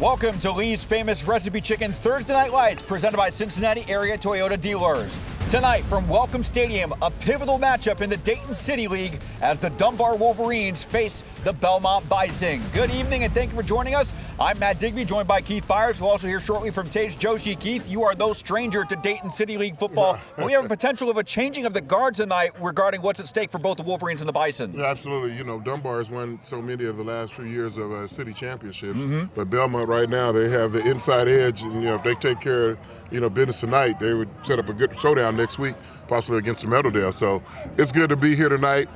Welcome to Lee's Famous Recipe Chicken Thursday Night Lights, presented by Cincinnati Area Toyota Dealers. Tonight from Welcome Stadium, a pivotal matchup in the Dayton City League as the Dunbar Wolverines face the Belmont Bison. Good evening and thank you for joining us. I'm Matt Digby, joined by Keith Byars. We'll also hear shortly from Joshi. Keith, you are no stranger to Dayton City League football. We have a potential of a changing of the guard tonight regarding what's at stake for both the Wolverines and the Bison. Yeah, absolutely. You know, Dunbar has won so many of the last few years of city championships, but Belmont right now, they have the inside edge, and if they take care of business tonight, they would set up a good showdown next week, possibly against Meadowdale. So it's good to be here tonight.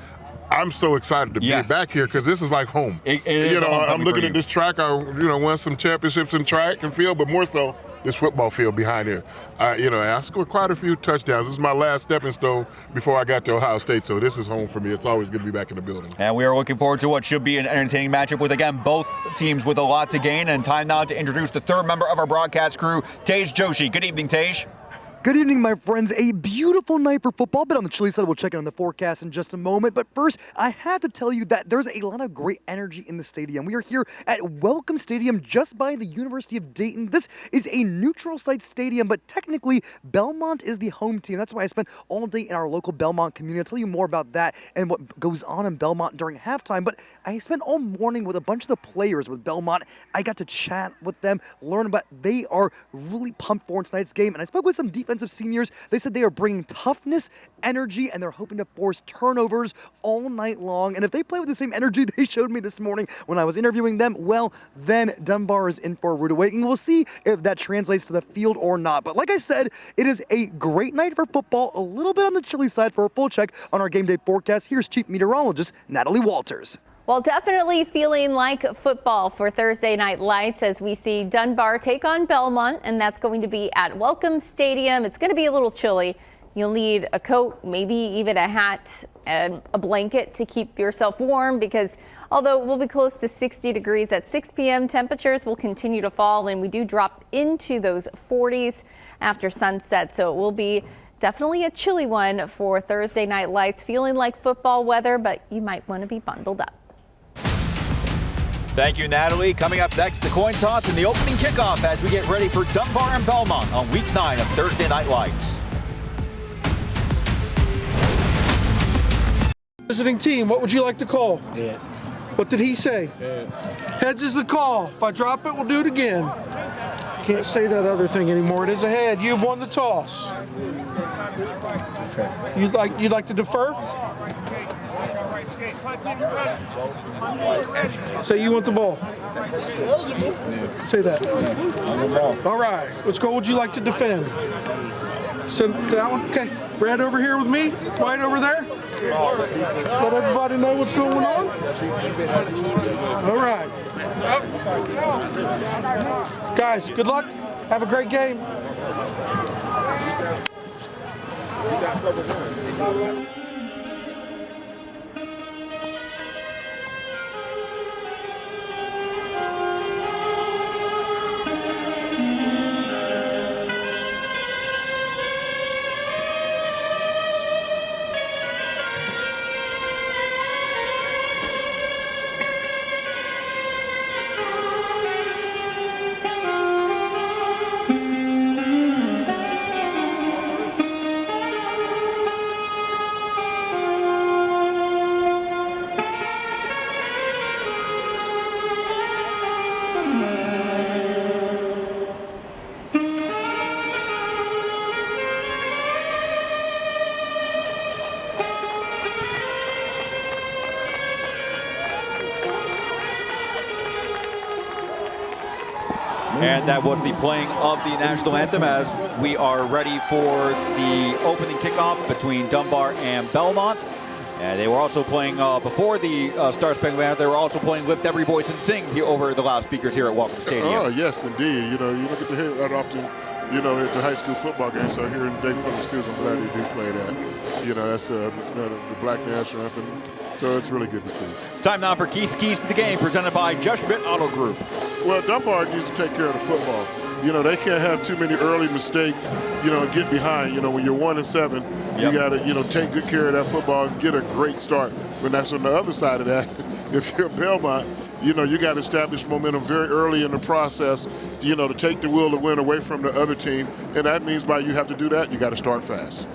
I'm so excited to be back here because this is like home. It is I'm looking at this track. I won some championships in track and field, but more so this football field behind here. I scored quite a few touchdowns. This is my last stepping stone before I got to Ohio State, so this is home for me. It's always good to be back in the building. And we are looking forward to what should be an entertaining matchup with, again, both teams with a lot to gain. And time now to introduce the third member of our broadcast crew, Joshi. Good evening, Tej. Good evening, my friends. A beautiful night for football, but on the chilly side, we'll check in on the forecast in just a moment. But first, I have to tell you that there's a lot of great energy in the stadium. We are here at Welcome Stadium just by the University of Dayton. This is a neutral site stadium, but technically, Belmont is the home team. That's why I spent all day in our local Belmont community. I'll tell you more about that and what goes on in Belmont during halftime. But I spent all morning with a bunch of the players with Belmont. I got to chat with them, learn about they are really pumped for tonight's game. And I spoke with some defensive seniors. They said they are bringing toughness, energy, and they're hoping to force turnovers all night long. And if they play with the same energy they showed me this morning when I was interviewing them, well, then Dunbar is in for a rude awakening. We'll see if that translates to the field or not. But like I said, it is a great night for football, a little bit on the chilly side. For a full check on our game day forecast, here's Chief Meteorologist Natalie Walters. Well, definitely feeling like football for Thursday Night Lights as we see Dunbar take on Belmont, and that's going to be at Welcome Stadium. It's going to be a little chilly. You'll need a coat, maybe even a hat and a blanket to keep yourself warm because although we'll be close to 60 degrees at 6 p.m., temperatures will continue to fall, and we do drop into those 40s after sunset, so it will be definitely a chilly one for Thursday Night Lights. Feeling like football weather, but you might want to be bundled up. Thank you, Natalie. Coming up next, the coin toss and the opening kickoff as we get ready for Dunbar and Belmont on Week 9 of Thursday Night Lights. Visiting team, what would you like to call? Yes. What did he say? Yes. Heads is the call. If I drop it, we'll do it again. Can't say that other thing anymore. It is a head. You've won the toss. You'd like to defer? Say you want the ball. Say that. All right. Which goal would you like to defend? Send that one. Okay. Red over here with me. White over there. Let everybody know what's going on. All right. Guys, good luck. Have a great game. And that was the playing of the national anthem as we are ready for the opening kickoff between Dunbar and Belmont. And they were also playing before the Star Spangled Banner. They were also playing "Lift Every Voice and Sing" here over the loudspeakers here at Welcome Stadium. Oh yes, indeed. You look at the head that often. At the high school football game. So here in Dayton Public Schools, I'm glad they do play that. That's the Black national anthem. So it's really good to see. Time now for Keith's Keys to the Game, presented by Just Bit Auto Group. Well, Dunbar needs to take care of the football. They can't have too many early mistakes, and get behind. When you're 1-7, you got to, take good care of that football and get a great start. But that's on the other side of that. if you're Belmont, you got to establish momentum very early in the process, to take the will to win away from the other team. And that means by you have to do that, you got to start fast.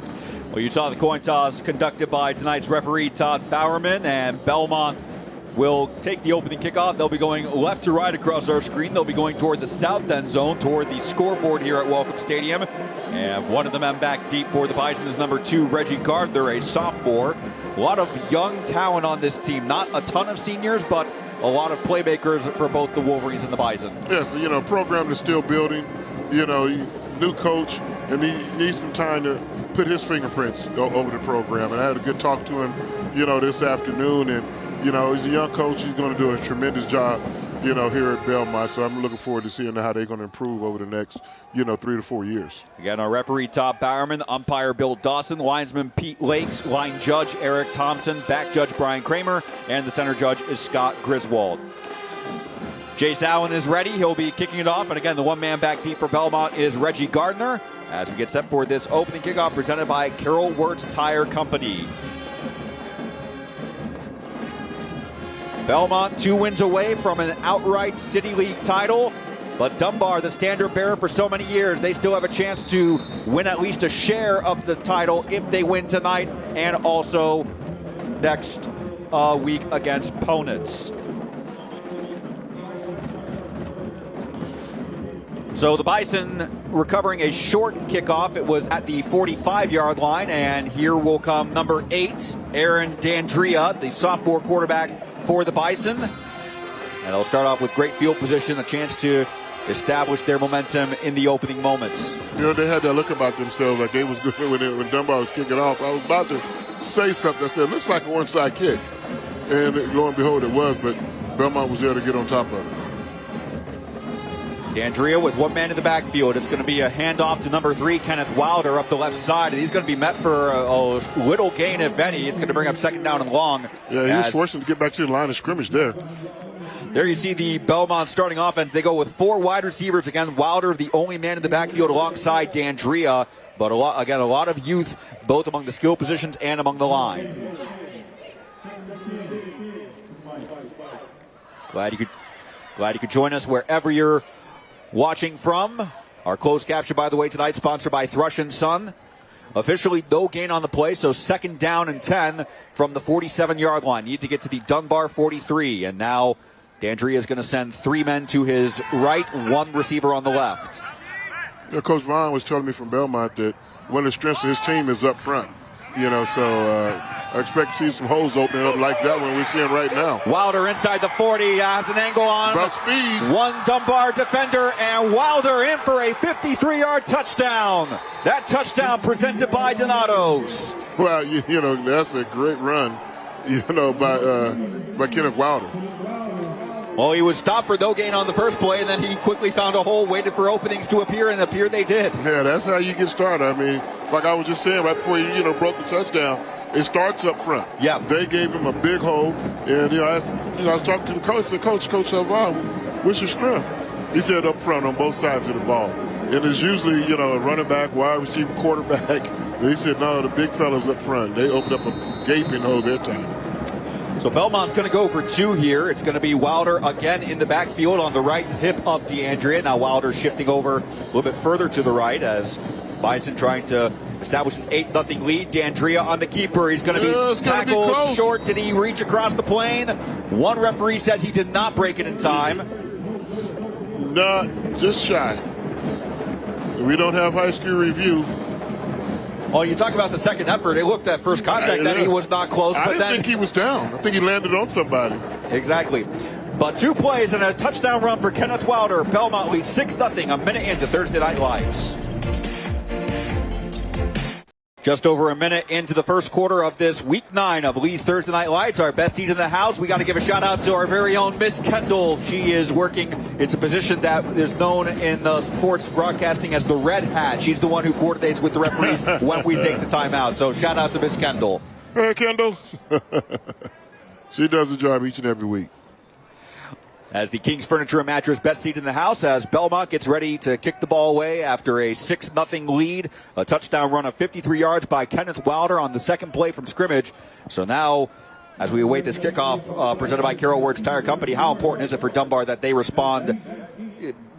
Well, you saw the coin toss conducted by tonight's referee, Todd Bowerman, and Belmont will take the opening kickoff. They'll be going left to right across our screen. They'll be going toward the south end zone, toward the scoreboard here at Welcome Stadium. And one of the men back deep for the Bison is number 2, Reggie Gardner, a sophomore. A lot of young talent on this team. Not a ton of seniors, but a lot of playmakers for both the Wolverines and the Bison. Yes, program is still building. New coach, and he needs some time to put his fingerprints over the program. And I had a good talk to him, this afternoon. And, he's a young coach. He's going to do a tremendous job, here at Belmont. So I'm looking forward to seeing how they're going to improve over the next, 3 to 4 years. Again, our referee, Todd Bowerman, umpire Bill Dawson, linesman Pete Lakes, line judge Eric Thompson, back judge Brian Kramer, and the center judge is Scott Griswold. Jace Allen is ready. He'll be kicking it off. And again, the one man back deep for Belmont is Reggie Gardner as we get set for this opening kickoff presented by Carol Wirtz Tire Company. Belmont 2 wins away from an outright City League title, but Dunbar, the standard bearer for so many years, they still have a chance to win at least a share of the title if they win tonight and also next week against Ponitz. So the Bison recovering a short kickoff. It was at the 45-yard line, and here will come number 8, Aaron Dandria, the sophomore quarterback for the Bison. And they'll start off with great field position, a chance to establish their momentum in the opening moments. They had that look about themselves like they was good when Dunbar was kicking off. I was about to say something. I said, it looks like a onside kick. And lo and behold, it was, but Belmont was there to get on top of it. Dandria with one man in the backfield. It's going to be a handoff to number 3, Kenneth Wilder, up the left side. And he's going to be met for a little gain, if any. It's going to bring up second down and long. Yeah, he was forced to get back to the line of scrimmage there. There you see the Belmont starting offense. They go with 4 wide receivers. Again, Wilder, the only man in the backfield alongside Dandria. But a lot of youth, both among the skill positions and among the line. Glad you could join us wherever you're watching from. Our closed caption, by the way, tonight sponsored by Thrush & Son. Officially no gain on the play, so second down and 10 from the 47-yard line. Need to get to the Dunbar 43, and now Dandria is going to send 3 men to his right, 1 receiver on the left. Coach Vaughn was telling me from Belmont that one of the strengths of his team is up front. So I expect to see some holes opening up like that one we're seeing right now. Wilder inside the 40, has an angle on. It's about speed. One Dunbar defender, and Wilder in for a 53-yard touchdown. That touchdown presented by Donatos. Well, that's a great run, by Kenneth Wilder. Well, he was stopped for no gain on the first play, and then he quickly found a hole, waited for openings to appear, and appear they did. Yeah, that's how you get started. I mean, like I was just saying right before you broke the touchdown, it starts up front. Yeah. They gave him a big hole, and I was talking to the coach. I said, Coach Vaughn, what's your strength? He said up front on both sides of the ball. And it's usually, a running back, wide receiver, quarterback. He said, no, the big fellas up front. They opened up a gaping hole that time. So Belmont's going to go for 2 here. It's going to be Wilder again in the backfield on the right hip of Dandria. Now Wilder shifting over a little bit further to the right as Bison trying to establish an 8-0 lead. Dandria on the keeper. He's going to be tackled short. Did he reach across the plane? One referee says he did not break it in time. Not just shy. We don't have high school review. Well, you talk about the second effort. It looked at first contact that he was not close. I didn't think he was down. I think he landed on somebody. Exactly. But 2 plays and a touchdown run for Kenneth Wilder. Belmont leads 6-0 a minute into Thursday Night Lights. Just over a minute into the first quarter of this week 9 of Lee's Thursday Night Lights. Our best seat in the house. We got to give a shout out to our very own Miss Kendall. She is working. It's a position that is known in the sports broadcasting as the red hat. She's the one who coordinates with the referees when we take the timeout. So shout out to Miss Kendall. Hey, Kendall. She does the job each and every week. As the King's Furniture and Mattress best seat in the house, as Belmont gets ready to kick the ball away after a 6-0 lead. A touchdown run of 53 yards by Kenneth Wilder on the second play from scrimmage. So now as we await this kickoff presented by Carroll Words Tire Company. How important is it for Dunbar that they respond?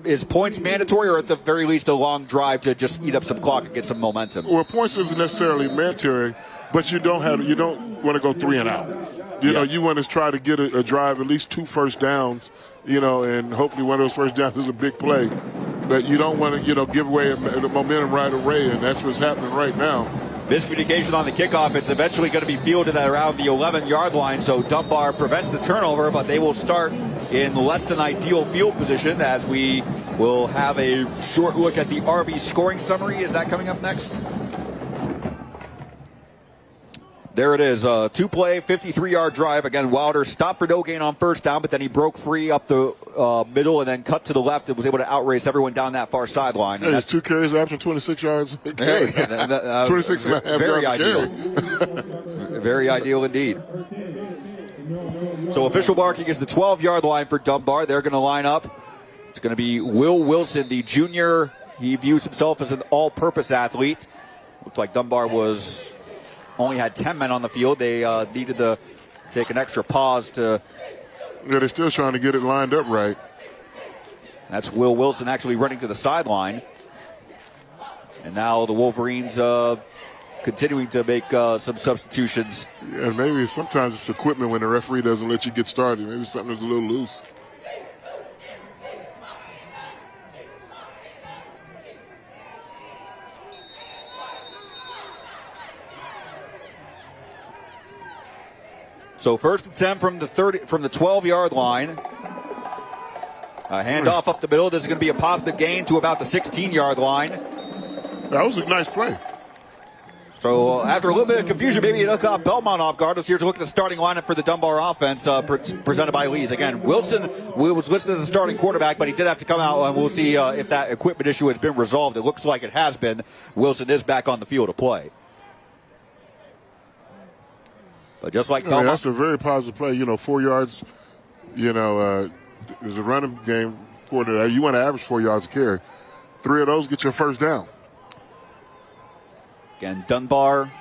Is points mandatory, or at the very least a long drive to just eat up some clock and get some momentum? Well, points isn't necessarily mandatory, but you don't want to go 3 and out. You know, you want to try to get a drive, at least 2 first downs, and hopefully one of those first downs is a big play. But you don't want to, give away the momentum right away, and that's what's happening right now. Miscommunication on the kickoff. It's eventually going to be fielded at around the 11-yard line, so Dunbar prevents the turnover, but they will start in less than ideal field position as we will have a short look at the RB scoring summary. Is that coming up next? There it is, a 2-play, 53-yard drive. Again, Wilder stopped for no gain on first down, but then he broke free up the middle and then cut to the left and was able to outrace everyone down that far sideline. Hey, that's 2 carries after 26 yards. 26 and a half very yards ideal. Very ideal indeed. So official marking is the 12-yard line for Dunbar. They're going to line up. It's going to be Will Wilson, the junior. He views himself as an all-purpose athlete. Looked like Dunbar only had 10 men on the field. They needed to take an extra pause to... Yeah, they're still trying to get it lined up right. That's Will Wilson actually running to the sideline. And now the Wolverines continuing to make some substitutions. Yeah, maybe sometimes it's equipment when the referee doesn't let you get started. Maybe something's a little loose. So first and 10 from the 12-yard line. A handoff up the middle. This is going to be a positive gain to about the 16-yard line. That was a nice play. So after a little bit of confusion, maybe it took Belmont off guard. Let's here to look at the starting lineup for the Dunbar offense presented by Lees. Again, Wilson was listed as the starting quarterback, but he did have to come out, and we'll see if that equipment issue has been resolved. It looks like it has been. Wilson is back on the field to play. But just like Belmont, that's a very positive play. 4 yards, there's a running game quarter. You want to average 4 yards a carry. 3 of those get your first down. Again, Dunbar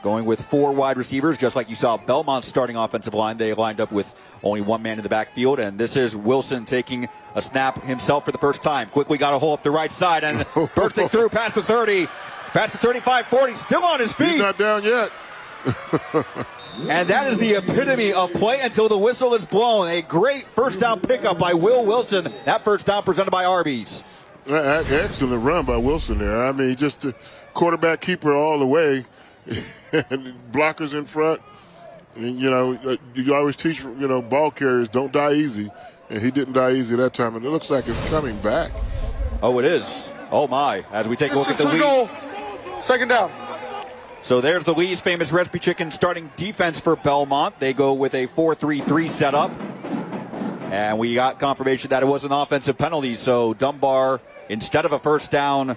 going with 4 wide receivers, just like you saw Belmont's starting offensive line. They lined up with only 1 man in the backfield, and this is Wilson taking a snap himself for the first time. Quickly got a hole up the right side and bursting through past the 30, past the 35, 40, still on his feet. He's not down yet. And that is the epitome of play until the whistle is blown. A great first down pickup by Will Wilson. That first down presented by Arby's. Excellent run by Wilson there. I mean, just a quarterback keeper all the way. And blockers in front. And, you always teach, ball carriers don't die easy. And he didn't die easy that time. And it looks like it's coming back. Oh, it is. Oh, my. As we take a look at the lead. Second down. So there's the Lee's famous recipe chicken starting defense for Belmont. They go with a 4-3-3 setup. And we got confirmation that it was an offensive penalty. So Dunbar, instead of a first down,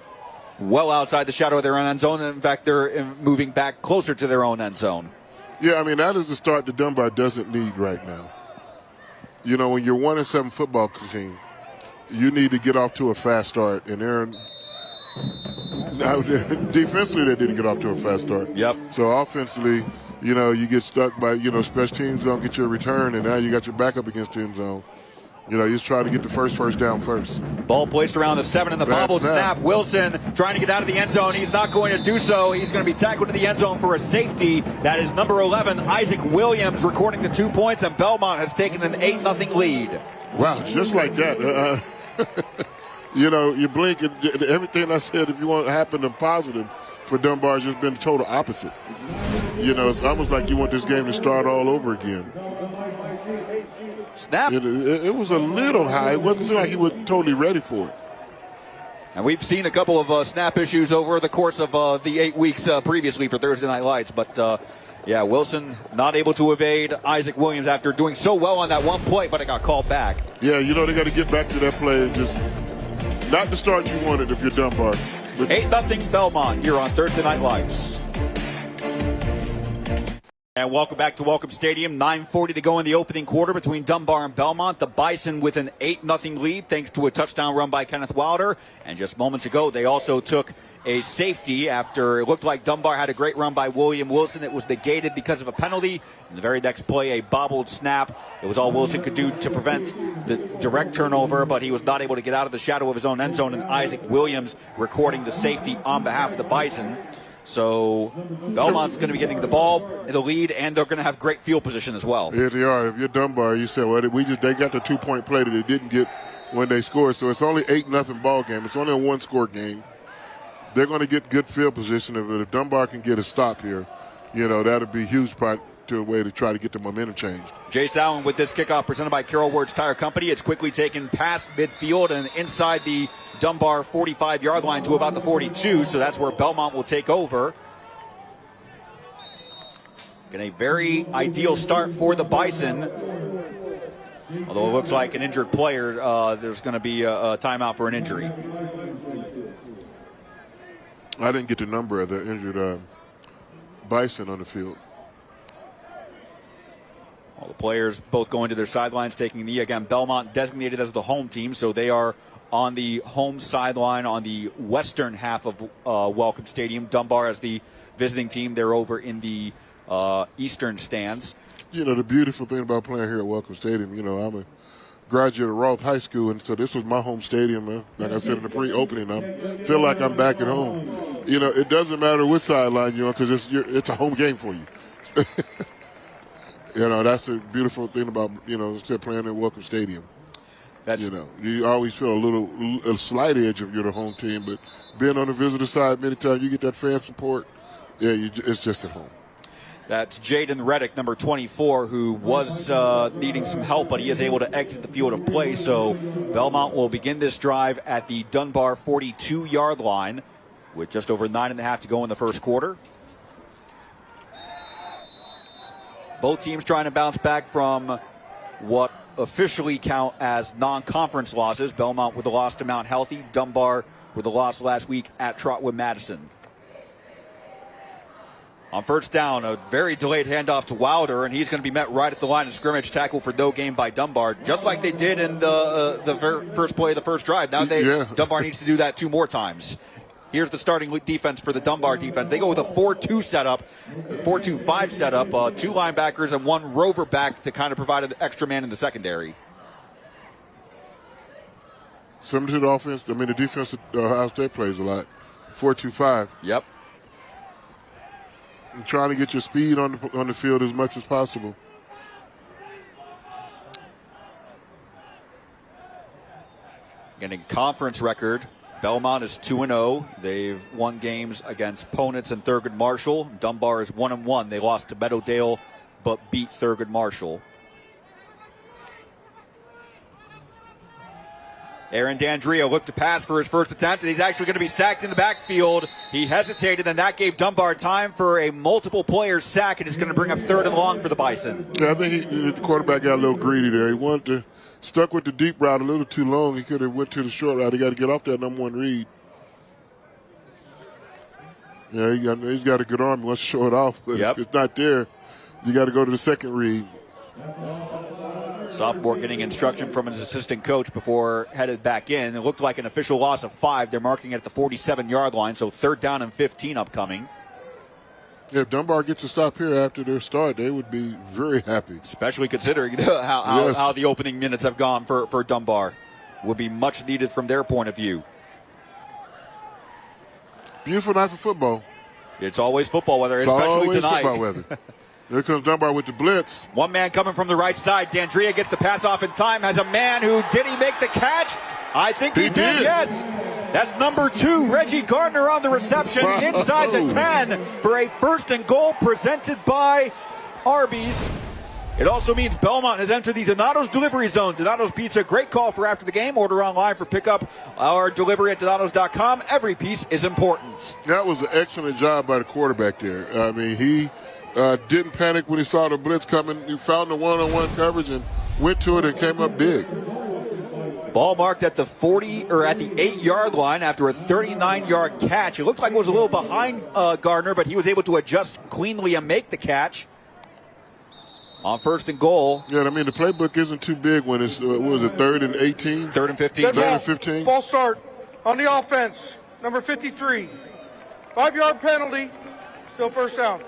well outside the shadow of their own end zone. In fact, they're moving back closer to their own end zone. Yeah, I mean, that is the start that Dunbar doesn't need right now. When you're 1-7 football team, you need to get off to a fast start. And they're... Now, defensively, they didn't get off to a fast start. Yep. So offensively, you get stuck by, special teams don't get your return, and now you got your backup against the end zone. You just try to get the first down first. Ball placed around the 7 in the bobble snap. Wilson trying to get out of the end zone. He's not going to do so. He's going to be tackled to the end zone for a safety. That is number 11, Isaac Williams, recording the 2 points, and Belmont has taken an 8-0 lead. Wow, just like that. You blink and everything I said, if you want to happen to positive for Dunbar, has just been the total opposite. It's almost like you want this game to start all over again. Snap. It was a little high. It wasn't like he was totally ready for it. And we've seen a couple of snap issues over the course of the 8 weeks previously for Thursday Night Lights. But, Wilson not able to evade Isaac Williams after doing so well on that one play, but it got called back. Yeah, they got to get back to that play and just not the start you wanted if you're Dunbar. 8-0 Belmont here on Thursday Night Lights. And welcome back to Welcome Stadium. 9:40 to go in the opening quarter between Dunbar and Belmont. The Bison with an 8-0 lead thanks to a touchdown run by Kenneth Wilder. And just moments ago, they also took a safety after it looked like Dunbar had a great run by William Wilson. It was negated because of a penalty. In the very next play, a bobbled snap. It was all Wilson could do to prevent the direct turnover, but he was not able to get out of the shadow of his own end zone. And Isaac Williams recording the safety on behalf of the Bison. So Belmont's going to be getting the ball, the lead, and they're going to have great field position as well. Yeah, they are. If you're Dunbar, you said, well, they got the 2-point play that they didn't get when they scored. So it's only 8-0 ball game. It's only a one-score game. They're going to get good field position. If Dunbar can get a stop here, that'll be a huge part to a way to try to get the momentum changed. Jace Allen with this kickoff presented by Carroll Words Tire Company. It's quickly taken past midfield and inside the Dunbar 45-yard line to about the 42, so that's where Belmont will take over. Getting a very ideal start for the Bison. Although it looks like an injured player, there's going to be a timeout for an injury. I didn't get the number of the injured Bison on the field. All the players both going to their sidelines, taking the knee. Again, Belmont designated as the home team, so they are on the home sideline on the western half of Welcome Stadium. Dunbar as the visiting team. They're over in the eastern stands. The beautiful thing about playing here at Welcome Stadium, I'm a graduate of Roth High School, and so this was my home stadium. Like I said in the pre-opening, I feel like I'm back at home. It doesn't matter which sideline you're on because it's a home game for you. That's a beautiful thing about, playing at Welcome Stadium. You always feel a slight edge if you're the home team, but being on the visitor side, many times you get that fan support. Yeah, it's just at home. That's Jaden Reddick, number 24, who was needing some help, but he is able to exit the field of play. So Belmont will begin this drive at the Dunbar 42-yard line with just over 9.5 to go in the first quarter. Both teams trying to bounce back from what officially count as non-conference losses. Belmont with a loss to Mount Healthy. Dunbar with a loss last week at Trotwood Madison. On first down, a very delayed handoff to Wilder, and he's going to be met right at the line of scrimmage, tackle for no gain by Dunbar, just like they did in the first play of the first drive. Now Dunbar needs to do that 2 more times. Here's the starting defense for the Dunbar defense. They go with a 4-2 setup, 4-2-5 setup, 2 linebackers and 1 rover back to kind of provide an extra man in the secondary. Similar to the offense, the defense at Ohio State plays a lot. 4-2-5. Yep. And trying to get your speed on the field as much as possible. Getting conference record. Belmont is 2-0. They've won games against Ponitz and Thurgood Marshall. Dunbar is 1-1. They lost to Meadowdale but beat Thurgood Marshall. Aaron D'Andrea looked to pass for his first attempt, and he's actually going to be sacked in the backfield. He hesitated, and that gave Dunbar time for a multiple player sack, and it's going to bring up 3rd and long for the Bison. Yeah, I think the quarterback got a little greedy there. He wanted to stuck with the deep route a little too long. He could have went to the short route. He got to get off that number 1 read. Yeah, he's got a good arm. He wants to show it off, but if it's not there, you got to go to the second read. Sophomore getting instruction from his assistant coach before headed back in. It looked like an official loss of 5. They're marking it at the 47-yard line, so 3rd down and 15 upcoming. If Dunbar gets a stop here after their start, they would be very happy. Especially considering how the opening minutes have gone for Dunbar. Would be much needed from their point of view. Beautiful night for football. It's always football weather, it's especially always tonight. Football weather. Here comes Dunbar with the blitz. One man coming from the right side. D'Andrea gets the pass off in time. Has a man who, did he make the catch? I think he did, yes. That's number 2, Reggie Gardner on the reception inside the 10 for a 1st and goal presented by Arby's. It also means Belmont has entered the Donato's delivery zone. Donato's Pizza, great call for after the game. Order online for pickup or delivery at Donatos.com. Every piece is important. That was an excellent job by the quarterback there. I mean, he didn't panic when he saw the blitz coming. He found the one-on-one coverage and went to it and came up big. Ball marked at the 8-yard line after a 39-yard catch. It looked like it was a little behind Gardner, but he was able to adjust cleanly and make the catch. on 1st and goal. Yeah, I mean, the playbook isn't too big when it's, what was it, 3rd and 18? 3rd and 15. 3rd and 15. False start on the offense, number 53. 5-yard penalty, still first down.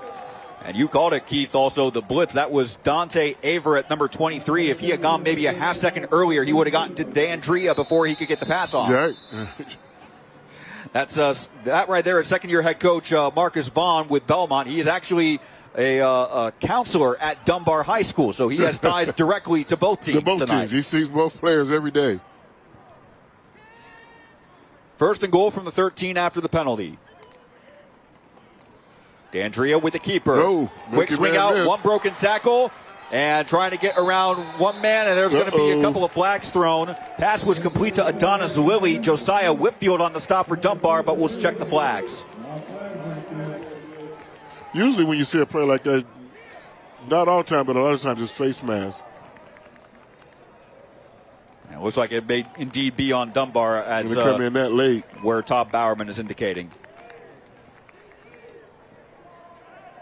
And you called it, Keith, also the blitz. That was Dante Averett, number 23. If he had gone maybe a half second earlier, he would have gotten to D'Andrea before he could get the pass off. Yeah. That's that right there. Second-year head coach Marcus Vaughn with Belmont. He is actually a counselor at Dunbar High School, so he has ties directly to both teams tonight. He sees both players every day. 1st and goal from the 13 after the penalty. D'Andrea with the keeper. Oh, quick swing out, miss. one broken tackle, and trying to get around one man, and there's going to be a couple of flags thrown. Pass was complete to Adonis Lilly. Josiah Whitfield on the stop for Dunbar, but we'll check the flags. Usually when you see a play like that, not all the time, but a lot of times it's face mask. It looks like it may indeed be on Dunbar as come in that late, where Todd Bowerman is indicating.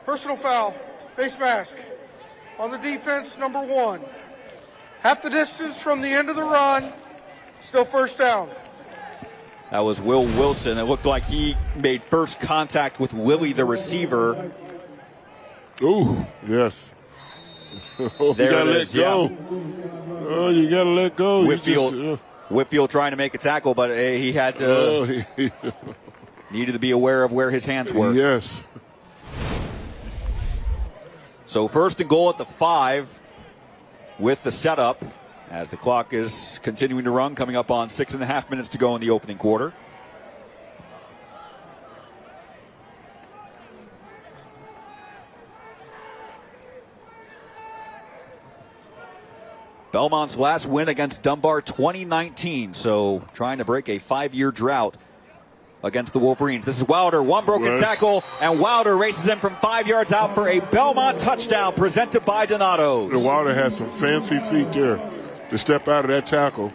Personal foul, face mask. On the defense, number 1. Half the distance from the end of the run, still first down. That was Will Wilson. It looked like he made first contact with Willie, the receiver. Ooh, yes. You gotta let go. Yeah. Oh, you gotta let go. Whitfield trying to make a tackle, but he had to needed to be aware of where his hands were. Yes. So 1st and goal at the 5 with the setup as the clock is continuing to run, coming up on 6.5 minutes to go in the opening quarter. Belmont's last win against Dunbar 2019, so trying to break a 5-year drought against the Wolverines. This is Wilder, one broken tackle, and Wilder races in from 5 yards out for a Belmont touchdown presented by Donato's. Wilder has some fancy feet there to step out of that tackle.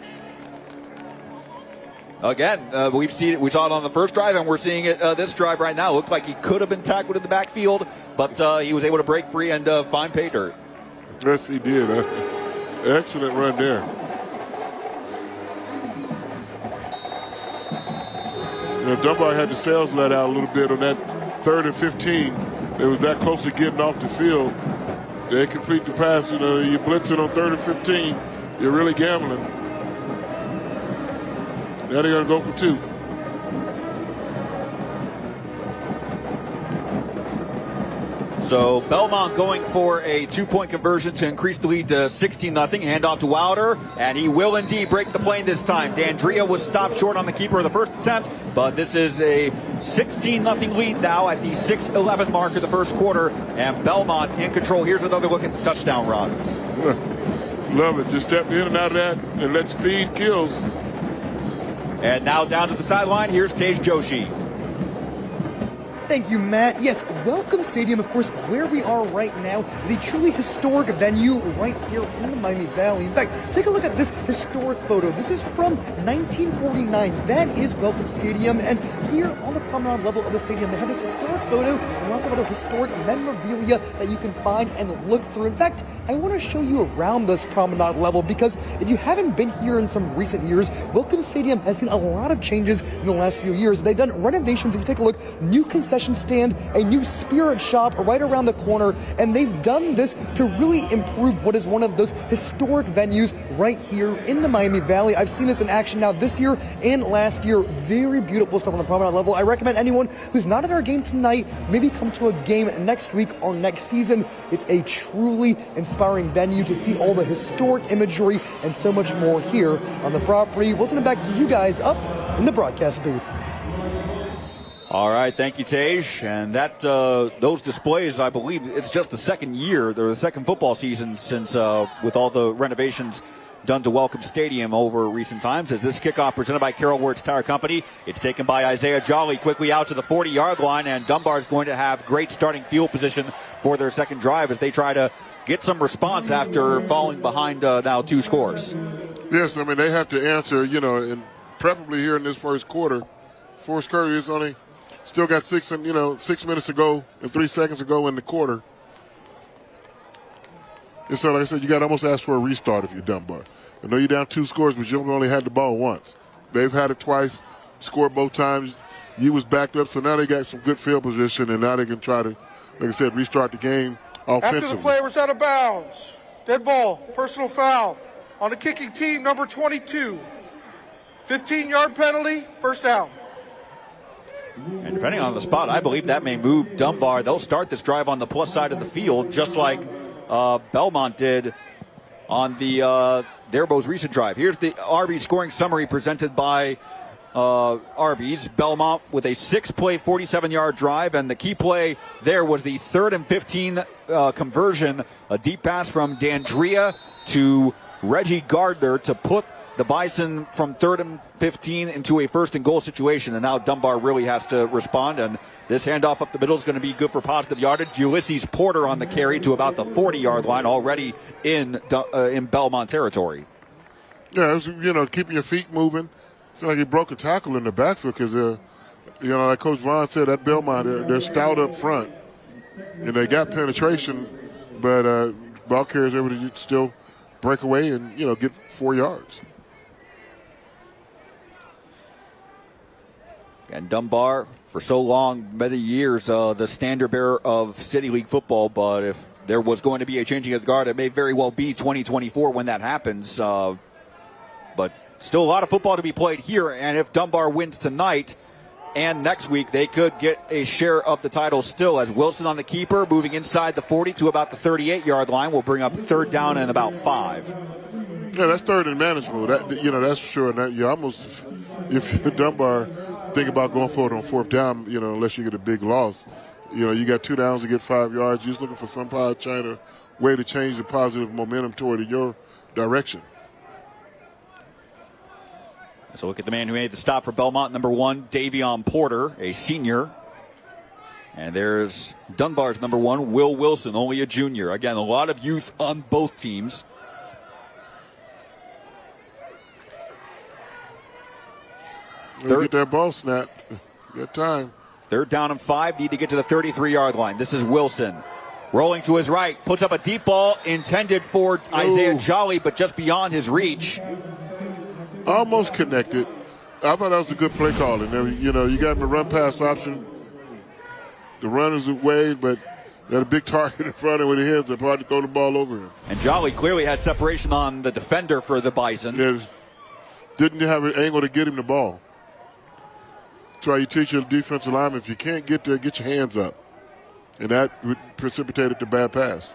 Again, we saw it on the first drive, and we're seeing it this drive right now. It looked like he could have been tackled in the backfield, but he was able to break free and find pay dirt. Yes, he did. Excellent run there. Dunbar had the sails let out a little bit on that 3rd and 15. They was that close to getting off the field. They complete the pass. You blitz it on 3rd and 15. You're really gambling. Now they're going to go for 2. So Belmont going for a 2-point conversion to increase the lead to 16-0. Handoff to Wilder, and he will indeed break the plane this time. D'Andrea was stopped short on the keeper of the first attempt, but this is a 16-0 lead now at the 6:11 mark of the first quarter, and Belmont in control. Here's another look at the touchdown run. Love it. Just step in and out of that and let speed kills. And now down to the sideline. Here's Tej Joshi. Thank you, Matt. Yes, Welcome Stadium, of course, where we are right now is a truly historic venue right here in the Miami Valley. In fact, take a look at this historic photo. This is from 1949. That is Welcome Stadium. And here on the promenade level of the stadium, they have this historic photo and lots of other historic memorabilia that you can find and look through. In fact, I want to show you around this promenade level because if you haven't been here in some recent years, Welcome Stadium has seen a lot of changes in the last few years. They've done renovations. If you take a look, new concession stand, a new spirit shop right around the corner, and they've done this to really improve what is one of those historic venues right here in the Miami Valley. I've seen this in action now this year and last year. Very beautiful stuff on the promenade level. I recommend anyone who's not at our game tonight, maybe come to a game next week or next season. It's a truly inspiring venue to see all the historic imagery and so much more here on the property. We'll send it back to you guys up in the broadcast booth. All right, thank you, Tej. And that those displays, I believe, it's just the second year, or the second football season since with all the renovations done to Welcome Stadium over recent times. As this kickoff presented by Carol Wirtz Tire Company, it's taken by Isaiah Jolly quickly out to the 40-yard line, and Dunbar is going to have great starting field position for their second drive as they try to get some response after falling behind now 2 scores. Yes, I mean, they have to answer, and preferably here in this first quarter. Fourth quarter is only still got 6 minutes to go and 3 seconds to go in the quarter. And so, like I said, you got to almost ask for a restart if you're Dunbar. I know you're down 2 scores, but you only had the ball once. They've had it twice, scored both times. You was backed up, so now they got some good field position, and now they can try to, like I said, restart the game offensively. After the play was out of bounds. Dead ball, personal foul on the kicking team, number 22. 15-yard penalty, first down. And depending on the spot, I believe that may move Dunbar. They'll start this drive on the plus side of the field, just like Belmont did on their most recent drive. Here's the Arby's scoring summary presented by Arby's. Belmont with a 6-play, 47-yard drive, and the key play there was the 3rd and 15 conversion, a deep pass from Dandria to Reggie Gardner to put the Bison from 3rd and 15 into a 1st and goal situation, and now Dunbar really has to respond, and this handoff up the middle is going to be good for positive yardage. Ulysses Porter on the carry to about the 40-yard line, already in Belmont territory. Yeah, it was, keeping your feet moving. It's like he broke a tackle in the backfield because, like Coach Vaughn said, that Belmont, they're stout up front, and they got penetration, but ball carriers able to still break away and, get 4 yards. And Dunbar, for so long, many years, the standard bearer of City League football. But if there was going to be a changing of the guard, it may very well be 2024 when that happens. But still a lot of football to be played here. And if Dunbar wins tonight and next week, they could get a share of the title still, as Wilson on the keeper, moving inside the 40 to about the 38-yard line, will bring up 3rd down and about 5. Yeah, that's 3rd and manageable. That's for sure. And you almost, if you're Dunbar, think about going forward on 4th down, unless you get a big loss. You got 2 downs to get 5 yards. You're just looking for some kind of way to change the positive momentum toward your direction. So look at the man who made the stop for Belmont, number 1, Davion Porter, a senior. And there's Dunbar's number 1, Will Wilson, only a junior. Again, a lot of youth on both teams. Get that ball snapped. Got time. 3rd down and 5. Need to get to the 33-yard line. This is Wilson. Rolling to his right. Puts up a deep ball intended for Isaiah Jolly, but just beyond his reach. Almost connected. I thought that was a good play calling. You got him a run-pass option. The run is away, but they had a big target in front of him with his hands. They probably throw the ball over him. And Jolly clearly had separation on the defender for the Bison. Didn't have an angle to get him the ball. That's why you teach your defensive lineman, if you can't get there, get your hands up. And that would precipitate the bad pass.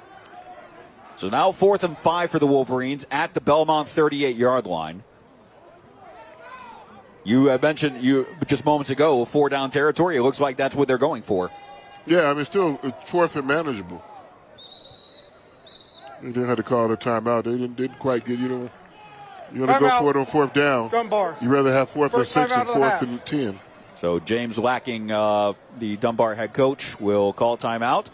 So now 4th and 5 for the Wolverines at the Belmont 38-yard line. You mentioned just moments ago, 4 down territory. It looks like that's what they're going for. Yeah, still 4th and manageable. They didn't have to call the timeout. They didn't quite get, you want to go for it on 4th down. Dunbar. You'd rather have 4th and 6 than 4th and 10. So James Lacking, the Dunbar head coach, will call timeout.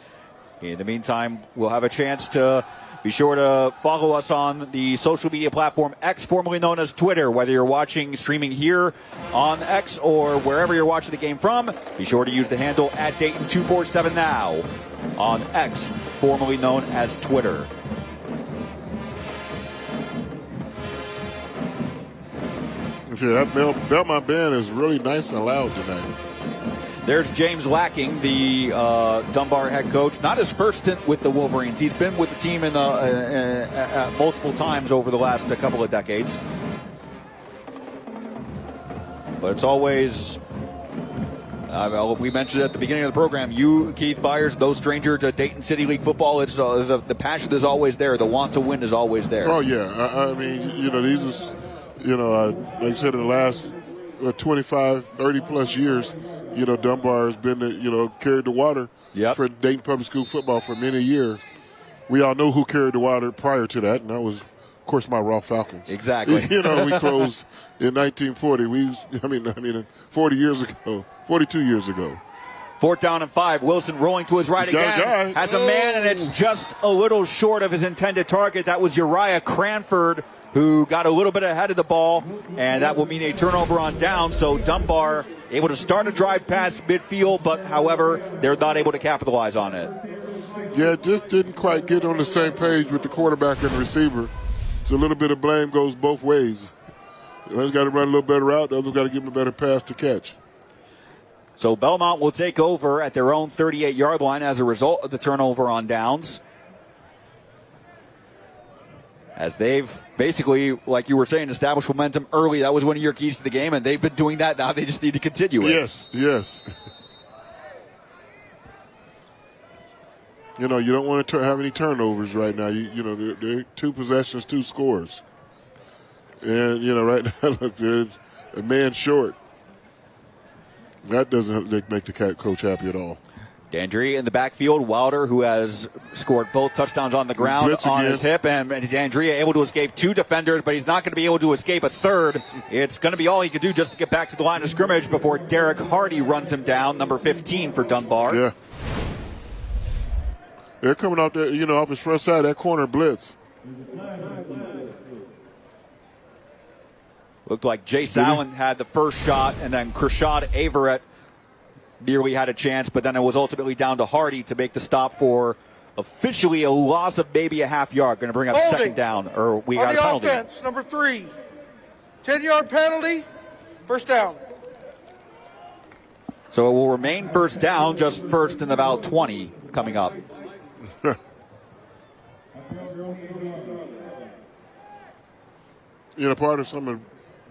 In the meantime, we'll have a chance to be sure to follow us on the social media platform X, formerly known as Twitter. Whether you're streaming here on X or wherever you're watching the game from, be sure to use the handle at Dayton247now on X, formerly known as Twitter. See, that Belmont band is really nice and loud tonight. There's James Lacking, the Dunbar head coach. Not his first stint with the Wolverines. He's been with the team in multiple times over the last couple of decades. But it's always, we mentioned at the beginning of the program, you, Keith Byars, no stranger to Dayton City League football. It's the passion is always there. The want to win is always there. Oh, yeah. These is, like I said, in the last 25, 30-plus years, Dunbar has been, carried the water for Dayton Public School football for many years. We all know who carried the water prior to that, and that was, of course, my Raw Falcons. Exactly. We closed in 1940. 42 years ago. 4th down and 5. Wilson rolling to his right again. Has a man, and it's just a little short of his intended target. That was Uriah Cranford, who got a little bit ahead of the ball, and that will mean a turnover on down. So Dunbar able to start a drive past midfield, but however, they're not able to capitalize on it. Yeah, just didn't quite get on the same page with the quarterback and the receiver. So a little bit of blame goes both ways. One's got to run a little better route. The other's got to give him a better pass to catch. So Belmont will take over at their own 38-yard line as a result of the turnover on downs. As they've basically, like you were saying, established momentum early. That was one of your keys to the game, and they've been doing that now. They just need to continue it. Yes, yes. You know, you don't want to have any turnovers right now. You know, they're 2 possessions, 2 scores. And, you know, right now, look, they're a man short. That doesn't make the coach happy at all. Dandria in the backfield. Wilder, who has scored both touchdowns on the ground on his hip. And Dandria able to escape 2 defenders, but he's not going to be able to escape a third. It's going to be all he can do just to get back to the line of scrimmage before Derek Hardy runs him down, number 15 for Dunbar. Yeah. They're coming out there, you know, off his front side, that corner blitz. Looked like Jace Allen had the first shot, and then Krishad Averett nearly had a chance, but then it was ultimately down to Hardy to make the stop for officially a loss of maybe a half yard. Going to bring up second down, or we got a penalty. On the offense, number 3. 10-yard penalty, first down. So it will remain first down, just first and about 20 coming up. You know, part of some of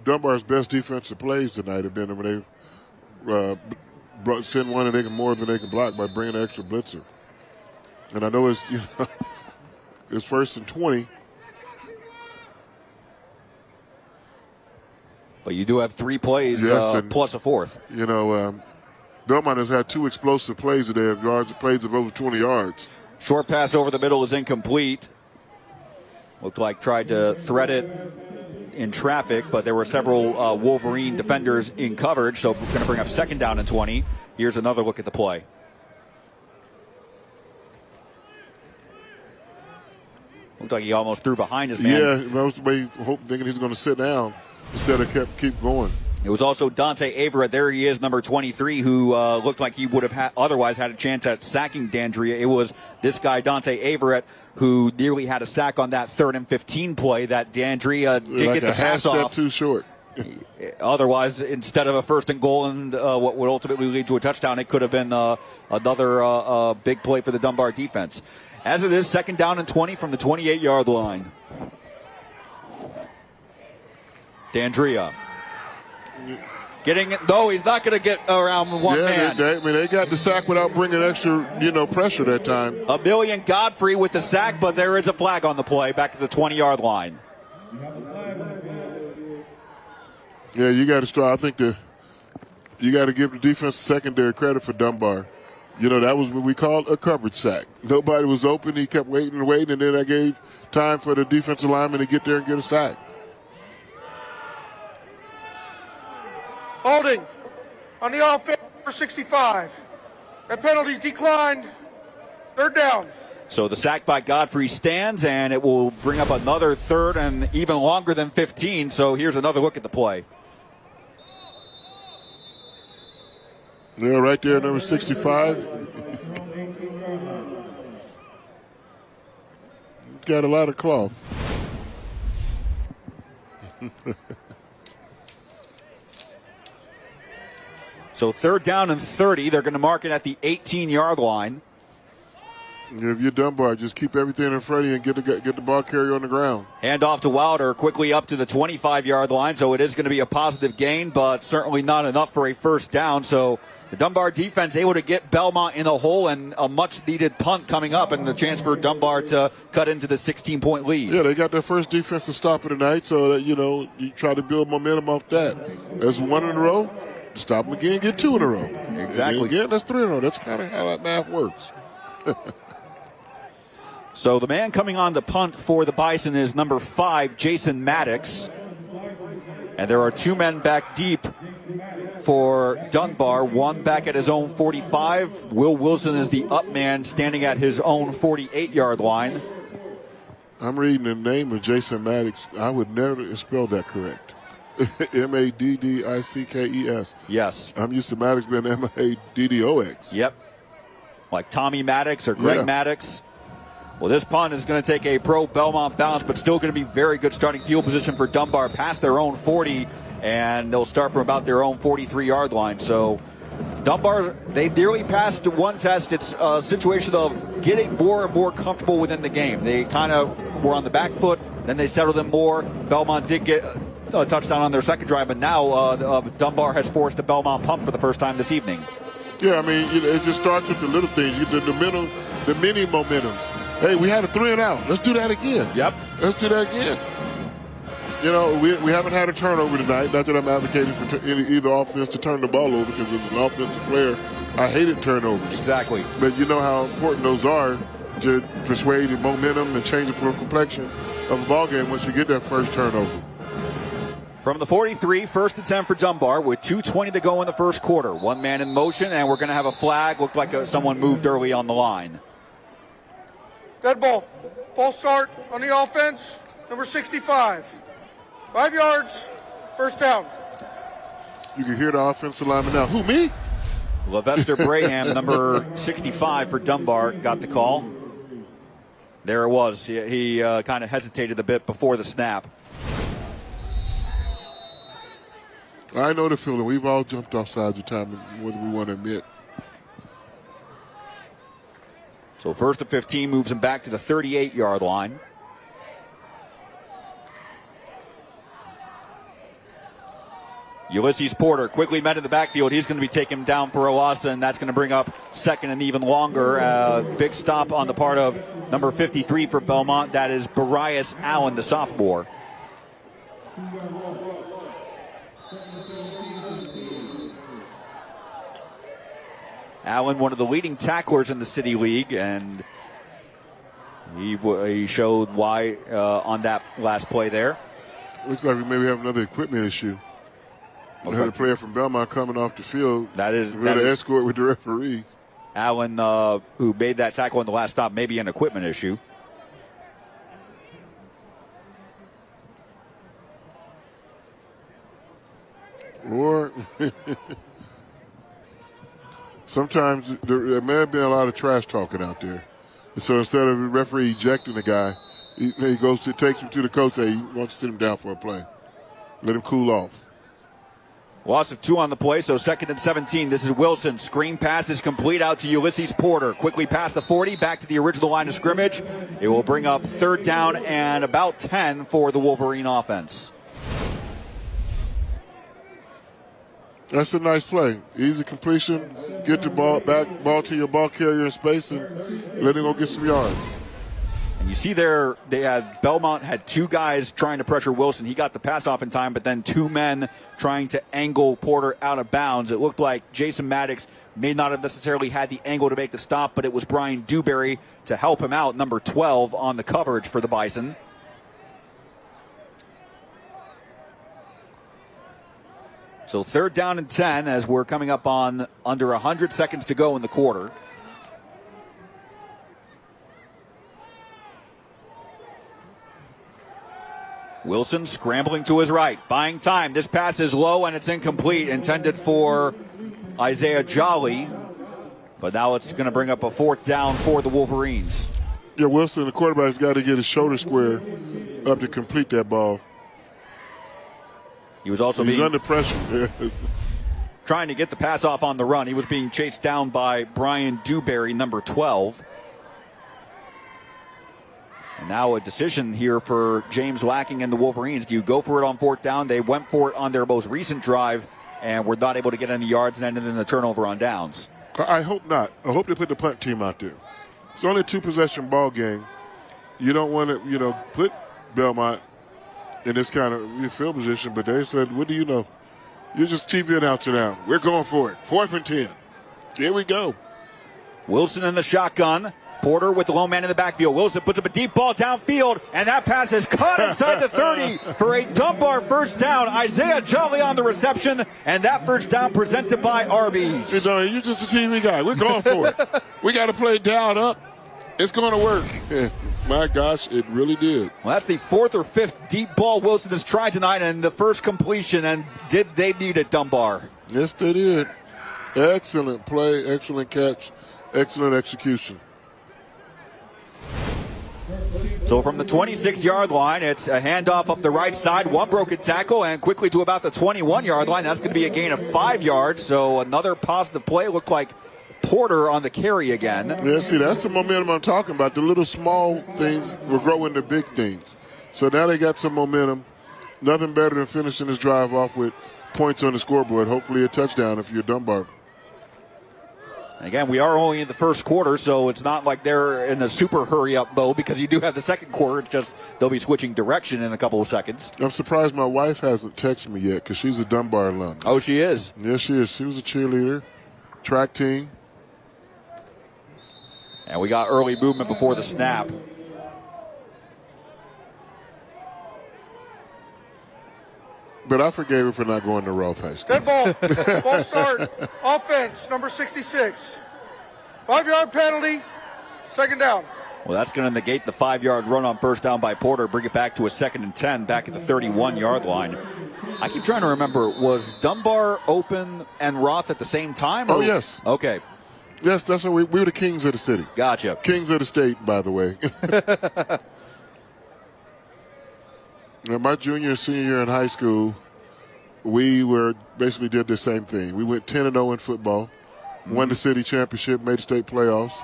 Dunbar's best defensive plays tonight have been when they send one and they can more than they can block by bringing an extra blitzer. And I know it's, you know, it's first and 20. But you do have 3 plays plus a fourth. You know, Belmont has had 2 explosive plays today of plays of over 20 yards. Short pass over the middle is incomplete. Looked like tried to thread it in traffic, but there were several Wolverine defenders in coverage, so we're going to bring up second down and 20. Here's another look at the play. Looked like he almost threw behind his man. Yeah, that was the way thinking he's going to sit down instead of keep going. It was also Dante Averett. There he is, number 23, who looked like he would have otherwise had a chance at sacking Dandria. It was this guy, Dante Averett, who nearly had a sack on that 3rd and 15 play that Dandria did like get the pass off. Step too short. Otherwise, instead of a 1st and goal and what would ultimately lead to a touchdown, it could have been another big play for the Dunbar defense. As it is, second down and 20 from the 28-yard line. Dandria. Getting it, though, he's not going to get around one man. They got the sack without bringing extra, pressure that time. Emilian Godfrey with the sack, but there is a flag on the play back at the 20-yard line. Yeah, you got to start. I think you got to give the defense secondary credit for Dunbar. That was what we called a coverage sack. Nobody was open. He kept waiting and waiting, and then I gave time for the defensive lineman to get there and get a sack. Holding on the offense, number 65. That penalty's declined. 3rd down. So the sack by Godfrey stands, and it will bring up another 3rd and even longer than 15. So here's another look at the play. Yeah, right there, number 65. Got a lot of cloth. So 3rd down and 30. They're going to mark it at the 18-yard line. If you're Dunbar, just keep everything in front of you and get the ball carrier on the ground. Hand off to Wilder, quickly up to the 25-yard line. So it is going to be a positive gain, but certainly not enough for a first down. So the Dunbar defense able to get Belmont in the hole, and a much-needed punt coming up, and the chance for Dunbar to cut into the 16-point lead. Yeah, they got their first defensive stop of the night, so that, you try to build momentum off that. That's 1 in a row. Stop them again, get 2 in a row. Exactly. And again, that's 3 in a row. That's kind of how that math works. So the man coming on the punt for the Bison is number 5, Jason Maddox. And there are 2 men back deep for Dunbar. One back at his own 45. Will Wilson is the up man standing at his own 48-yard line. I'm reading the name of Jason Maddox. I would never spell that correct. Maddickes. Yes. I'm used to Maddox being Maddox. Yep. like Tommy Maddox or Greg Yeah. Maddox. Well, this punt is going to take a pro-Belmont bounce, but still going to be very good starting field position for Dunbar past their own 40, and they'll start from about their own 43-yard line. So Dunbar, they nearly passed one test. It's a situation of getting more and more comfortable within the game. They kind of were on the back foot, then they settled in more. Belmont did get a touchdown on their second drive, but now Dunbar has forced a Belmont punt for the first time this evening. Yeah, I mean, it just starts with the little things. You get the mini momentums. Hey, we had a 3-and-out. Let's do that again. Yep. Let's do that again. You know, we haven't had a turnover tonight. Not that I'm advocating for either offense to turn the ball over, because as an offensive player, I hated turnovers. Exactly. But you know how important those are to persuade the momentum and change the complexion of a ball game once you get that first turnover. From the 43, first and 10 for Dunbar with 2:20 to go in the first quarter. One man in motion, and we're going to have a flag. Looked like someone moved early on the line. Dead ball. False start on the offense. Number 65. 5 yards. First down. You can hear the offensive lineman now. Who, me? Levester Braham, number 65 for Dunbar, got the call. There it was. He kind of hesitated a bit before the snap. I know the feeling. We've all jumped off sides of time, whether we want to admit. So first and 15 moves him back to the 38-yard line. Ulysses Porter quickly met in the backfield. He's going to be taken down for a loss, and that's going to bring up second and even longer. Big stop on the part of number 53 for Belmont. That is Barias Allen, the sophomore. Allen, one of the leading tacklers in the City League, and he showed why on that last play there. Looks like we maybe have another equipment issue. We had a player from Belmont coming off the field. That is escort with the referee. Allen, who made that tackle in the last stop, maybe an equipment issue. Or sometimes there may have been a lot of trash talking out there. So instead of the referee ejecting the guy, he takes him to the coach. Hey, you want to sit him down for a play. Let him cool off. Loss of 2 on the play, so second and 17. This is Wilson. Screen pass is complete out to Ulysses Porter. Quickly past the 40, back to the original line of scrimmage. It will bring up third down and about 10 for the Wolverine offense. That's a nice play. Easy completion. Get the ball to your ball carrier in space and let him go get some yards. And you see there, Belmont had 2 guys trying to pressure Wilson. He got the pass off in time, but then 2 men trying to angle Porter out of bounds. It looked like Jason Maddox may not have necessarily had the angle to make the stop, but it was Brian Dewberry to help him out, number 12 on the coverage for the Bison. So third down and 10 as we're coming up on under 100 seconds to go in the quarter. Wilson scrambling to his right, buying time. This pass is low and it's incomplete, intended for Isaiah Jolly. But now it's going to bring up a fourth down for the Wolverines. Yeah, Wilson, the quarterback's got to get his shoulder square up to complete that ball. He was also He's under pressure. trying to get the pass off on the run. He was being chased down by Brian Dewberry, number 12. And now a decision here for James Lacking and the Wolverines. Do you go for it on fourth down? They went for it on their most recent drive and were not able to get any yards and ended in the turnover on downs. I hope not. I hope they put the punt team out there. It's only a 2-possession ball game. You don't want to, put Belmont in this kind of field position, but they said, what do you know? You're just TV announcer now. We're going for it. 4th and 10. Here we go. Wilson in the shotgun. Porter with the lone man in the backfield. Wilson puts up a deep ball downfield, and that pass is caught inside the 30 for a Dunbar first down. Isaiah Jolly on the reception, and that first down presented by Arby's. You're just a TV guy. We're going for it. We got to play down up. It's going to work. My gosh, it really did. Well, that's the 4th or 5th deep ball Wilson has tried tonight, and the first completion, and did they need it, Dunbar? Yes, they did. Excellent play, excellent catch. excellent execution. So from the 26-yard line, it's a handoff up the right side, one broken tackle, and quickly to about the 21-yard line. That's going to be a gain of 5 yards. So another positive play. Looked like Porter on the carry again. Yeah, see, that's the momentum I'm talking about. The little small things will grow into big things. So now they got some momentum. Nothing better than finishing this drive off with points on the scoreboard. Hopefully a touchdown if you're Dunbar. Again, we are only in the first quarter, so it's not like they're in a super hurry-up mode because you do have the second quarter. It's just they'll be switching direction in a couple of seconds. I'm surprised my wife hasn't texted me yet because she's a Dunbar alum. Oh, she is? Yes, she is. She was a cheerleader, track team. And we got early movement before the snap. But I forgave her for not going to Roth High School. Dead ball. Ball start. Offense, number 66. 5-yard penalty. Second down. Well, that's going to negate the 5-yard run on first down by Porter, bring it back to a 2nd and 10 back at the 31-yard line. I keep trying to remember, was Dunbar open and Roth at the same time? Oh, yes. Okay. Yes, that's what we were the kings of the city. Gotcha. Kings of the state, by the way. Now, my junior and senior year in high school, we basically did the same thing. We went 10-0 in football, won the city championship, made the state playoffs.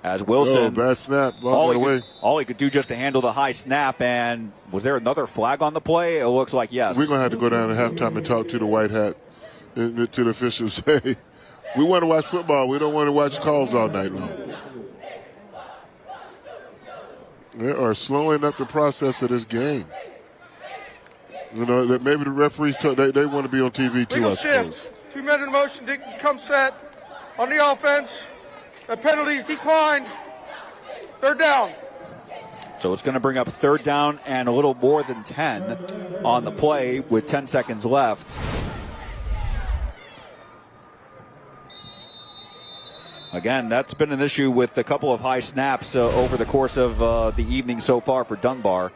As Wilson, bad snap, all he could do just to handle the high snap. And was there another flag on the play? It looks like yes. We're going to have to go down at halftime and talk to the white hat, to the officials. Say, we want to watch football. We don't want to watch calls all night long. They are slowing up the process of this game. You know, that maybe the referees, they want to be on TV too, I suppose. 2 men in motion, Digby come set on the offense. The penalties declined. Third down. So it's going to bring up third down and a little more than 10 on the play with 10 seconds left. Again, that's been an issue with a couple of high snaps over the course of the evening so far for Dunbar.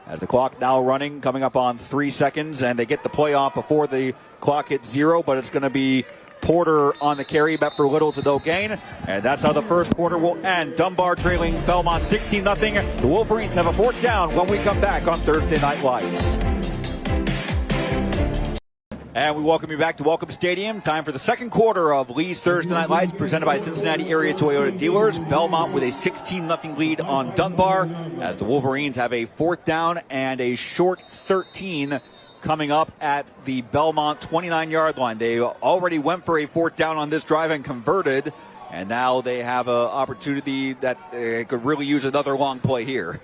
As the clock now running, coming up on 3 seconds, and they get the play off before the clock hits 0, but it's going to be Porter on the carry, but for little to no gain. And that's how the first quarter will end. Dunbar trailing Belmont 16-0. The Wolverines have a 4th down when we come back on Thursday Night Lights. And we welcome you back to Welcome Stadium. Time for the second quarter of Lee's Thursday Night Lights, presented by Cincinnati Area Toyota Dealers. Belmont with a 16-0 lead on Dunbar, as the Wolverines have a 4th down and a short 13 coming up at the Belmont 29-yard line. They already went for a 4th down on this drive and converted, and now they have an opportunity that they could really use another long play here.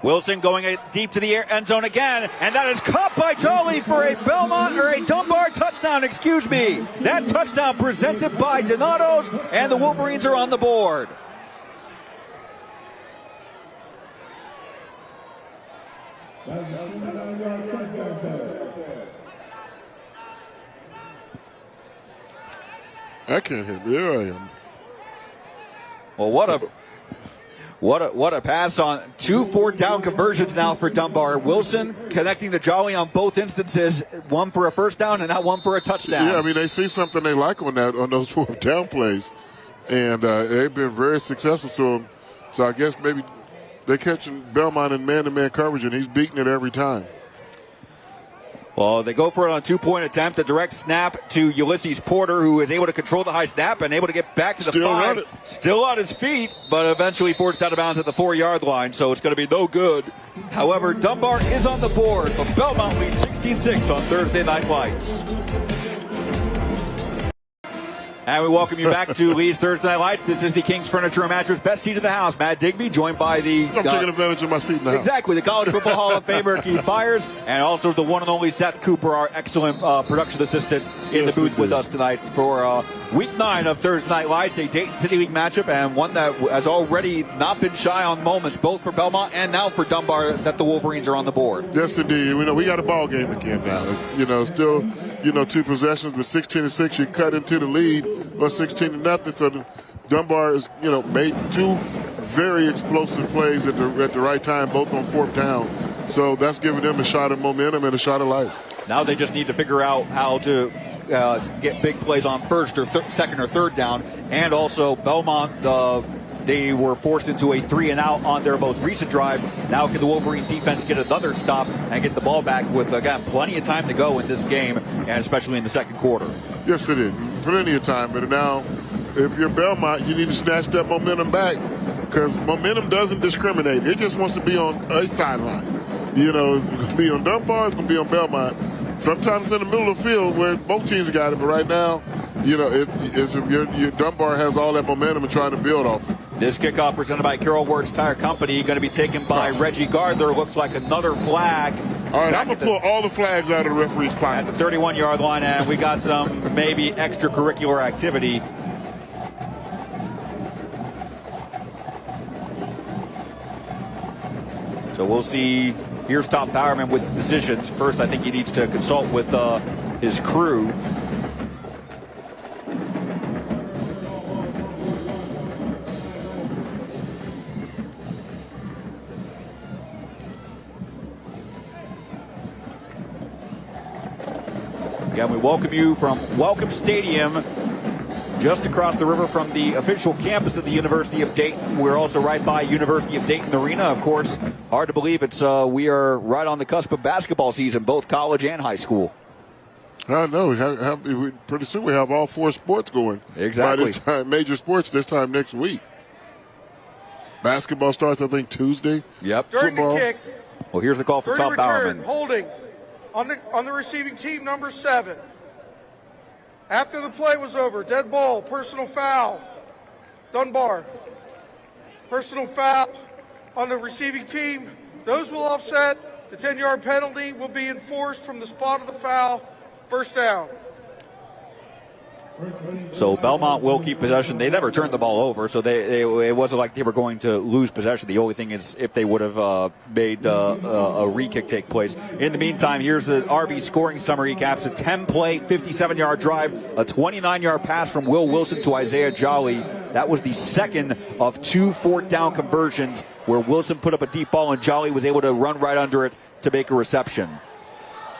Wilson going deep to the end zone again, and that is caught by Jolly for a Dunbar touchdown, excuse me. That touchdown presented by Donato's, and the Wolverines are on the board. I can't hit. There I am. Well, what a pass on 2 4th down conversions now for Dunbar. Wilson connecting the Jolly on both instances, one for a 1st down and now one for a touchdown. Yeah, I mean, they see something they like on those 4th down plays, and they've been very successful to them. So I guess maybe they're catching Belmont in man-to-man coverage, and he's beating it every time. Well, they go for it on a 2-point attempt, a direct snap to Ulysses Porter, who is able to control the high snap and able to get back to the 5. Still on his feet, but eventually forced out of bounds at the 4-yard line, so it's going to be no good. However, Dunbar is on the board, but Belmont leads 16-6 on Thursday Night Lights. And we welcome you back to Lee's Thursday Night Lights. This is the King's Furniture and Mattress Best Seat in the House. Matt Digby, joined by the... I'm taking advantage of my seat in the house. Exactly. The College Football Hall of Famer, Keith Byars, and also the one and only Seth Cooper, our excellent production assistant in the booth with us tonight for Week 9 of Thursday Night Lights, a Dayton City League matchup, and one that has already not been shy on moments, both for Belmont and now for Dunbar, that the Wolverines are on the board. Yes, indeed. We got a ball game again now. It's, still, 2 possessions, but 16-6, you cut into the lead, or 16-0. So Dunbar has, made 2 very explosive plays at the right time, both on 4th down. So that's giving them a shot of momentum and a shot of life. Now they just need to figure out how to get big plays on first or second or third down. And also Belmont, they were forced into a 3-and-out on their most recent drive. Now can the Wolverine defense get another stop and get the ball back with, again, plenty of time to go in this game, and especially in the second quarter. Yes, it is. Plenty of time. But now, if you're Belmont, you need to snatch that momentum back, because momentum doesn't discriminate. It just wants to be on a sideline. You know, it's going to be on Dunbar, it's going to be on Belmont. Sometimes in the middle of the field where both teams got it, but right now, you know, your Dunbar has all that momentum and trying to build off it. This kickoff presented by Carol Wertz Tire Company, going to be taken by Reggie Gardner. Looks like another flag. All right, I'm going to pull all the flags out of the referee's pocket. At the 31-yard line, and we got some maybe extracurricular activity. So we'll see. Here's Tom Bowerman with the decisions. First, I think he needs to consult with his crew. Again, we welcome you from Welcome Stadium, just across the river from the official campus of the University of Dayton. We're also right by University of Dayton Arena. Of course, hard to believe we are right on the cusp of basketball season, both college and high school. I know. Pretty soon we have all 4 sports going. Exactly. By this time, major sports this time next week. Basketball starts, I think, Tuesday. Yep. During Football. the kick, Well, here's the call for Tom return, Bowerman. holding on the receiving team, number 7. After the play was over, dead ball, personal foul, Dunbar. Personal foul on the receiving team. Those will offset. The 10-yard penalty will be enforced from the spot of the foul. First down. So Belmont will keep possession. They never turned the ball over, so it wasn't like they were going to lose possession. The only thing is if they would have made a re-kick take place. In the meantime, here's the RB scoring summary. Caps a 10-play, 57-yard drive, a 29-yard pass from Will Wilson to Isaiah Jolly. That was the second of 2 fourth-down conversions where Wilson put up a deep ball and Jolly was able to run right under it to make a reception.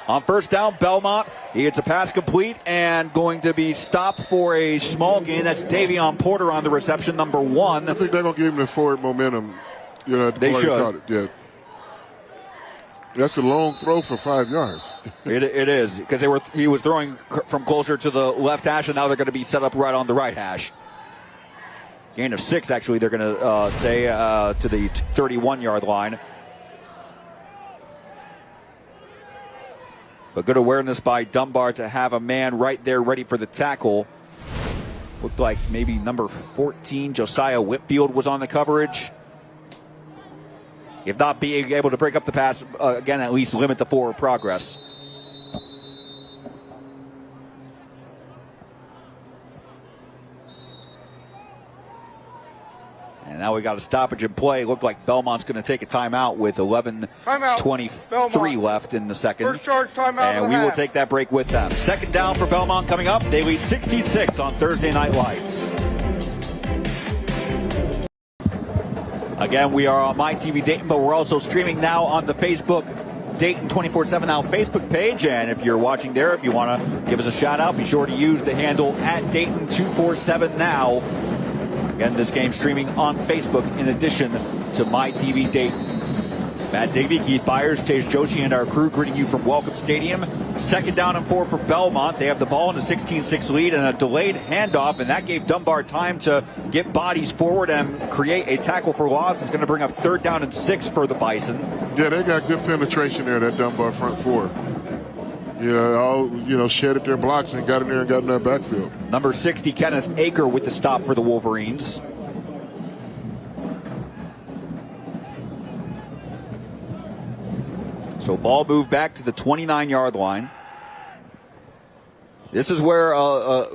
On first down, Belmont, he gets a pass complete and going to be stopped for a small gain. That's Davion Porter on the reception, number 1. I think they're going to give him the forward momentum. You know, they should. Yeah. That's a long throw for 5 yards. It is, because he was throwing from closer to the left hash, and now they're going to be set up right on the right hash. Gain of 6, actually, they're going to say to the 31-yard line. But good awareness by Dunbar to have a man right there ready for the tackle. Looked like maybe number 14, Josiah Whitfield, was on the coverage. If not being able to break up the pass, again, at least limit the forward progress. And now we got a stoppage in play. Looked like Belmont's going to take a timeout with 11:23 left in the second. First charge timeout. And we will take that break with them. Second down for Belmont coming up. They lead 16-6 on Thursday Night Lights. Again, we are on MyTV Dayton, but we're also streaming now on the Facebook Dayton 24/7 Now Facebook page. And if you're watching there, if you want to give us a shout out, be sure to use the handle at Dayton 247 Now. Again, this game streaming on Facebook in addition to MyTV Dayton. Matt Digby, Keith Byars, Joshi, and our crew greeting you from Welcome Stadium. Second down and 4 for Belmont. They have the ball in a 16-6 lead and a delayed handoff, and that gave Dunbar time to get bodies forward and create a tackle for loss. It's going to bring up third down and 6 for the Bison. Yeah, they got good penetration there, that Dunbar front 4. Shedded their blocks and got in there and got in that backfield. Number 60, Kenneth Aker, with the stop for the Wolverines. So ball moved back to the 29-yard line. This is where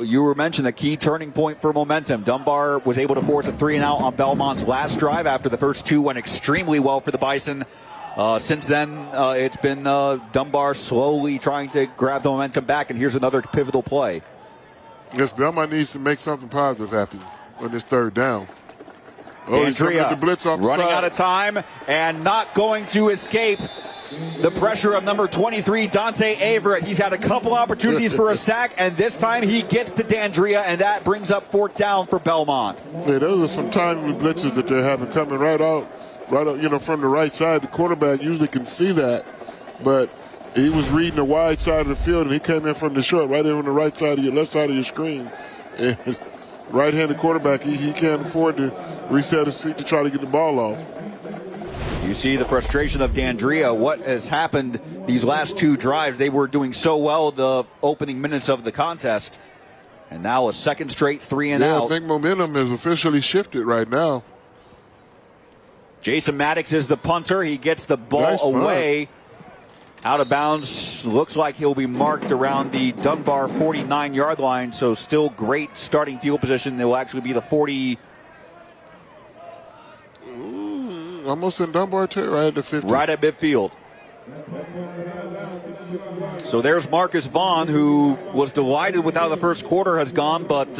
you were mentioning the key turning point for momentum. Dunbar was able to force a 3-and-out on Belmont's last drive after the first 2 went extremely well for the Bison. Since then, it's been Dunbar slowly trying to grab the momentum back, and here's another pivotal play. Yes, Belmont needs to make something positive happen on this third down. Andrea the blitz off the running side. out of time and not going to escape. the pressure of number 23, Dante Averett. He's had a couple opportunities for a sack, and this time he gets to D'Andrea, and that brings up 4th down for Belmont. Yeah, those are some timely blitzes that they're having coming right out, from the right side. The quarterback usually can see that, but he was reading the wide side of the field, and he came in from the short, right in on the right side of your left side of your screen. And right-handed quarterback, he can't afford to reset his feet to try to get the ball off. You see the frustration of D'Andrea. What has happened these last 2 drives? They were doing so well the opening minutes of the contest, and now a second straight 3 and out. I think momentum has officially shifted right now. Jason Maddox is the punter. He gets the ball away. Out of bounds. Looks like he'll be marked around the Dunbar 49-yard line, so still great starting field position. It will actually be the 40. Almost in Dunbar territory, right at the 50. Right at midfield. So there's Marcus Vaughn, who was delighted with how the first quarter has gone, but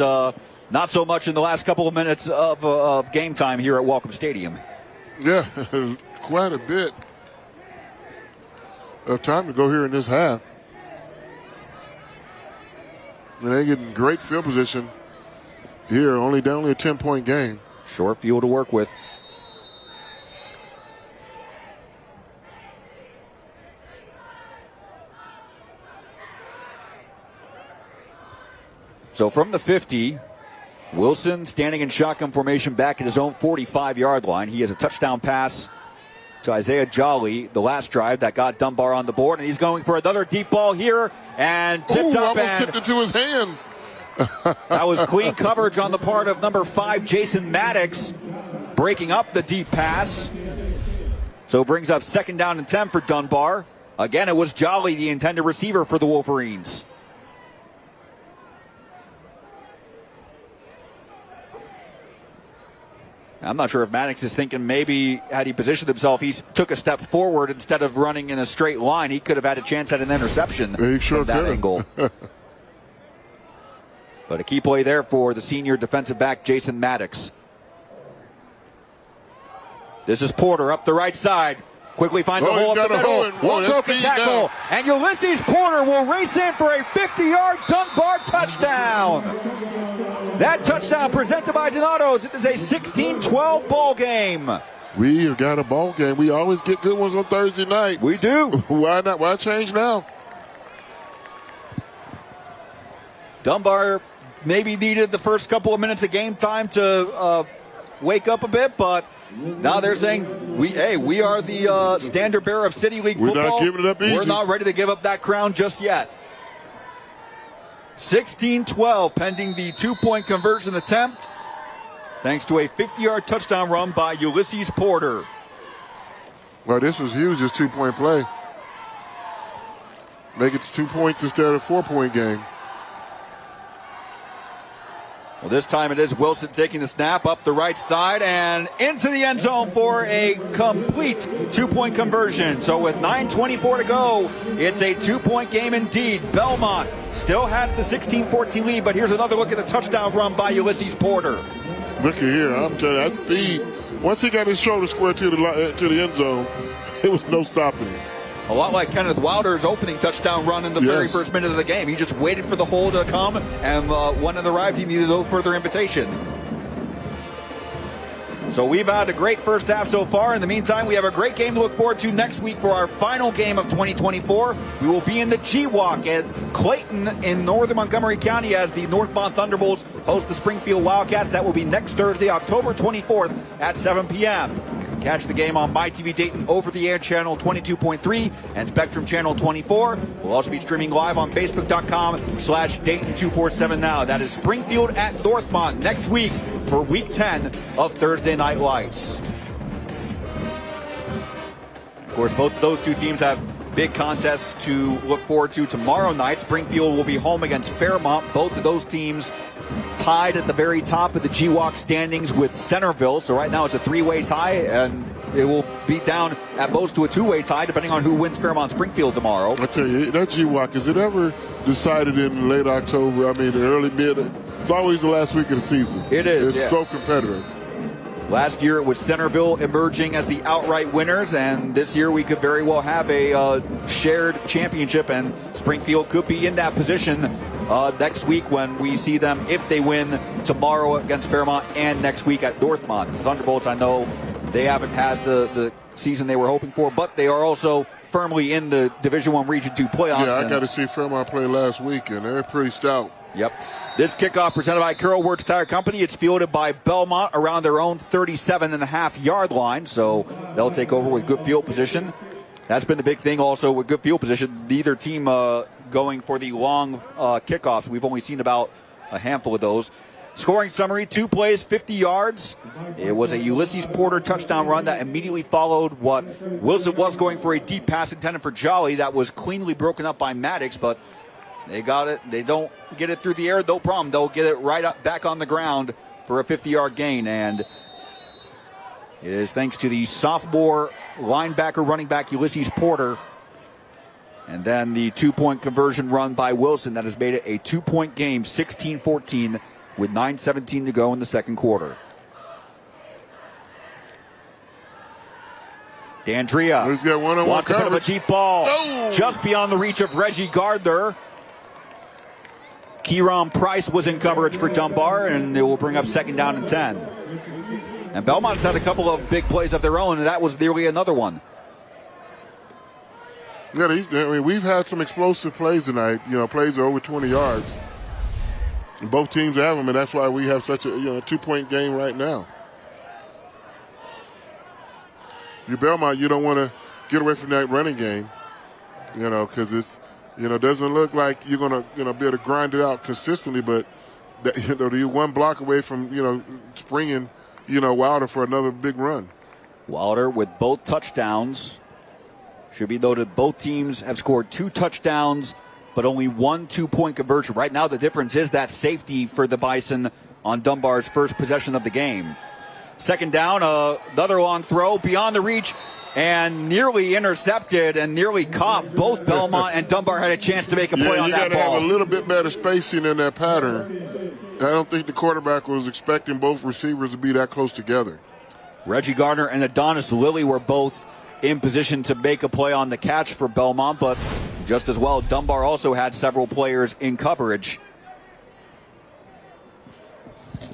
not so much in the last couple of minutes of game time here at Welcome Stadium. Yeah, quite a bit of time to go here in this half. And they get in great field position here, only a 10-point game. Short field to work with. So from the 50, Wilson standing in shotgun formation back at his own 45-yard line. He has a touchdown pass to Isaiah Jolly, the last drive that got Dunbar on the board, and he's going for another deep ball here and tipped up almost tipped into his hands. That was clean coverage on the part of number 5, Jason Maddox, breaking up the deep pass. So it brings up 2nd down and 10 for Dunbar. Again, it was Jolly, the intended receiver for the Wolverines. I'm not sure if Maddox is thinking maybe had he positioned himself, he took a step forward instead of running in a straight line. He could have had a chance at an interception from that angle. But a key play there for the senior defensive back, Jason Maddox. This is Porter up the right side. Quickly finds a hole up the middle. One broken tackle. And Ulysses Porter will race in for a 50-yard Dunbar touchdown. That touchdown presented by Donato's. It is a 16-12 ball game. We have got a ball game. We always get good ones on Thursday night. We do. Why not? Why change now? Dunbar maybe needed the first couple of minutes of game time to wake up a bit, but now they're saying, we are the standard bearer of City League football. We're not giving it up easy. We're not ready to give up that crown just yet. 16-12 pending the 2-point conversion attempt, thanks to a 50-yard touchdown run by Ulysses Porter. Well, this was huge, this 2-point play. Make it 2 points instead of a 4-point game. Well, this time it is Wilson taking the snap up the right side and into the end zone for a complete 2-point conversion. So with 9:24 to go, it's a 2-point game indeed. Belmont still has the 16-14 lead, but here's another look at the touchdown run by Ulysses Porter. Look at here, I'm telling you, that speed. Once he got his shoulder square to the end zone, it was no stopping him. A lot like Kenneth Wilder's opening touchdown run in the very first minute of the game. He just waited for the hole to come, and when it arrived, he needed no further invitation. So we've had a great first half so far. In the meantime, we have a great game to look forward to next week for our final game of 2024. We will be in the G-Walk at Clayton in northern Montgomery County as the Northmont Thunderbolts host the Springfield Wildcats. That will be next Thursday, October 24th at 7 p.m. Catch the game on MyTV Dayton over-the-air channel 22.3 and Spectrum channel 24. We'll also be streaming live on Facebook.com/Dayton247 now. That is Springfield at Northmont next week for Week 10 of Thursday Night Lights. Of course, both of those two teams have big contests to look forward to tomorrow night. Springfield will be home against Fairmont. Both of those teams tied at the very top of the G-Walk standings with Centerville. So right now it's a 3-way tie, and it will be down at most to a 2-way tie depending on who wins Fairmont Springfield tomorrow. I tell you, that G-Walk, is it ever decided in late October? I mean, early mid? It's always the last week of the season. It is. It's so competitive. Last year it was Centerville emerging as the outright winners, and this year we could very well have a shared championship, and Springfield could be in that position next week when we see them, if they win tomorrow against Fairmont and next week at Northmont. The Thunderbolts, I know they haven't had the season they were hoping for, but they are also firmly in the Division I Region II playoffs. Yeah, I got to see Fairmont play last week, and they're pretty stout. Yep. This kickoff presented by Carol Wirtz Tire Company. It's fielded by Belmont around their own 37.5-yard line, so they'll take over with good field position. That's been the big thing also with good field position. Neither team going for the long kickoffs. We've only seen about a handful of those. Scoring summary, 2 plays, 50 yards. It was a Ulysses Porter touchdown run that immediately followed what Wilson was going for a deep pass intended for Jolly that was cleanly broken up by Maddox, but they got it. They don't get it through the air, no problem. They'll get it right up back on the ground for a 50-yard gain, and it is thanks to the sophomore linebacker, running back Ulysses Porter, and then the 2-point conversion run by Wilson that has made it a 2-point game, 16-14, with 9:17 to go in the second quarter. D'Andrea He's got one-on-one wants to put up a coverage. deep ball Oh! just beyond the reach of Reggie Gardner. Kieran Price was in coverage for Dunbar, and it will bring up second down and 10. And Belmont's had a couple of big plays of their own, and that was nearly another one. Yeah, we've had some explosive plays tonight. Plays are over 20 yards. And both teams have them, and that's why we have such a 2-point game right now. Belmont, you don't want to get away from that running game, because it's, doesn't look like you're going to be able to grind it out consistently, but you're one block away from, springing, Wilder for another big run. Wilder with both touchdowns. Should be noted both teams have scored 2 touchdowns, but only 1 2-point conversion. Right now the difference is that safety for the Bison on Dunbar's first possession of the game. Second down, another long throw beyond the reach and nearly intercepted and nearly caught. Both Belmont and Dunbar had a chance to make a play on that ball. You got to have a little bit better spacing in that pattern. I don't think the quarterback was expecting both receivers to be that close together. Reggie Gardner and Adonis Lilly were both in position to make a play on the catch for Belmont, but just as well, Dunbar also had several players in coverage.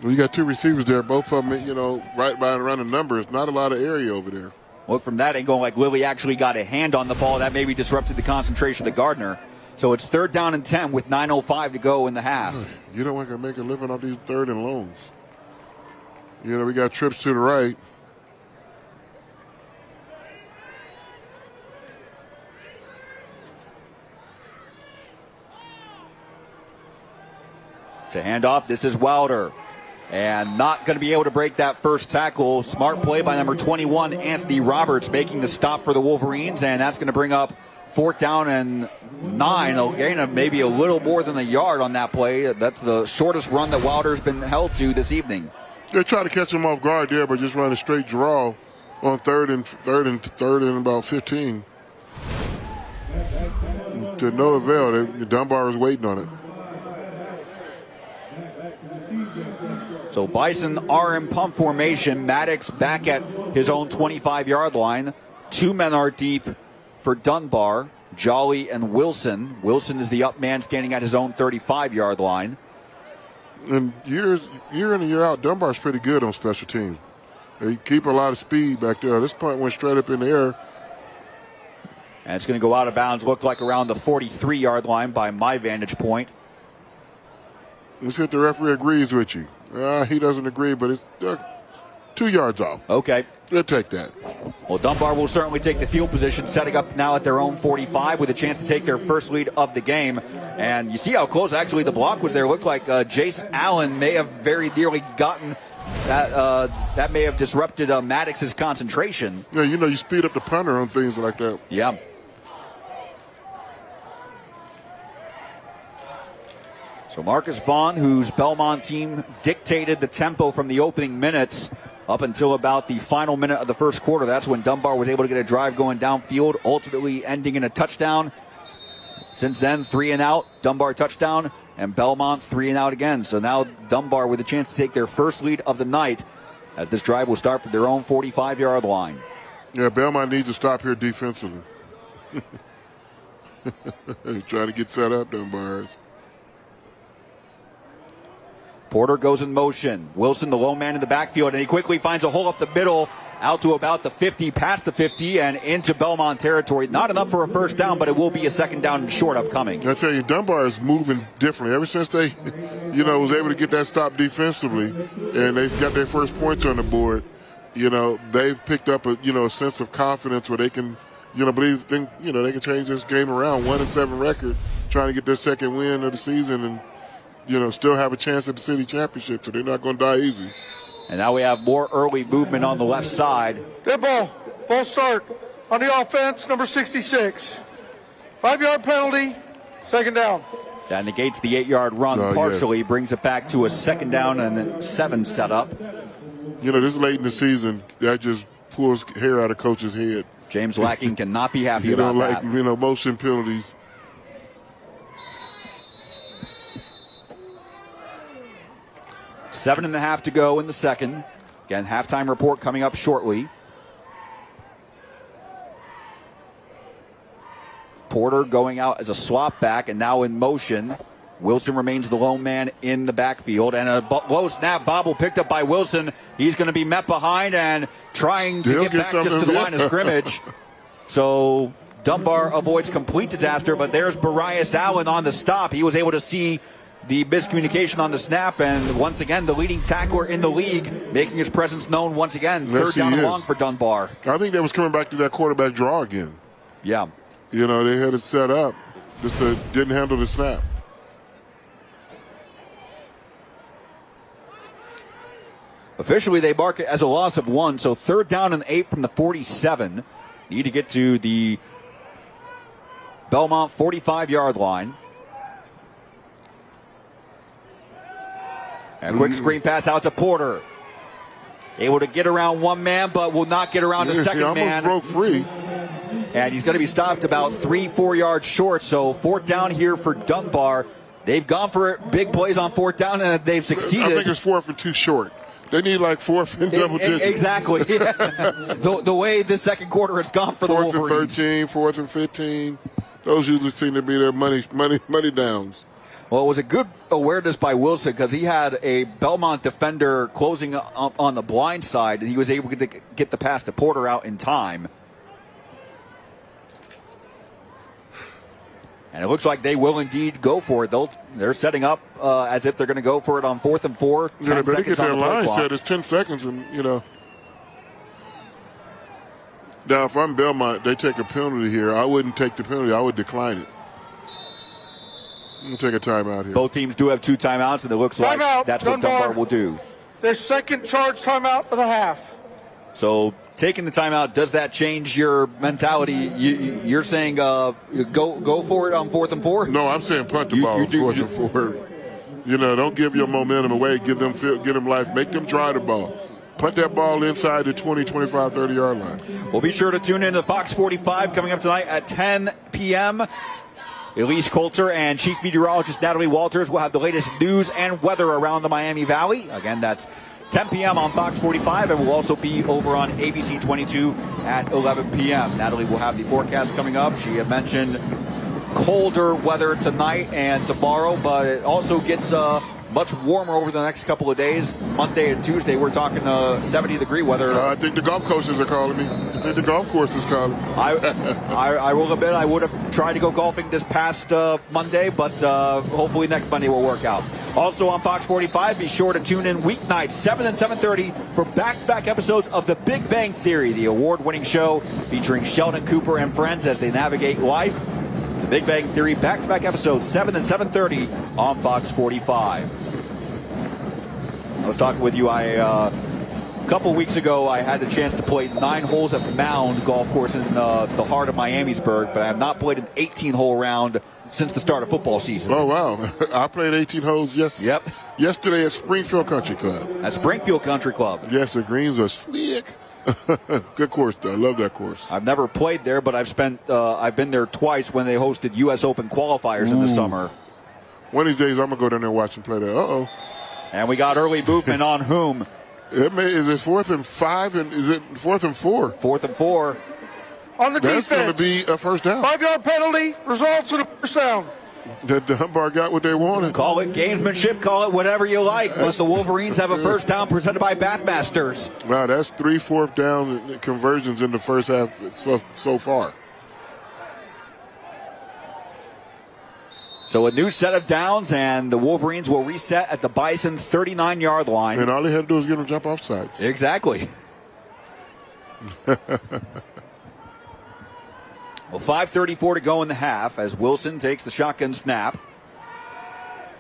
Well, you got 2 receivers there, both of them, right by around the numbers. Not a lot of area over there. Well, from that angle, like Lilly actually got a hand on the ball. That maybe disrupted the concentration of Gardner. So it's 3rd down and 10 with 9:05 to go in the half. You don't want to make a living off these 3rd and longs. We got trips to the right. To hand off, this is Wilder. And not going to be able to break that first tackle. Smart play by number 21, Anthony Roberts, making the stop for the Wolverines. And that's going to bring up 4th down and 9. A gain of maybe a little more than a yard on that play. That's the shortest run that Wilder's been held to this evening. They try to catch him off guard there, but just run a straight draw on third and about 15. To no avail. Dunbar was waiting on it. So Bison are in pump formation. Maddox back at his own 25-yard line. 2 men are deep for Dunbar, Jolly and Wilson. Wilson is the up man standing at his own 35-yard line. And year in and year out, Dunbar's pretty good on special teams. They keep a lot of speed back there. This punt went straight up in the air. And it's going to go out of bounds, look like around the 43-yard line by my vantage point. Let's see if the referee agrees with you. He doesn't agree, but it's 2 yards off. Okay. They'll take that. Well, Dunbar will certainly take the field position, setting up now at their own 45 with a chance to take their first lead of the game. And you see how close actually the block was there. It looked like Jace Allen may have very nearly gotten that. That may have disrupted Maddox's concentration. Yeah, you speed up the punter on things like that. Yeah. So Marcus Vaughn, whose Belmont team dictated the tempo from the opening minutes up until about the final minute of the first quarter. That's when Dunbar was able to get a drive going downfield, ultimately ending in a touchdown. Since then, 3 and out, Dunbar touchdown, and Belmont 3 and out again. So now Dunbar with a chance to take their first lead of the night as this drive will start from their own 45-yard line. Yeah, Belmont needs to stop here defensively. Trying to get set up, Dunbars. Porter goes in motion. Wilson, the lone man in the backfield, and he quickly finds a hole up the middle, out to about the 50, past the 50, and into Belmont territory. Not enough for a first down, but it will be a second down and short upcoming. I tell you, Dunbar is moving differently. Ever since they, was able to get that stop defensively, and they got their first points on the board, they've picked up a sense of confidence where they can, believe, they can change this game around. 1-7 record, trying to get their second win of the season, and still have a chance at the city championship, so they're not going to die easy. And now we have more early movement on the left side. Dead ball. Full start on the offense, number 66. 5-yard penalty, second down. That negates the 8-yard run partially, brings it back to a second down and 7 setup. This late in the season, that just pulls hair out of coach's head. James Lacking cannot be happy about that. Motion penalties. Seven and a half to go in the second. Again, halftime report coming up shortly. Porter going out as a swap back and now in motion. Wilson remains the lone man in the backfield. And a low snap bobble picked up by Wilson. He's going to be met behind and trying to get back just to the line of scrimmage. So Dunbar avoids complete disaster, but there's Barias Allen on the stop. He was able to see the miscommunication on the snap, and once again, the leading tackler in the league making his presence known once again. Third down and long for Dunbar. I think they was coming back to that quarterback draw again. Yeah. They had it set up, just didn't handle the snap. Officially, they mark it as a loss of 1, so 3rd down and 8 from the 47. Need to get to the Belmont 45-yard line. A quick screen pass out to Porter. Able to get around one man, but will not get around a second man. He almost broke free. And he's going to be stopped about 3-4 yards short. So 4th down here for Dunbar. They've gone for big plays on 4th down, and they've succeeded. I think it's 4th and 2 short. They need like 4th and double digits. Exactly. Yeah. the way this second quarter has gone for the Wolverines. 4th and 13, 4th and 15. Those usually seem to be their money downs. Well, it was a good awareness by Wilson because he had a Belmont defender closing up on the blind side, and he was able to get the pass to Porter out in time. And it looks like they will indeed go for it. They're setting up as if they're going to go for it on 4th and 4. Yeah, but they get their line set. It's 10 seconds, and Now, if I'm Belmont, they take a penalty here. I wouldn't take the penalty. I would decline it. We'll take a timeout here. Both teams do have 2 timeouts, and it looks like that's what Dunbar will do. Their second charge timeout of the half. So taking the timeout, does that change your mentality? You're saying go for it on 4th and 4? No, I'm saying punt the ball on 4th and 4. Don't give your momentum away. Give them life. Make them try the ball. Punt that ball inside the 20, 25, 30-yard line. Well, be sure to tune in to Fox 45 coming up tonight at 10 p.m. Elise Coulter and Chief Meteorologist Natalie Walters will have the latest news and weather around the Miami Valley. Again, that's 10 p.m. on Fox 45, and will also be over on ABC 22 at 11 p.m. Natalie will have the forecast coming up. She had mentioned colder weather tonight and tomorrow, but it also gets much warmer over the next couple of days. Monday and Tuesday, we're talking 70-degree weather. I think the golf coaches are calling me. I think the golf course is calling. I will admit I would have tried to go golfing this past Monday, but hopefully next Monday will work out. Also on Fox 45, be sure to tune in weeknights 7 and 7:30 for back-to-back episodes of The Big Bang Theory, the award-winning show featuring Sheldon Cooper and friends as they navigate life. The Big Bang Theory back-to-back episodes 7 and 7:30 on Fox 45. I was talking with you. A couple weeks ago, I had the chance to play 9 holes at Mound Golf Course in the heart of Miamisburg, but I have not played an 18-hole round since the start of football season. Oh, wow. I played 18 holes yesterday at Springfield Country Club. At Springfield Country Club. Yes, the greens are slick. Good course, though. I love that course. I've never played there, but I've been there twice when they hosted U.S. Open qualifiers in the summer. One of these days, I'm going to go down there and watch them play there. Uh-oh. And we got early movement on whom? Is it 4th and 5? And is it 4th and 4? 4th and 4. On the That's going to defense. be a first down. 5-yard penalty results in a first down. The Dunbar got what they wanted. Call it gamesmanship, call it whatever you like. But the Wolverines have a first down presented by Bathmasters. Wow, that's 3 4th down conversions in the first half so far. So a new set of downs, and the Wolverines will reset at the Bison's 39-yard line. And all they had to do was get them jump off sides. Exactly. Well, 5:34 to go in the half as Wilson takes the shotgun snap.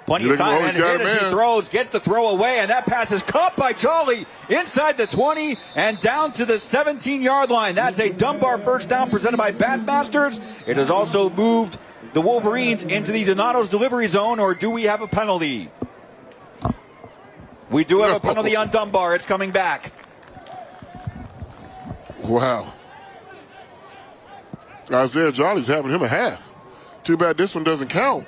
Plenty of time, and hit as he throws, gets the throw away, and that pass is caught by Jolly inside the 20 and down to the 17-yard line. That's a Dunbar first down presented by Bathmasters. It has also moved the Wolverines into the Donato's delivery zone, or do we have a penalty? We do have a penalty on Dunbar. It's coming back. Wow. Isaiah Jolly's having him a half. Too bad this one doesn't count.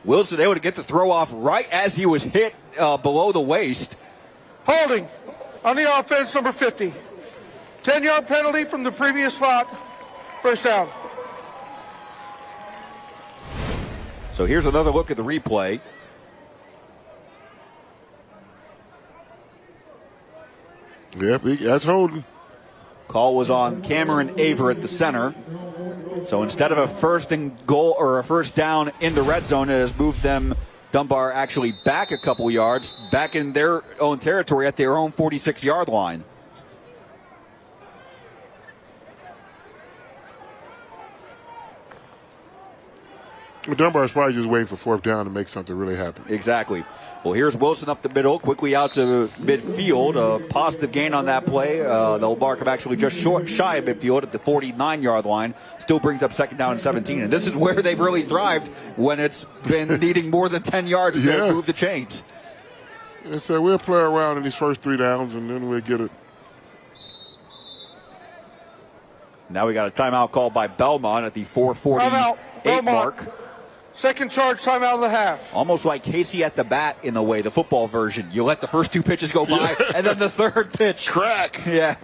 Wilson able to get the throw off right as he was hit below the waist. Holding on the offense, number 50. 10-yard penalty from the previous slot. First down. So here's another look at the replay. Yep, that's holding. Call was on Cameron Aver at the center. So instead of a first and goal or a first down in the red zone, it has moved them, Dunbar, actually back a couple yards, back in their own territory at their own 46-yard line. Dunbar's probably just waiting for 4th down to make something really happen. Exactly. Well, here's Wilson up the middle, quickly out to midfield. A positive gain on that play. They'll mark him actually just shy of midfield at the 49-yard line. Still brings up second down and 17. And this is where they've really thrived when it's been needing more than 10 yards to move the chains. And so we'll play around in these first 3 downs, and then we'll get it. Now we got a timeout called by Belmont at the 4:48 mark. Second charge timeout of the half. Almost like Casey at the bat in a way, the football version. You let the first 2 pitches go by, and then the third pitch. Crack. Yeah.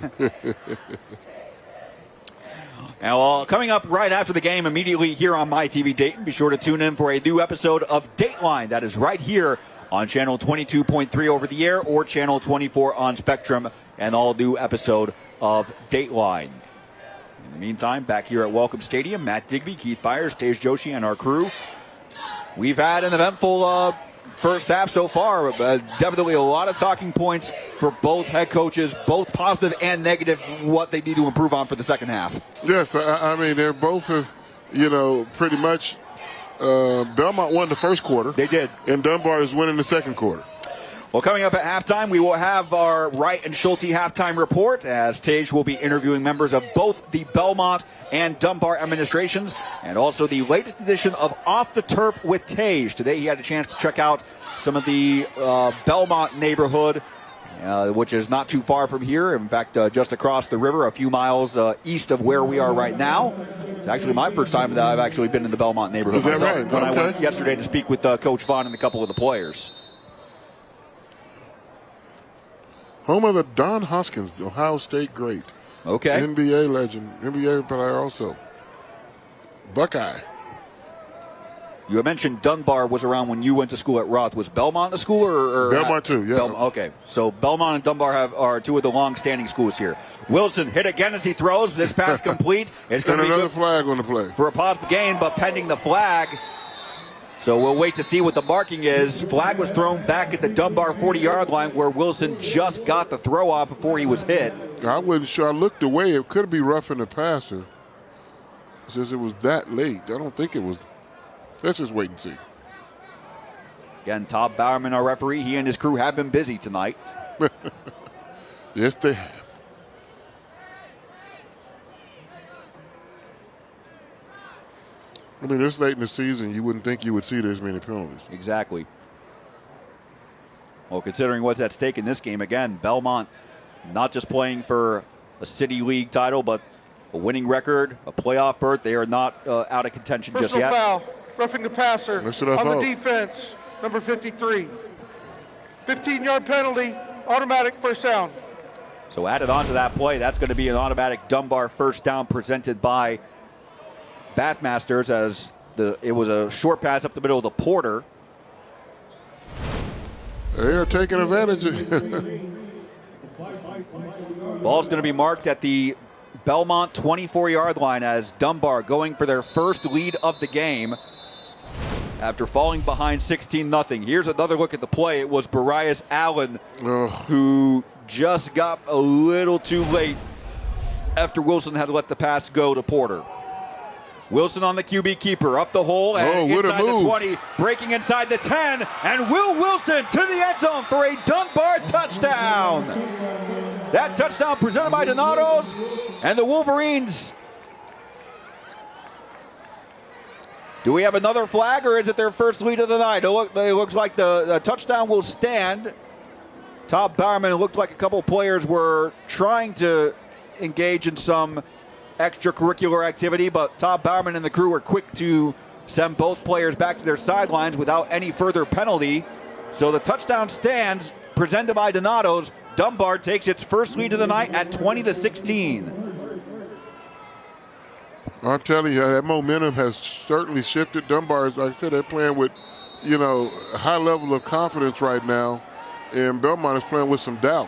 Now, coming up right after the game, immediately here on MyTV Dayton, be sure to tune in for a new episode of Dateline. That is right here on channel 22.3 over the air or channel 24 on Spectrum, an all-new episode of Dateline. In the meantime, back here at Welcome Stadium, Matt Digby, Keith Byars, Joshi, and our crew. We've had an eventful first half so far. Definitely a lot of talking points for both head coaches, both positive and negative, what they need to improve on for the second half. Yes, I mean, they're both, pretty much. Belmont won the first quarter. They did. And Dunbar is winning the second quarter. Well, coming up at halftime, we will have our Wright and Schulte halftime report as Tage will be interviewing members of both the Belmont and Dunbar administrations, and also the latest edition of Off the Turf with Tage. Today he had a chance to check out some of the Belmont neighborhood, which is not too far from here. In fact, just across the river, a few miles east of where we are right now. It's actually my first time that I've actually been in the Belmont neighborhood. Is that right? When I went yesterday to speak with Coach Vaughn and a couple of the players. Home of the Don Hoskins, Ohio State great. Okay. NBA legend, NBA player also. Buckeye. You mentioned Dunbar was around when you went to school at Roth. Was Belmont a school or Belmont too? Yeah. Okay, so Belmont and Dunbar are two of the long-standing schools here. Wilson hit again as he throws. This pass complete. It's going to be another flag on the play for a positive gain, but pending the flag. So we'll wait to see what the marking is. Flag was thrown back at the Dunbar 40-yard line where Wilson just got the throw off before he was hit. I wasn't sure. I looked away. It could be roughing the passer since it was that late. I don't think it was. Let's just wait and see. Again, Todd Bowerman, our referee, he and his crew have been busy tonight. Yes, they have. I mean, this late in the season, you wouldn't think you would see this many penalties. Exactly. Well, considering what's at stake in this game, again, Belmont not just playing for a city league title, but a winning record, a playoff berth. They are not out of contention just yet. Personal foul, roughing the passer on the defense, number 53. 15-yard penalty, automatic first down. So added on to that play, that's going to be an automatic Dunbar first down presented by Bathmasters, as it was a short pass up the middle of the Porter. They're taking advantage. Ball's going to be marked at the Belmont 24-yard line as Dunbar going for their first lead of the game after falling behind 16-0. Here's another look at the play. It was Barias Allen who just got a little too late after Wilson had let the pass go to Porter. Wilson on the QB keeper, up the hole and inside the 20, breaking inside the 10, and Will Wilson to the end zone for a Dunbar touchdown. That touchdown presented by Donatos, and the Wolverines. Do we have another flag, or is it their first lead of the night? It looks like the touchdown will stand. Todd Bowerman, it looked like a couple players were trying to engage in some extracurricular activity, but Todd Bowerman and the crew were quick to send both players back to their sidelines without any further penalty. So the touchdown stands, presented by Donatos. Dunbar takes its first lead of the night at 20-16. I'm telling you, that momentum has certainly shifted. Dunbar, like I said, they're playing with, a high level of confidence right now, and Belmont is playing with some doubt.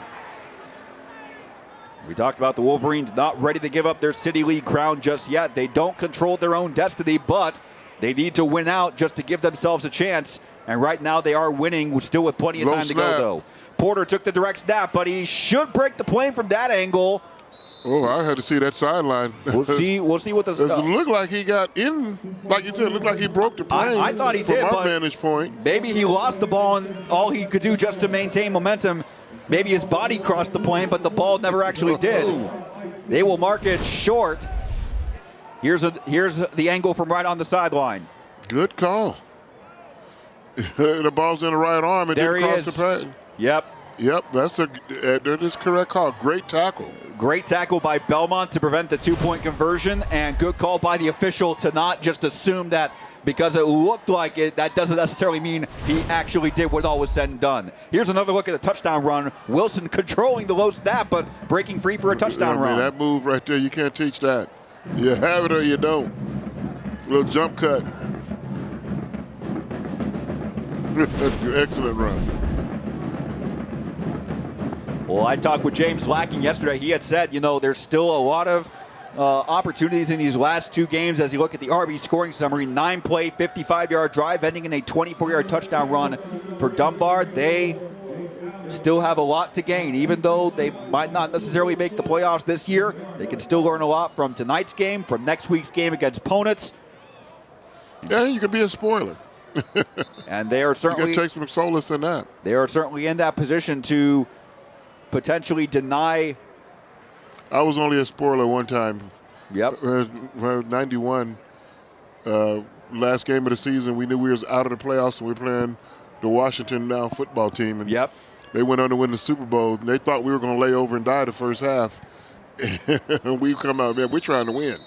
We talked about the Wolverines not ready to give up their City League crown just yet. They don't control their own destiny, but they need to win out just to give themselves a chance. And right now they are winning, still with plenty of time to go, though. Porter took the direct snap, but he should break the plane from that angle. Oh, I had to see that sideline. We'll see what the It looked like he got in, like you said, it looked like he broke the plane. I thought he did, from but our vantage point. Maybe he lost the ball, and all he could do just to maintain momentum, maybe his body crossed the plane, but the ball never actually did. They will mark it short. Here's the angle from right on the sideline. Good call. The ball's in the right arm. It didn't cross the plane. Yep, that is correct call. Great tackle. Great tackle by Belmont to prevent the two-point conversion, and good call by the official to not just assume that because it looked like it, that doesn't necessarily mean he actually did what all was said and done. Here's another look at the touchdown run. Wilson controlling the low snap, but breaking free for a touchdown run. That move right there, you can't teach that. You have it or you don't. Little jump cut. Excellent run. Well, I talked with James Lacking yesterday. He had said, there's still a lot of opportunities in these last two games as you look at the RB scoring summary. 9-play, 55-yard drive ending in a 24-yard touchdown run for Dunbar. They still have a lot to gain. Even though they might not necessarily make the playoffs this year, they can still learn a lot from tonight's game, from next week's game against Ponitz. Yeah, you could be a spoiler. And they are certainly... You can take some solace in that. They are certainly in that position to potentially deny. I was only a spoiler one time. Yep. 91, last game of the season, we knew we was out of the playoffs, and we were playing the Washington now football team. And yep. They went on to win the Super Bowl, and they thought we were going to lay over and die the first half. And we come out, man, we're trying to win.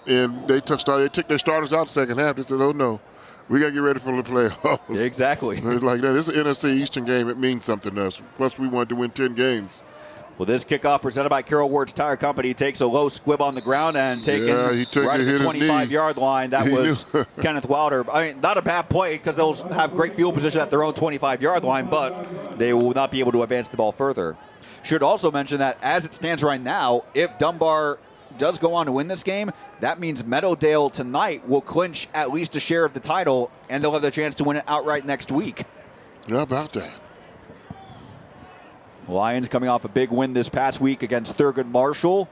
And they took their starters out the second half. They said, oh, no, we got to get ready for the playoffs. Exactly. It's like that. This is an NFC Eastern game. It means something to us. Plus, we wanted to win 10 games. Well, this kickoff presented by Carroll Ward's Tire Company takes a low squib on the ground and taken right at the 25-yard line. That was Kenneth Wilder. I mean, not a bad play because they'll have great field position at their own 25-yard line, but they will not be able to advance the ball further. Should also mention that as it stands right now, if Dunbar does go on to win this game, that means Meadowdale tonight will clinch at least a share of the title, and they'll have the chance to win it outright next week. How about that? Lions coming off a big win this past week against Thurgood Marshall.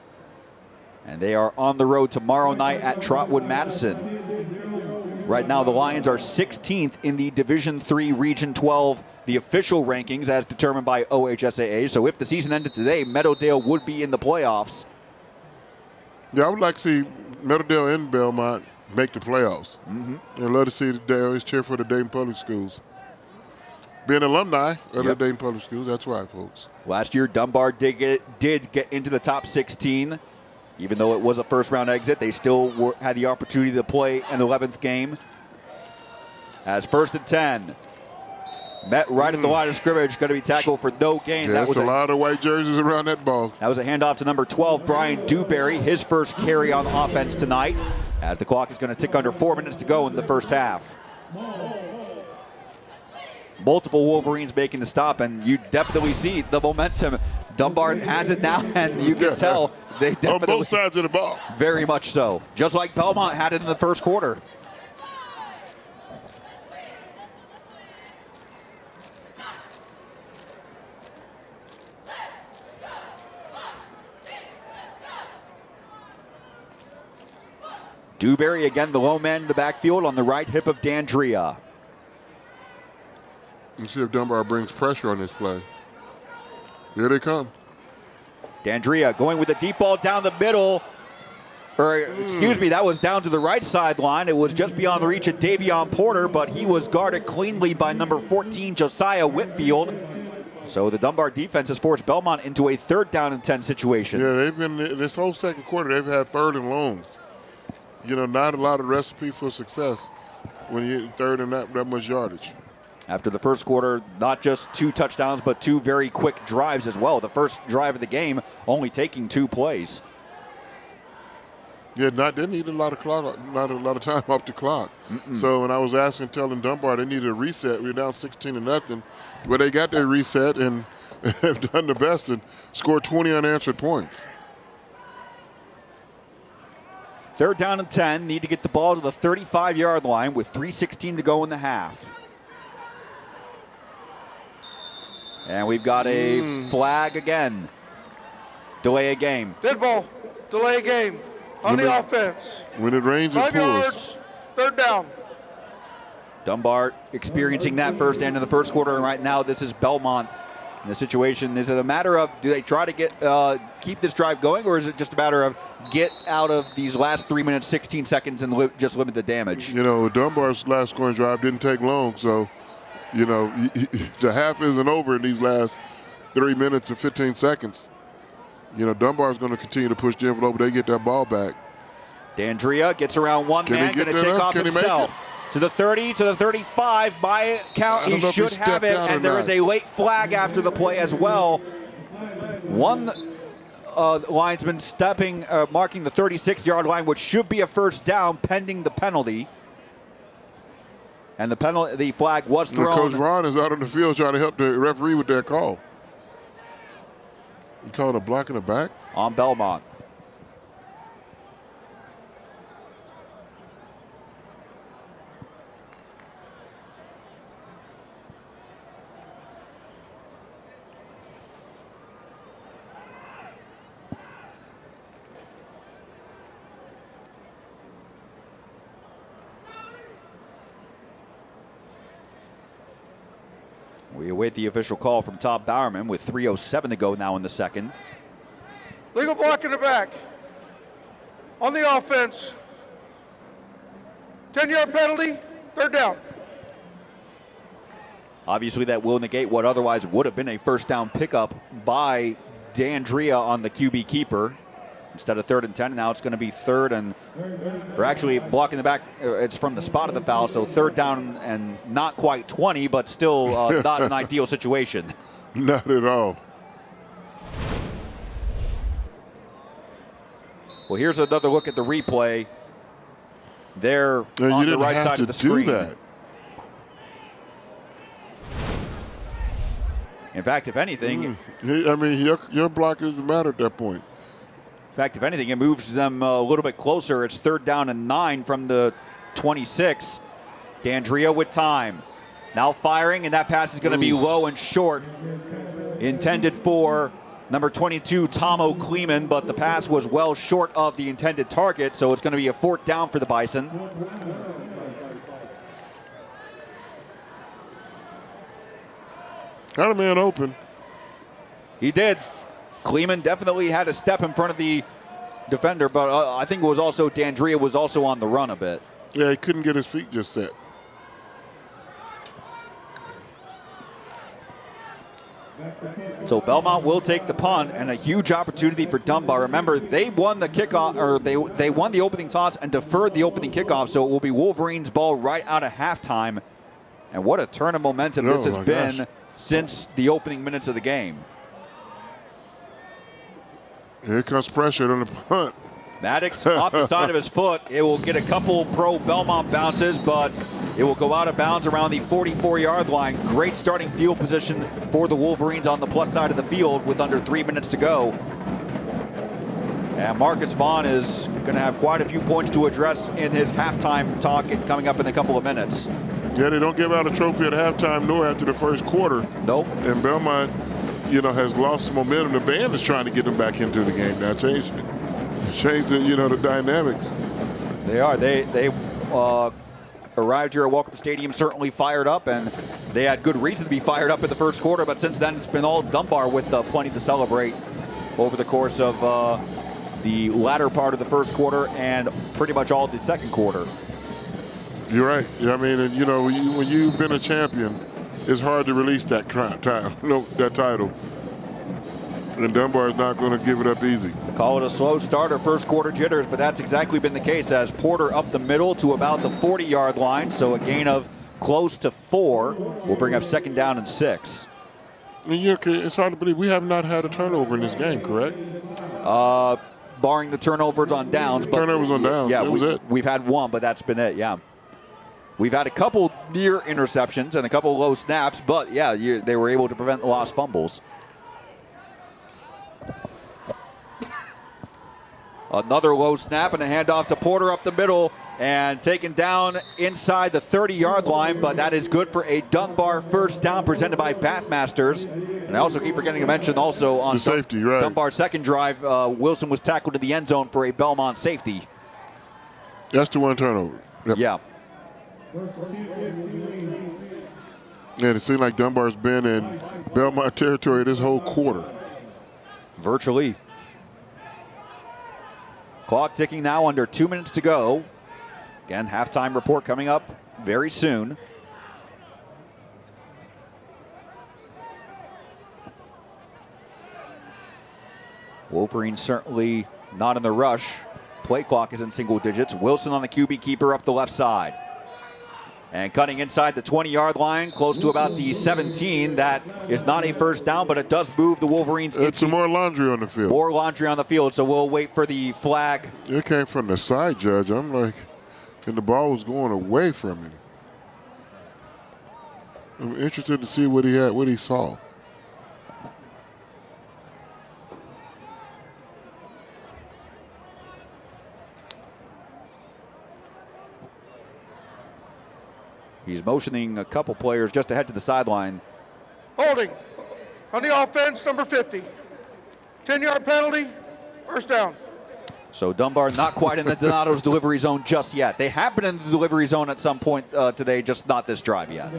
And they are on the road tomorrow night at Trotwood Madison. Right now, the Lions are 16th in the Division III Region 12, the official rankings as determined by OHSAA. So if the season ended today, Meadowdale would be in the playoffs. Yeah, I would like to see Meadowdale and Belmont make the playoffs. Mm-hmm. I'd love to see they always cheer for the Dayton Public Schools. Being alumni of the Dayton Public Schools, that's right, folks. Last year, Dunbar did get into the top 16. Even though it was a first-round exit, they still had the opportunity to play an 11th game. As 1st and 10. Met right at the line of scrimmage, going to be tackled for no gain. Yeah, that's a lot of white jerseys around that ball. That was a handoff to number 12, Brian Dewberry, his first carry on offense tonight, as the clock is going to tick under 4 minutes to go in the first half. Multiple Wolverines making the stop, and you definitely see the momentum. Dunbar has it now, and you can tell they definitely... On both sides of the ball. Very much so. Just like Belmont had it in the first quarter. Dewberry again, the low man in the backfield on the right hip of Dandria. Let's see if Dunbar brings pressure on this play. Here they come. Dandria going with the deep ball down the middle. Or, excuse me, that was down to the right sideline. It was just beyond the reach of Davion Porter, but he was guarded cleanly by number 14, Josiah Whitfield. So the Dunbar defense has forced Belmont into a 3rd down and 10 situation. Yeah, they've been, this whole second quarter, they've had 3rd and longs. You know, not a lot of recipe for success when you're 3rd and that much yardage. After the first quarter, not just 2 touchdowns, but 2 very quick drives as well. The first drive of the game only taking 2 plays. Yeah, didn't need a lot of clock, not a lot of time off the clock. So when I was telling Dunbar they needed a reset, we were down 16-0, but they got their reset and have done the best and scored 20 unanswered points. 3rd down and 10, need to get the ball to the 35-yard line with 3:16 to go in the half. And we've got a flag again. Delay a game. Dead ball. Delay a game. On the offense. When it rains, it 5 pours. yards. 3rd down. Dunbar experiencing that first end of the first quarter, and right now this is Belmont. In the situation, is it a matter of do they try to keep this drive going, or is it just a matter of get out of these last 3 minutes, 16 seconds and just limit the damage? You know, Dunbar's last scoring drive didn't take long, so, you know, the half isn't over in these last 3 minutes and 15 seconds. You know, Dunbar's going to continue to push the envelope, but they get that ball back. Dandria gets around one man, going to take off himself. To the 30, to the 35. By count, he should have it, and there is a late flag after the play as well. One linesman marking the 36-yard line, which should be a first down pending the penalty. And the flag was thrown. Coach Ron is out on the field trying to help the referee with that call. He called a block in the back? On Belmont. We await the official call from Todd Bowerman with 3:07 to go now in the second. Legal block in the back. On the offense. 10-yard penalty. 3rd down. Obviously, that will negate what otherwise would have been a first down pickup by Dandria on the QB keeper. Instead of 3rd and 10, now it's going to be 3rd and, or actually blocking the back, it's from the spot of the foul, so 3rd down and not quite 20, but still not an ideal situation. Not at all. Well, here's another look at the replay. There on the right side of the screen. That. In fact, if anything, I mean, your block doesn't matter at that point. In fact, if anything, it moves them a little bit closer. It's 3rd down and 9 from the 26. Dandria with time. Now firing, and that pass is going to be low and short. Intended for number 22, Tomo Kleeman, but the pass was well short of the intended target, so it's going to be a 4th down for the Bison. Got a man open. He did. Kleeman definitely had a step in front of the defender, but I think it was also Dandria was also on the run a bit. Yeah, he couldn't get his feet just set. So Belmont will take the punt, and a huge opportunity for Dunbar. Remember, they won the kickoff, or they won the opening toss and deferred the opening kickoff, so it will be Wolverines ball right out of halftime And what a turn of momentum this has been since the opening minutes of the game. Here comes pressure on the punt. Maddox off the side of his foot. It will get a couple pro Belmont bounces, but it will go out of bounds around the 44-yard line. Great starting field position for the Wolverines on the plus side of the field with under 3 minutes to go. And Marcus Vaughn is going to have quite a few points to address in his halftime talk coming up in a couple of minutes. Yeah, they don't give out a trophy at halftime nor after the first quarter. Nope. And Belmont, has lost some momentum. The band is trying to get them back into the game now. Change the dynamics. They are. They arrived here at Welcome Stadium certainly fired up, and they had good reason to be fired up in the first quarter, but since then it's been all Dunbar with plenty to celebrate over the course of the latter part of the first quarter and pretty much all of the second quarter. You're right. I mean, and when you've been a champion, it's hard to release that title. And Dunbar is not going to give it up easy. Call it a slow start or first quarter jitters, but that's exactly been the case as Porter up the middle to about the 40-yard line, so a gain of close to 4 will bring up 2nd down and 6. Yeah, it's hard to believe we have not had a turnover in this game, correct? Barring the turnovers on downs. Turnovers on downs, yeah, that was it. We've had one, but that's been it, yeah. We've had a couple near interceptions and a couple low snaps, but yeah, they were able to prevent the lost fumbles. Another low snap and a handoff to Porter up the middle and taken down inside the 30-yard line, but that is good for a Dunbar first down presented by Bathmasters. And I also keep forgetting to mention also on the safety, right. Dunbar's second drive, Wilson was tackled to the end zone for a Belmont safety. That's the one turnover. Yep. Yeah. Yeah, it seems like Dunbar's been in Belmont territory this whole quarter. Virtually. Clock ticking now, under 2 minutes to go. Again, halftime report coming up very soon. Wolverines certainly not in the rush. Play clock is in single digits. Wilson on the QB keeper up the left side. And cutting inside the 20-yard line, close to about the 17. That is not a first down, but it does move the Wolverines. It's some more laundry on the field. More laundry on the field, so we'll wait for the flag. It came from the side, Judge. I'm like, and the ball was going away from him. I'm interested to see what he saw. He's motioning a couple players just ahead to the sideline. Holding on the offense, number 50. 10-yard penalty, first down. So Dunbar not quite in the Donato's delivery zone just yet. They have been in the delivery zone at some point today, just not this drive yet.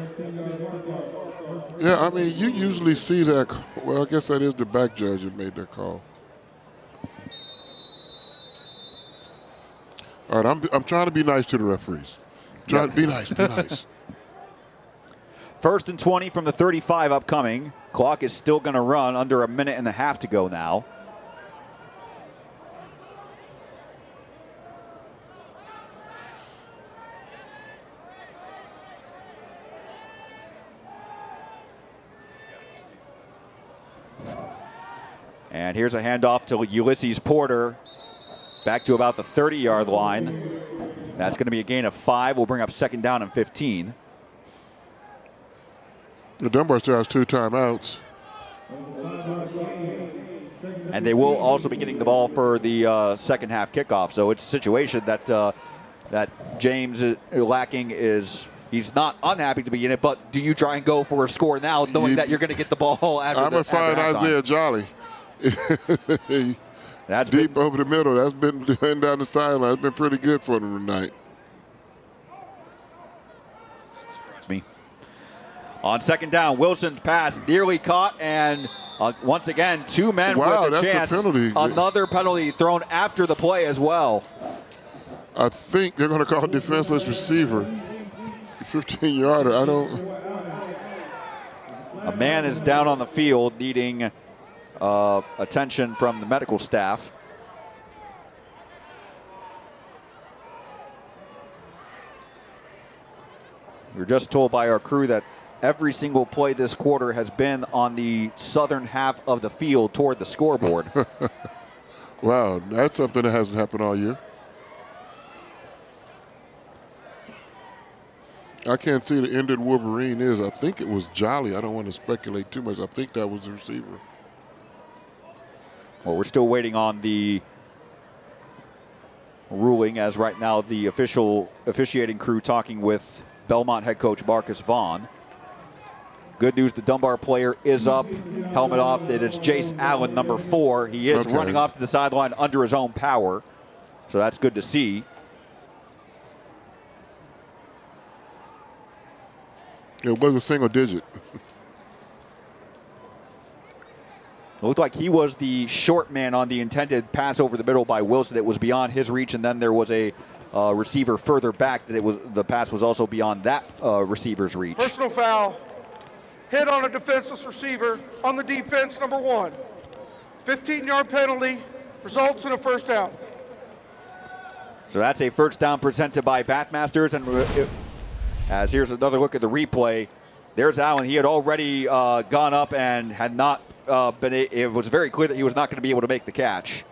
Yeah, I mean, you usually see that. Well, I guess that is the back judge that made that call. All right, I'm trying to be nice to the referees. Trying to be nice, be nice. 1st and 20 from the 35 upcoming. Clock is still going to run, under a minute and a half to go now. And here's a handoff to Ulysses Porter, back to about the 30-yard line. That's going to be a gain of 5. We'll bring up 2nd down and 15. The Dunbar still has 2 timeouts. And they will also be getting the ball for the second half kickoff. So it's a situation that that James Lacking is. He's not unhappy to be in it, but do you try and go for a score now, knowing that you're going to get the ball after I'm going to find Isaiah Jolly. That's deep over the middle. That's been down the sideline. That's been pretty good for them tonight. Me. On 2nd down, Wilson's pass nearly caught, and once again, 2 men with a chance. A penalty. Another penalty thrown after the play as well. I think they're going to call defenseless receiver. 15-yarder. I don't. A man is down on the field needing attention from the medical staff. We were just told by our crew that every single play this quarter has been on the southern half of the field toward the scoreboard. Wow, that's something that hasn't happened all year. I can't see the ended Wolverine is. I think it was Jolly. I don't want to speculate too much. I think that was the receiver. Well, we're still waiting on the ruling, as right now the officiating crew talking with Belmont head coach Marcus Vaughn. Good news, the Dunbar player is up, helmet off. It is Jace Allen, number 4. He is running off to the sideline under his own power, so that's good to see. It was a single digit. It looked like he was the short man on the intended pass over the middle by Wilson. It was beyond his reach, and then there was a receiver further back that the pass was also beyond that receiver's reach. Personal foul. Hit on a defenseless receiver on the defense, number 1. 15-yard penalty results in a first down. So that's a first down presented by Bathmasters, and as here's another look at the replay. There's Allen. He had already gone up and had not it was very clear that he was not going to be able to make the catch.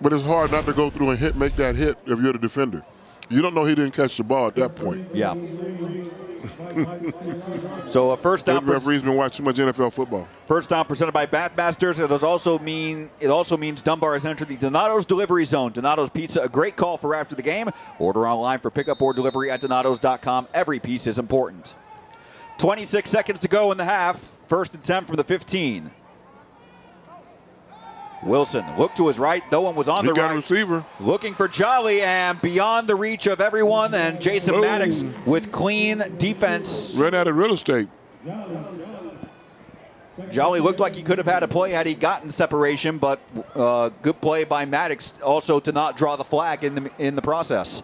But it's hard not to go through and make that hit if you're the defender. You don't know he didn't catch the ball at that point. Yeah. So a first down. The referee's been watching too much NFL football. First down presented by Bathmasters. It also means Dunbar has entered the Donato's delivery zone. Donato's Pizza, a great call for after the game. Order online for pickup or delivery at donatos.com. Every piece is important. 26 seconds to go in the half. First and 10 from the 15. Wilson looked to his right. No one was on the right. Receiver. Looking for Jolly, and beyond the reach of everyone. And Jason Maddox with clean defense. Ran out of real estate. Jolly looked like he could have had a play had he gotten separation, but good play by Maddox also to not draw the flag in the process.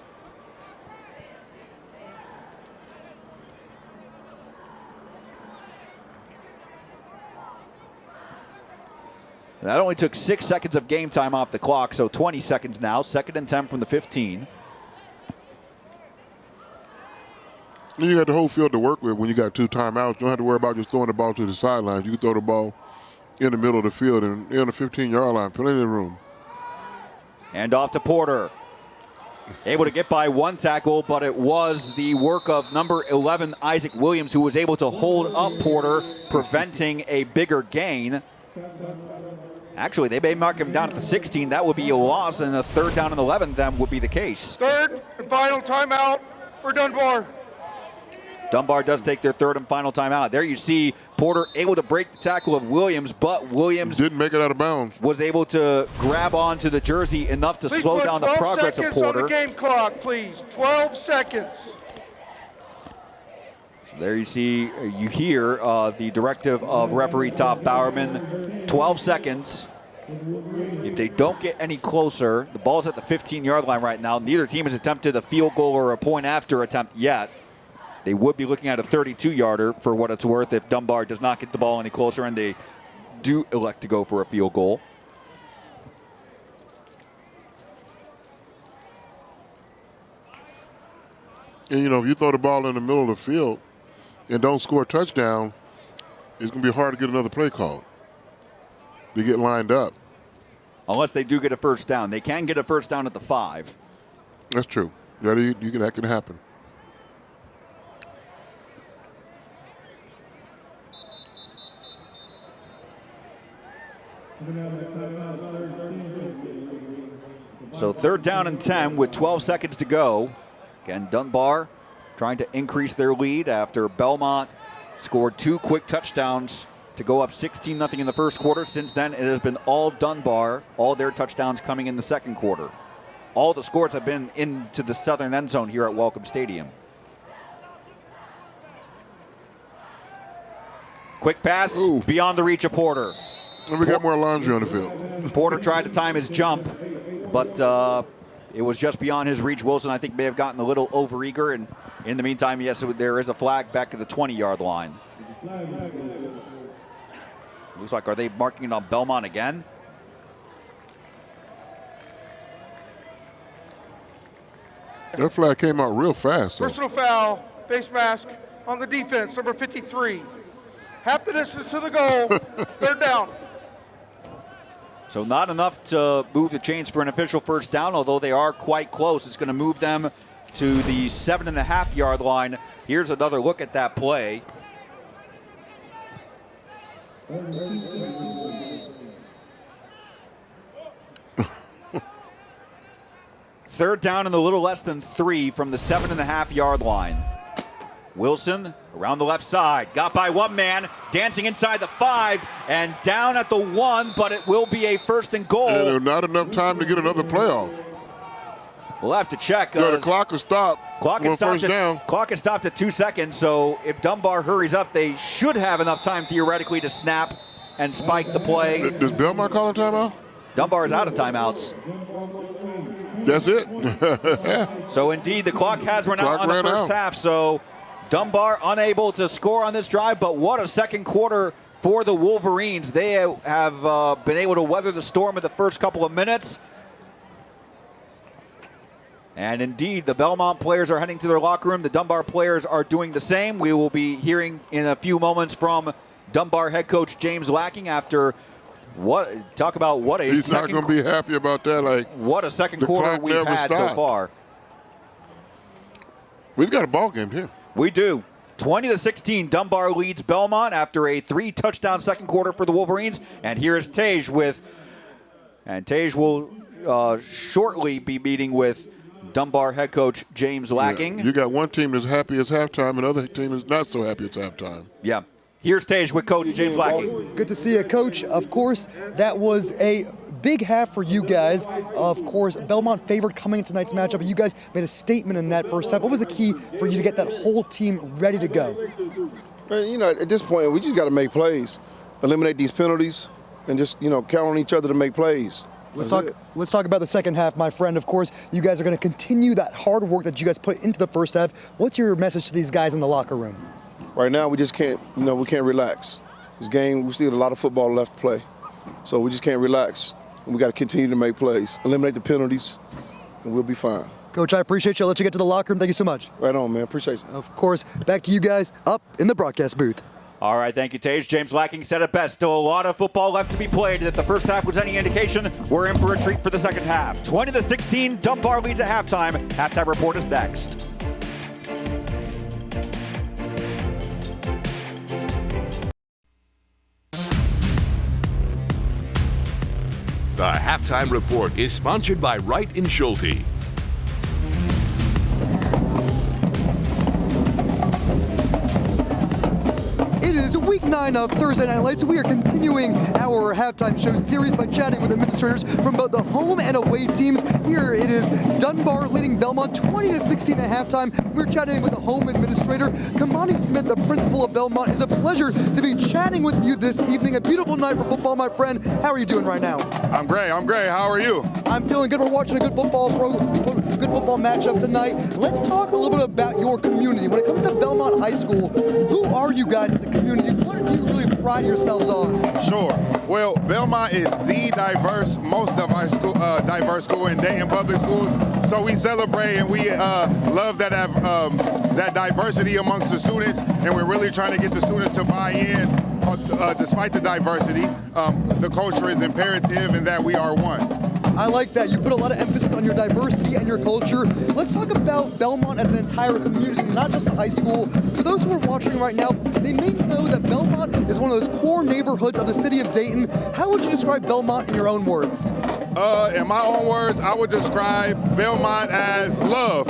That only took 6 seconds of game time off the clock, so 20 seconds now. Second and 10 from the 15. You got the whole field to work with when you got 2 timeouts. You don't have to worry about just throwing the ball to the sidelines. You can throw the ball in the middle of the field and in the 15-yard line. Plenty of room. And off to Porter. Able to get by 1 tackle, but it was the work of number 11, Isaac Williams, who was able to hold up Porter, preventing a bigger gain. Actually, they may mark him down at the 16. That would be a loss, and a third down and 11 then would be the case. Third and final timeout for Dunbar. Dunbar does take their third and final timeout. There you see Porter able to break the tackle of Williams, but Williams didn't make it out of bounds. Was able to grab onto the jersey enough to slow down the progress of Porter. On the game clock, please. 12 seconds. So there you see, you hear the directive of referee Top Bowerman. 12 seconds. If they don't get any closer, the ball's at the 15-yard line right now. Neither team has attempted a field goal or a point after attempt yet. They would be looking at a 32-yarder for what it's worth if Dunbar does not get the ball any closer and they do elect to go for a field goal. And, you know, if you throw the ball in the middle of the field and don't score a touchdown, it's going to be hard to get another play called. They get lined up. Unless they do get a first down. They can get a first down at the 5. That's true. That can happen. So third down and 10 with 12 seconds to go. Again, Dunbar trying to increase their lead after Belmont scored 2 quick touchdowns to go up 16-0 in the first quarter. Since then, it has been all Dunbar, all their touchdowns coming in the second quarter. All the scores have been into the southern end zone here at Welcome Stadium. Quick pass beyond the reach of Porter. And we got more laundry on the field. Porter tried to time his jump, but it was just beyond his reach. Wilson, I think, may have gotten a little overeager, and in the meantime, yes, there is a flag back to the 20-yard line. Looks like, are they marking it on Belmont again? That flag came out real fast, though. Personal foul face mask on the defense, number 53. Half the distance to the goal, 3rd down. So not enough to move the chains for an official first down, although they are quite close. It's going to move them to the 7.5-yard line. Here's another look at that play. Third down and a little less than 3 from the 7.5-yard line. Wilson around the left side, got by one man, dancing inside the 5 and down at the 1, but it will be a 1st and goal. And there's not enough time to get another playoff. We'll have to check. The clock is stopped. Clock is stopped at 2 seconds, so if Dunbar hurries up, they should have enough time theoretically to snap and spike the play. Does Belmont call a timeout? Dunbar is out of timeouts. That's it. So indeed, the clock has run out on the first half, so Dunbar unable to score on this drive, but what a second quarter for the Wolverines. They have been able to weather the storm in the first couple of minutes. And indeed, the Belmont players are heading to their locker room. The Dunbar players are doing the same. We will be hearing in a few moments from Dunbar head coach James Lacking after talk about what a He's not going to be happy about that. Like, what a second quarter we've had so far. We've got a ball game here. We do. 20-16, Dunbar leads Belmont after a 3-touchdown second quarter for the Wolverines. And here is Tage Tage will shortly be meeting with Dunbar head coach James Lacking. Yeah, you got one team that's happy as halftime, and another team is not so happy it's halftime. Yeah. Here's Tage with coach James Lacking. Good to see you, Coach. Of course, that was a big half for you guys. Of course, Belmont favored coming into tonight's matchup, but you guys made a statement in that first half. What was the key for you to get that whole team ready to go? Man, you know, at this point, we just got to make plays, eliminate these penalties, and just, count on each other to make plays. Let's talk about the second half, my friend. Of course, you guys are going to continue that hard work that you guys put into the first half. What's your message to these guys in the locker room? Right now, we just can't, we can't relax. This game, we still have a lot of football left to play. So we just can't relax. And we got to continue to make plays, eliminate the penalties, and we'll be fine. Coach, I appreciate you. I'll let you get to the locker room. Thank you so much. Right on, man. Appreciate you. Of course, back to you guys up in the broadcast booth. All right, thank you, Tage. James Lacking said it best. Still a lot of football left to be played. If the first half was any indication, we're in for a treat for the second half. 20-16, Dunbar leads at halftime. Halftime report is next. The Halftime Report is sponsored by Wright & Schulte. It is week 9 of Thursday Night Lights. We are continuing our halftime show series by chatting with administrators from both the home and away teams. Here it is Dunbar leading Belmont 20-16 at halftime. We're chatting with the home administrator, Kamani Smith, the principal of Belmont. It's a pleasure to be chatting with you this evening. A beautiful night for football, my friend. How are you doing right now? I'm great. How are you? I'm feeling good. We're watching a good football matchup tonight. Let's talk a little bit about your community. When it comes to Belmont High School, who are you guys as a community? What do you really pride yourselves on? Sure. Well, Belmont is the most diverse school in Dayton Public Schools. So we celebrate and we love that diversity amongst the students, and we're really trying to get the students to buy in. Despite the diversity, the culture is imperative in that we are one. I like that. You put a lot of emphasis on your diversity and your culture. Let's talk about Belmont as an entire community, not just the high school. For those who are watching right now, they may know that Belmont is one of those core neighborhoods of the city of Dayton. How would you describe Belmont in your own words? In my own words, I would describe Belmont as love.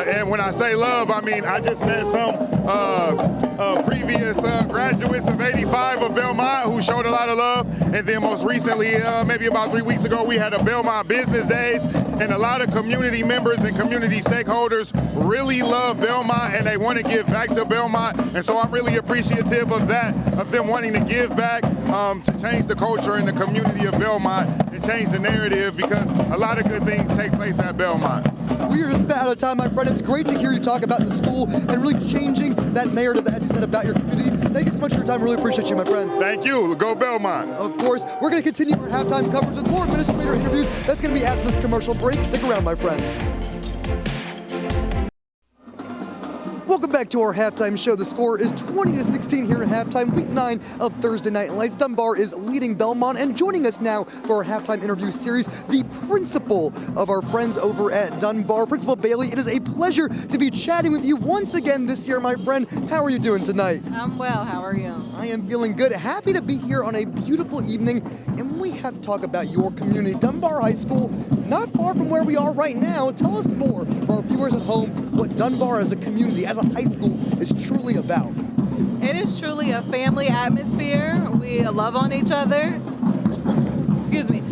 And when I say love, I mean I just met some previous graduates of 85 of Belmont who showed a lot of love. And then most recently, maybe about 3 weeks ago, we had a Belmont Business Days, and a lot of community members and community stakeholders really love Belmont and they want to give back to Belmont. And so I'm really appreciative of that, of them wanting to give back to change the culture in the community of Belmont and change the narrative, because a lot of good things take place at Belmont. We are just about out of time, my friend. It's great to hear you talk about the school and really changing that narrative, as you said, about your community. Thank you so much for your time. Really appreciate you, my friend. Thank you. Go Belmont. Of course, we're going to continue our halftime coverage with more administrator interviews. That's going to be after this commercial break. Stick around, my friends. Welcome back to our halftime show. The score is 20-16 here at halftime, week 9 of Thursday Night Lights. Dunbar is leading Belmont, and joining us now for our halftime interview series, the principal of our friends over at Dunbar, Principal Bailey. It is a pleasure to be chatting with you once again this year, my friend. How are you doing tonight? I'm well. How are you? I am feeling good. Happy to be here on a beautiful evening, and we have to talk about your community. Dunbar High School, not far from where we are right now. Tell us more for our viewers at home what Dunbar as a community, as a high school, is truly about. It is truly a family atmosphere. We love on each other. Excuse me.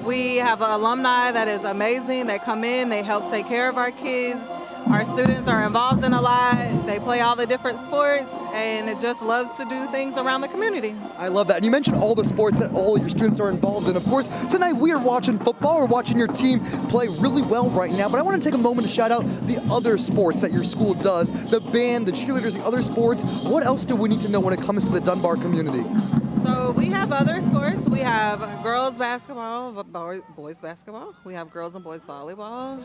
We have alumni that is amazing. They come in, they help take care of our kids. Our students are involved in a lot. They play all the different sports and just love to do things around the community. I love that. And you mentioned all the sports that all your students are involved in. Of course, tonight we are watching football. We're watching your team play really well right now. But I want to take a moment to shout out the other sports that your school does. The band, the cheerleaders, the other sports. What else do we need to know when it comes to the Dunbar community? So we have other sports. We have girls basketball, boys basketball. We have girls and boys volleyball,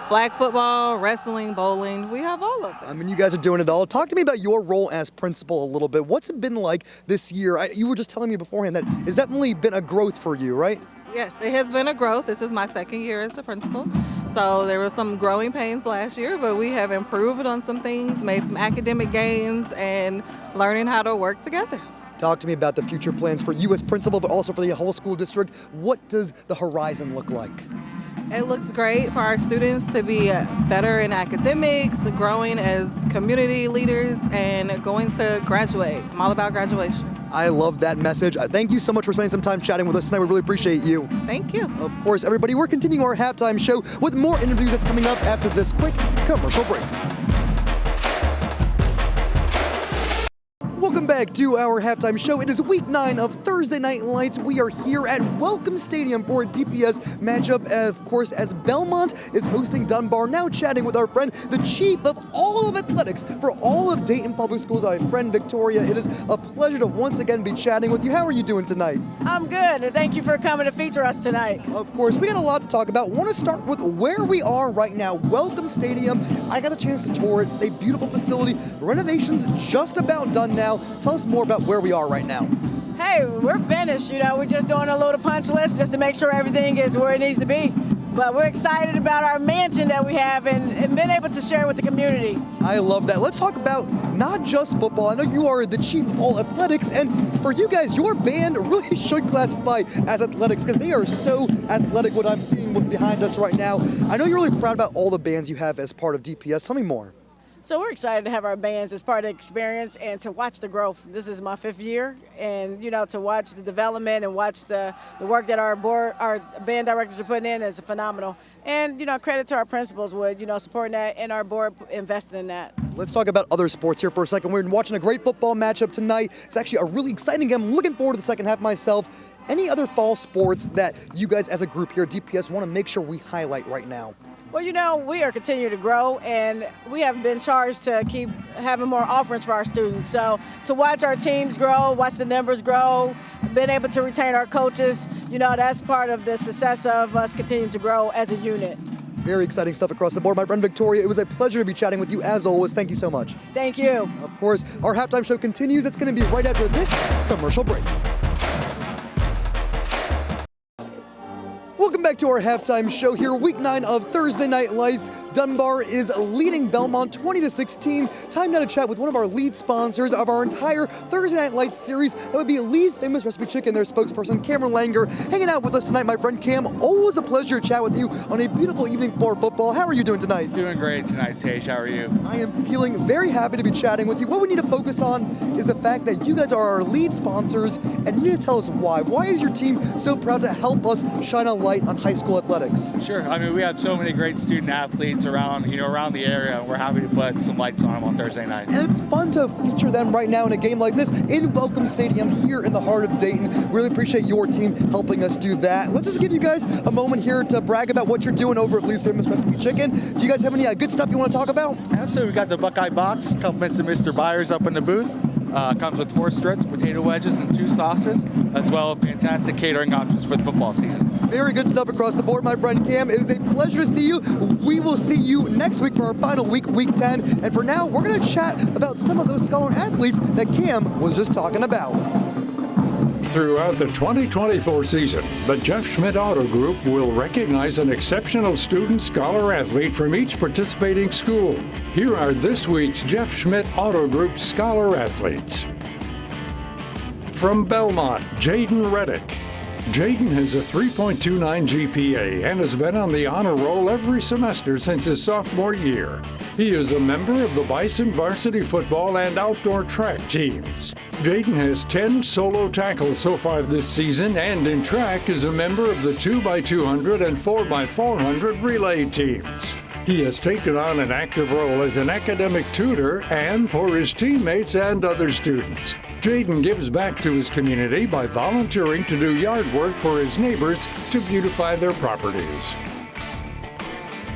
flag football, wrestling, bowling. We have all of it. I mean, you guys are doing it all. Talk to me about your role as principal a little bit. What's it been like this year? You were just telling me beforehand that it's definitely been a growth for you, right? Yes, it has been a growth. This is my second year as the principal. So there were some growing pains last year, but we have improved on some things, made some academic gains, and learning how to work together. Talk to me about the future plans for you as principal, but also for the whole school district. What does the horizon look like? It looks great for our students to be better in academics, growing as community leaders, and going to graduate. I'm all about graduation. I love that message. Thank you so much for spending some time chatting with us tonight. We really appreciate you. Thank you. Of course, everybody, we're continuing our halftime show with more interviews that's coming up after this quick commercial break. Welcome back to our halftime show. It is week 9 of Thursday Night Lights. We are here at Welcome Stadium for a DPS matchup, of course, as Belmont is hosting Dunbar. Now chatting with our friend, the chief of all of athletics for all of Dayton Public Schools, our friend Victoria. It is a pleasure to once again be chatting with you. How are you doing tonight? I'm good, and thank you for coming to feature us tonight. Of course, we got a lot to talk about. Want to start with where we are right now. Welcome Stadium. I got a chance to tour it. A beautiful facility. Renovations just about done now. Tell us more about where we are right now. Hey, we're finished. We're just doing a little punch list just to make sure everything is where it needs to be. But we're excited about our mansion that we have and being able to share it with the community. I love that. Let's talk about not just football. I know you are the chief of all athletics, and for you guys, your band really should classify as athletics because they are so athletic, what I'm seeing behind us right now. I know you're really proud about all the bands you have as part of DPS. Tell me more. So we're excited to have our bands as part of the experience and to watch the growth. This is my 5th year, and to watch the development and watch the work that our band directors are putting in is phenomenal. And credit to our principals with supporting that and our board investing in that. Let's talk about other sports here for a second. We're watching a great football matchup tonight. It's actually a really exciting game. I'm looking forward to the second half myself. Any other fall sports that you guys as a group here at DPS want to make sure we highlight right now? Well, we are continuing to grow, and we have been charged to keep having more offerings for our students. So to watch our teams grow, watch the numbers grow, being able to retain our coaches, that's part of the success of us continuing to grow as a unit. Very exciting stuff across the board. My friend Victoria, it was a pleasure to be chatting with you as always. Thank you so much. Thank you. Of course, our halftime show continues. It's going to be right after this commercial break. Welcome back to our halftime show here, week 9 of Thursday Night Lights. Dunbar is leading Belmont 20-16. Time now to chat with one of our lead sponsors of our entire Thursday Night Lights series. That would be Lee's Famous Recipe Chicken, their spokesperson, Cameron Langer, hanging out with us tonight. My friend Cam, always a pleasure to chat with you on a beautiful evening for football. How are you doing tonight? Doing great tonight, Tage. How are you? I am feeling very happy to be chatting with you. What we need to focus on is the fact that you guys are our lead sponsors, and you need to tell us why. Why is your team so proud to help us shine a light on high school athletics? Sure. I mean, we have so many great student athletes around the area, and we're happy to put some lights on them on Thursday night. And it's fun to feature them right now in a game like this in Welcome Stadium here in the heart of Dayton. Really appreciate your team helping us do that. Let's just give you guys a moment here to brag about what you're doing over at Lee's Famous Recipe Chicken. Do you guys have any good stuff you want to talk about? Absolutely. We got the Buckeye box. Compliments to Mr. Byars up in the booth. Comes with 4 strips, potato wedges, and 2 sauces, as well as fantastic catering options for the football season. Very good stuff across the board, my friend Cam. It is a pleasure to see you. We will see you next week for our final week, week 10. And for now, we're going to chat about some of those scholar athletes that Cam was just talking about. Throughout the 2024 season, the Jeff Schmidt Auto Group will recognize an exceptional student scholar athlete from each participating school. Here are this week's Jeff Schmidt Auto Group scholar athletes. From Belmont, Jaden Reddick. Jaden has a 3.29 GPA and has been on the honor roll every semester since his sophomore year. He is a member of the Bison varsity football and outdoor track teams. Dayton has 10 solo tackles so far this season, and in track is a member of the 2x200 and 4x400 relay teams. He has taken on an active role as an academic tutor and for his teammates and other students. Jaden gives back to his community by volunteering to do yard work for his neighbors to beautify their properties.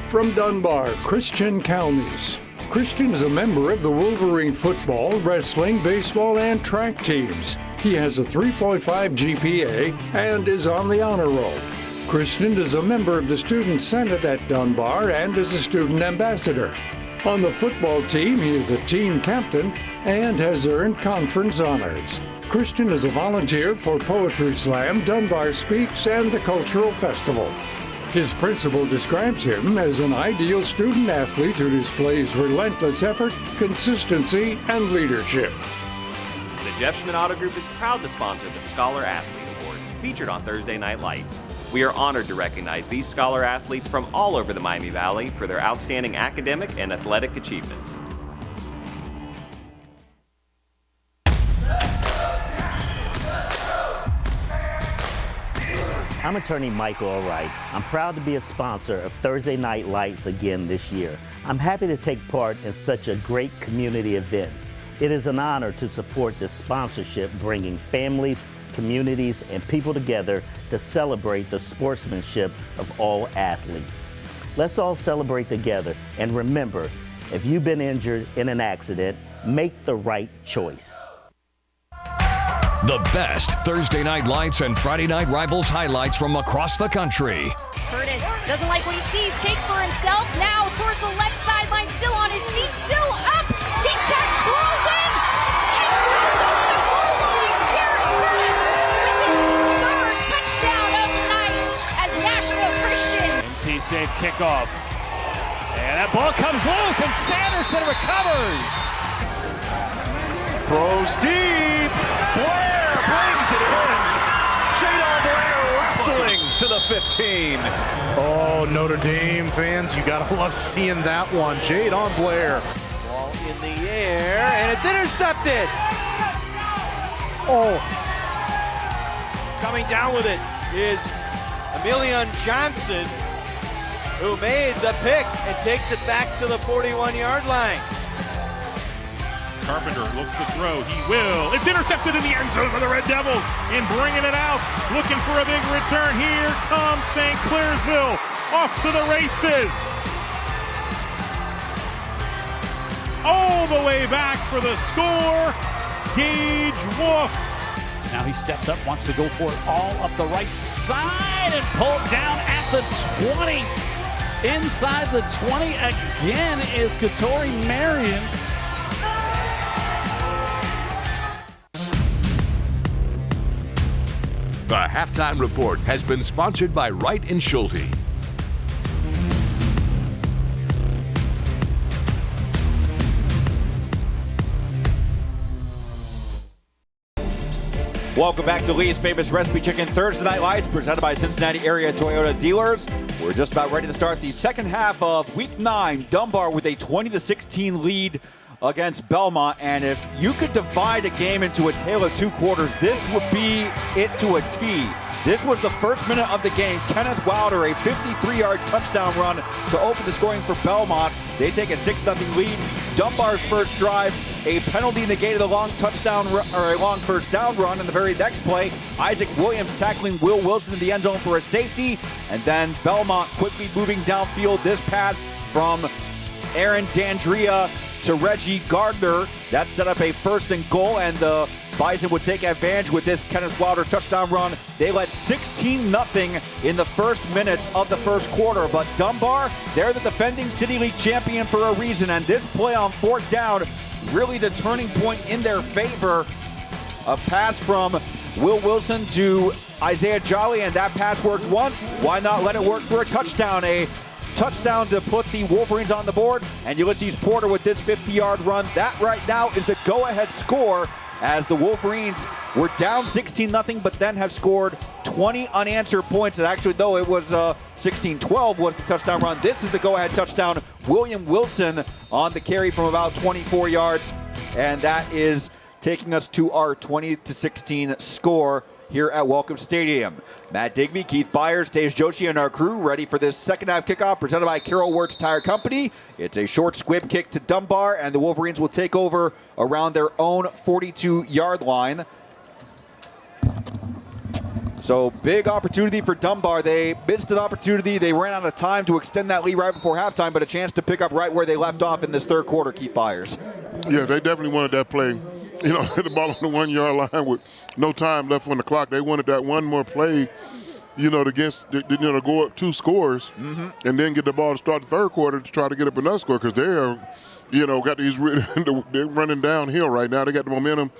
From Dunbar, Christian Calmes. Christian is a member of the Wolverine football, wrestling, baseball, and track teams. He has a 3.5 GPA and is on the honor roll. Christian is a member of the Student Senate at Dunbar and is a student ambassador. On the football team, he is a team captain and has earned conference honors. Christian is a volunteer for Poetry Slam, Dunbar Speaks, and the Cultural Festival. His principal describes him as an ideal student athlete who displays relentless effort, consistency, and leadership. The Jeff Schmidt Auto Group is proud to sponsor the Scholar Athlete Award, featured on Thursday Night Lights. We are honored to recognize these scholar athletes from all over the Miami Valley for their outstanding academic and athletic achievements. I'm attorney Michael Allwright. I'm proud to be a sponsor of Thursday Night Lights again this year. I'm happy to take part in such a great community event. It is an honor to support this sponsorship, bringing families, communities, and people together to celebrate the sportsmanship of all athletes. Let's all celebrate together, and remember, if you've been injured in an accident, make the right choice. The best Thursday Night Lights and Friday Night Rivals highlights from across the country. Curtis doesn't like what he sees, takes for himself, now towards the left sideline, still on his feet, still up, D-Tech twirls in, and goes over the goal line. Jared Curtis with his third touchdown of the night as Nashville Christian. NC safe kickoff, and that ball comes loose, and Sanderson recovers. Throws deep, Blair brings it in. Jadon Blair wrestling to the 15. Oh, Notre Dame fans, you gotta love seeing that one. Jadon Blair. Ball in the air, and it's intercepted. Oh. Coming down with it is Emilion Johnson, who made the pick and takes it back to the 41-yard line. Carpenter looks to throw. He will. It's intercepted in the end zone for the Red Devils. In bringing it out, looking for a big return. Here comes St. Clairsville off to the races. All the way back for the score, Gage Wolf. Now he steps up, wants to go for it all up the right side and pull it down at the 20. Inside the 20 again is Katori Marion. The Halftime Report has been sponsored by Wright & Schulte. Welcome back to Lee's Famous Recipe Chicken Thursday Night Lights, presented by Cincinnati Area Toyota Dealers. We're just about ready to start the second half of Week 9. Dunbar with a 20-16 lead against Belmont, and if you could divide a game into a tale of two quarters, this would be it to a T. This was the first minute of the game. Kenneth Wilder, a 53-yard touchdown run to open the scoring for Belmont. They take a 6-0 lead. Dunbar's first drive, a penalty negated a long touchdown or a long first down run. In the very next play, Isaac Williams tackling Will Wilson in the end zone for a safety, and then Belmont quickly moving downfield. This pass from Aaron Dandria to Reggie Gardner. That set up a 1st and goal, and the Bison would take advantage with this Kenneth Wilder touchdown run. They led 16-0 in the first minutes of the first quarter, but Dunbar, they're the defending City League champion for a reason, and this play on 4th down, really the turning point in their favor. A pass from Will Wilson to Isaiah Jolly, and that pass worked once. Why not let it work for a touchdown? A touchdown to put the Wolverines on the board, and Ulysses Porter with this 50-yard run. That right now is the go-ahead score, as the Wolverines were down 16-0, but then have scored 20 unanswered points. And actually, though it was 16-12 was the touchdown run, this is the go-ahead touchdown. William Wilson on the carry from about 24 yards, and that is taking us to our 20-16 score here at Welcome Stadium. Matt Digby, Keith Byars, Tage Joshi, and our crew ready for this second half kickoff presented by Carol Wirtz Tire Company. It's a short squib kick to Dunbar, and the Wolverines will take over around their own 42-yard line. So big opportunity for Dunbar. They missed an opportunity. They ran out of time to extend that lead right before halftime, but a chance to pick up right where they left off in this third quarter, Keith Byars. Yeah, they definitely wanted that play. You know, hit the ball on the 1-yard line with no time left on the clock. They wanted that one more play, you know, to go up 2 scores and then get the ball to start the third quarter to try to get up another score, because they're, you know, got these they're running downhill right now. They got the momentum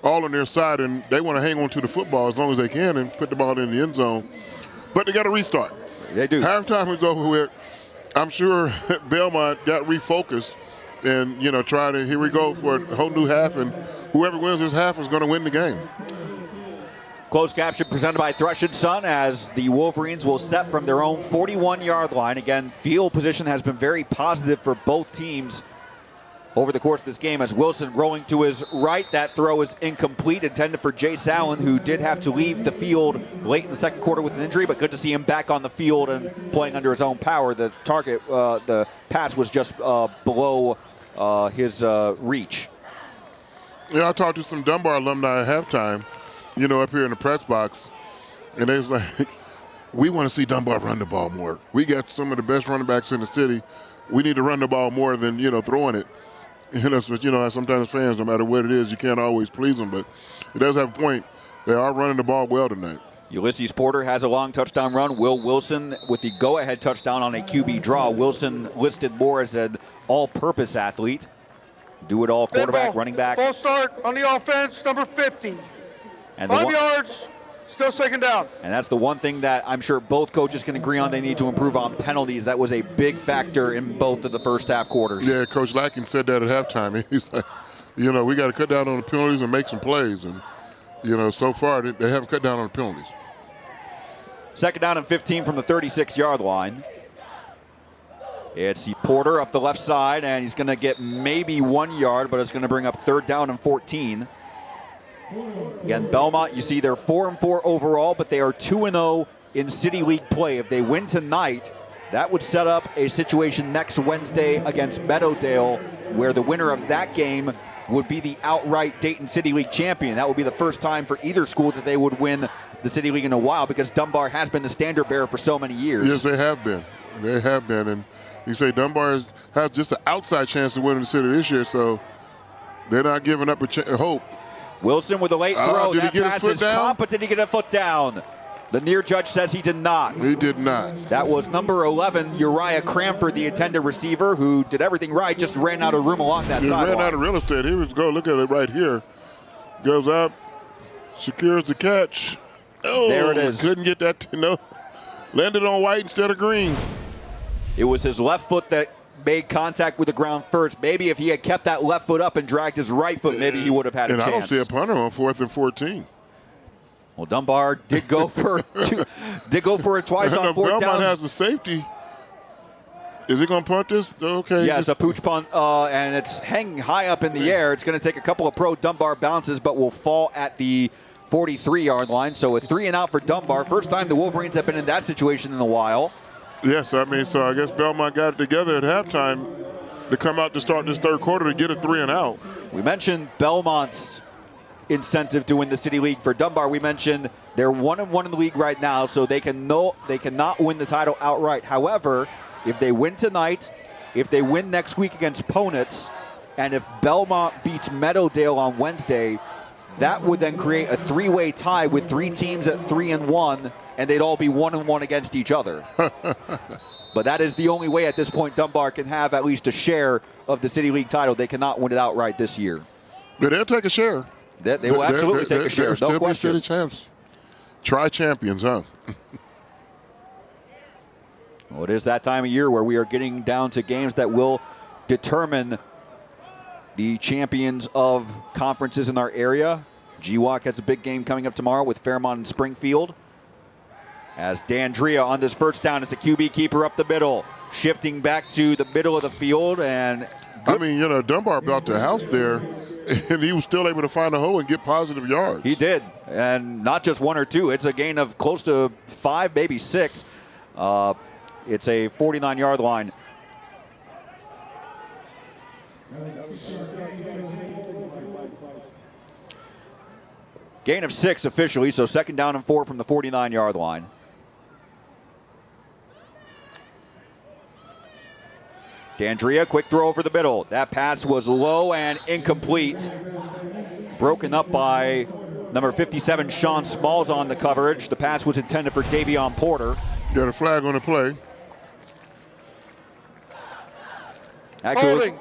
all on their side, and they want to hang on to the football as long as they can and put the ball in the end zone. But they got to restart. They do. Halftime is over with. I'm sure Belmont got refocused. And, you know, here we go for a whole new half, and whoever wins this half is going to win the game. Closed caption presented by Thrush & Son, as the Wolverines will set from their own 41-yard line. Again, field position has been very positive for both teams over the course of this game, as Wilson rolling to his right. That throw is incomplete, intended for Jace Allen, who did have to leave the field late in the second quarter with an injury, but good to see him back on the field and playing under his own power. The target, the pass was just below his reach. Yeah, I talked to some Dunbar alumni at halftime, you know, up here in the press box, and they was like, we want to see Dunbar run the ball more. We got some of the best running backs in the city. We need to run the ball more than, you know, throwing it. And that's what, you know, sometimes fans, no matter what it is, you can't always please them, but it does have a point. They are running the ball well tonight. Ulysses Porter has a long touchdown run. Will Wilson with the go-ahead touchdown on a QB draw. Wilson listed more as an all-purpose athlete. Do-it-all quarterback, running back. Full start on the offense, number 50. And 5 yards, still second down. And that's the one thing that I'm sure both coaches can agree on. They need to improve on penalties. That was a big factor in both of the first half quarters. Yeah, Coach Lacken said that at halftime. He's like, you know, we got to cut down on the penalties and make some plays. And, you know, so far they haven't cut down on the penalties. Second down and 15 from the 36-yard line. It's Porter up the left side, and he's going to get maybe 1 yard, but it's going to bring up third down and 14. Again, Belmont, you see they're 4-4 overall, but they are 2-0 in City League play. If they win tonight, that would set up a situation next Wednesday against Meadowdale, where the winner of that game would be the outright Dayton City League champion. That would be the first time for either school that they would win the City League in a while, because Dunbar has been the standard bearer for so many years. Yes, they have been. They have been. And you say Dunbar has just an outside chance of winning the city this year, so they're not giving up a hope. Wilson with a late throw. Did that he get pass his foot is down? caught, but did he get a foot down? The near judge says he did not. He did not. That was number 11, Uriah Cranford, the intended receiver, who did everything right, just ran out of room along that sideline. Ran out of real estate. Here we go. Look at it right here. Goes up, secures the catch. Oh, there it is. Couldn't get that. Landed on white instead of green. It was his left foot that made contact with the ground first. Maybe if he had kept that left foot up and dragged his right foot, maybe he would have had a chance. And I don't see a punter on 4th and 14. Well, Dunbar did go for it twice on fourth down. Belmont has a safety. Is he going to punt this? Okay. Yeah, it's a pooch punt, and it's hanging high up in the air. It's going to take a couple of pro Dunbar bounces, but will fall at the 43-yard line. So a 3-and-out for Dunbar. First time the Wolverines have been in that situation in a while. Yes, I mean, so I guess Belmont got it together at halftime to come out to start this third quarter to get a 3-and-out. We mentioned Belmont's incentive to win the City League. For Dunbar, we mentioned they're 1-1 in the league right now, so they cannot win the title outright. However, if they win tonight, if they win next week against Ponitz, And if Belmont beats Meadowdale on Wednesday, that would then create a 3-way tie with 3 teams at 3-1, and they'd all be 1-1 against each other. But that is the only way at this point Dunbar can have at least a share of the City League title. They cannot win it outright this year. But they'll take a share. They will absolutely take a share, no question. City champs. Tri-champions, huh? Well, it is that time of year where we are getting down to games that will determine the champions of conferences in our area. GWOC has a big game coming up tomorrow with Fairmont and Springfield. As D'Andrea on this first down as a QB keeper up the middle, shifting back to the middle of the field. And I mean, you know, Dunbar built the house there, and he was still able to find a hole and get positive yards. He did, and not just 1 or 2. It's a gain of close to 5, maybe 6. It's a 49-yard line. Gain of 6 officially, so 2nd down and 4 from the 49-yard line. D'Andrea, quick throw over the middle. That pass was low and incomplete. Broken up by number 57, Sean Smalls on the coverage. The pass was intended for Davion Porter. Got a flag on the play. Actually, Holding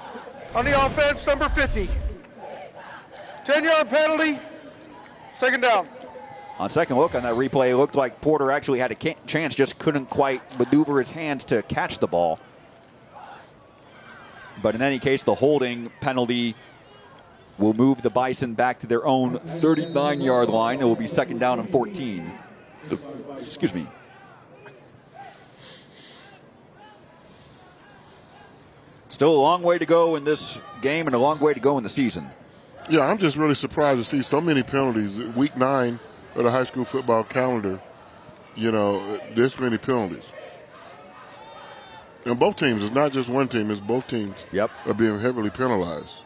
on the offense, number 50. 10-yard penalty, 2nd down. on second look on that replay, it looked like Porter actually had a chance, just couldn't quite maneuver his hands to catch the ball. But in any case, the holding penalty will move the Bison back to their own 39-yard line. It will be 2nd down and 14. Excuse me. Still a long way to go in this game and a long way to go in the season. Yeah, I'm just really surprised to see so many penalties. Week 9 of the high school football calendar, you know, this many penalties. And both teams, it's not just one team, it's both teams are being heavily penalized.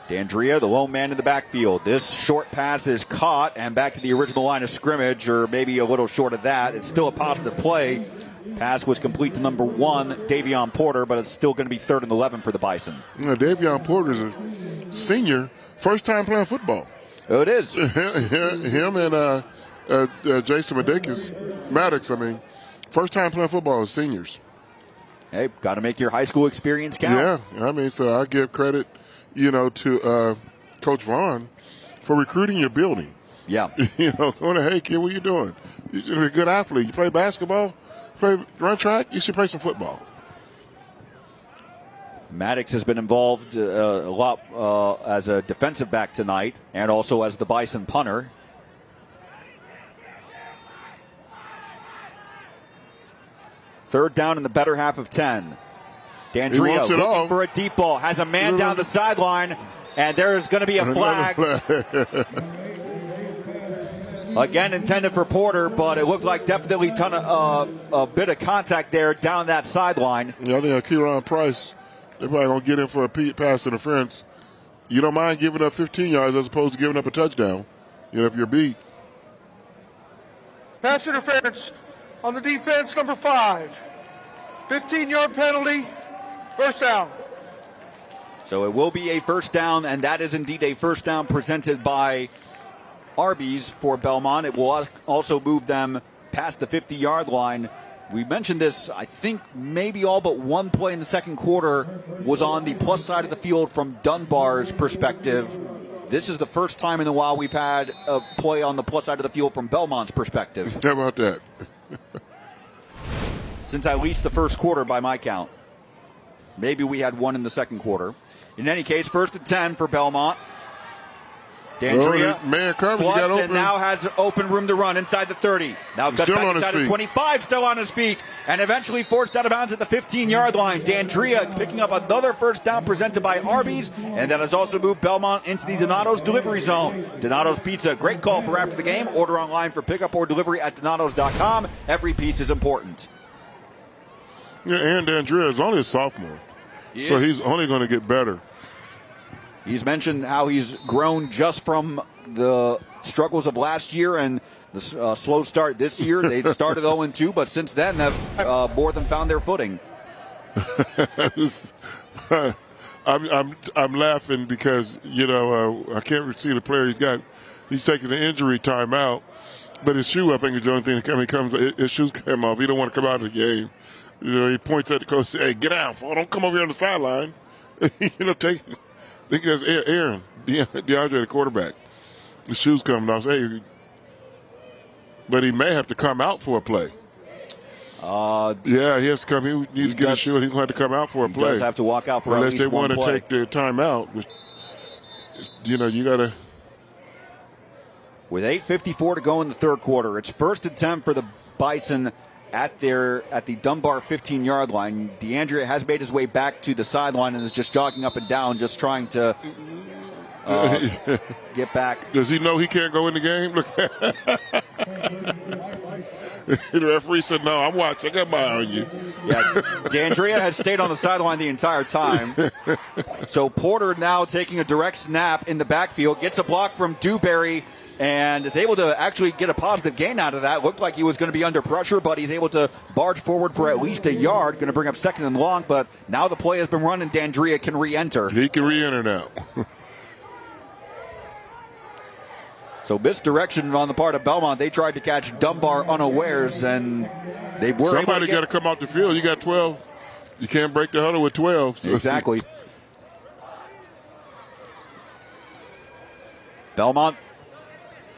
D'Andrea, the lone man in the backfield. This short pass is caught and back to the original line of scrimmage, or maybe a little short of that. It's still a positive play. Pass was complete to number 1, Davion Porter, but it's still going to be 3rd and 11 for the Bison. You know, Davion Porter is a senior, first time playing football. Oh, it is. Him and Jason Maddox, first time playing football as seniors. Hey, got to make your high school experience count. Yeah, so I give credit, to Coach Vaughn for recruiting your building. Yeah. Going, hey, kid, what you doing? You should be a good athlete. You play basketball, run track, you should play some football. Maddox has been involved a lot as a defensive back tonight and also as the Bison punter. Third down in the better half of 10. D'Andrea looking for a deep ball. Has a man down the sideline, and there's going to be a flag. Again, intended for Porter, but it looked like definitely a bit of contact there down that sideline. Yeah, I think Kieran Price, they're probably going to get in for a pass interference. You don't mind giving up 15 yards as opposed to giving up a touchdown, if you're beat. Pass interference on the defense, number 5. 15-yard penalty, 1st down. So it will be a 1st down, and that is indeed a 1st down presented by Arby's for Belmont. It will also move them past the 50-yard line. We mentioned this, I think maybe all but one play in the second quarter was on the plus side of the field from Dunbar's perspective. This is the first time in a while we've had a play on the plus side of the field from Belmont's perspective. How about that? Since at least the first quarter by my count. Maybe we had one in the second quarter. In any case, 1st and 10 for Belmont. D'Andrea flushed and now has open room to run inside the 30. Now cuts back inside the 25, still on his feet, and eventually forced out of bounds at the 15-yard line. D'Andrea picking up another 1st down presented by Arby's, and that has also moved Belmont into the Donato's delivery zone. Donato's Pizza, great call for after the game. Order online for pickup or delivery at donatos.com. Every piece is important. Yeah, and D'Andrea is only a sophomore, so he's only going to get better. He's mentioned how he's grown just from the struggles of last year and the slow start this year. They started 0-2, but since then have more than found their footing. I'm laughing because I can't see the player. He's taking an injury timeout, but his shoe I think is the only thing that comes. His shoes came off. He don't want to come out of the game. He points at the coach. Hey, get down, fool! Don't come over here on the sideline. I think that's Aaron DeAndre, the quarterback. The shoes coming off. Hey, but he may have to come out for a play. Yeah, he has to come. He needs to get his shoe. He's going to have to come out for a play. He does have to walk out for unless at least they want to one play. take their time out. You got to. With 8:54 to go in the third quarter, it's 1st and 10 for the Bison at the Dunbar 15-yard line. DeAndrea has made his way back to the sideline and is just jogging up and down, just trying to get back. Does he know he can't go in the game? Look. The referee said, "No, I'm watching. I got my eye on you." Yeah, DeAndrea has stayed on the sideline the entire time. So Porter now taking a direct snap in the backfield, gets a block from Dewberry, and is able to actually get a positive gain out of that. Looked like he was going to be under pressure, but he's able to barge forward for at least a yard. Going to bring up 2nd and long, but now the play has been run and DeAndrea can re-enter. He can re-enter now. So misdirection on the part of Belmont. They tried to catch Dunbar unawares, and they were Somebody got to come off the field. You got 12. You can't break the huddle with 12. So. Exactly. Belmont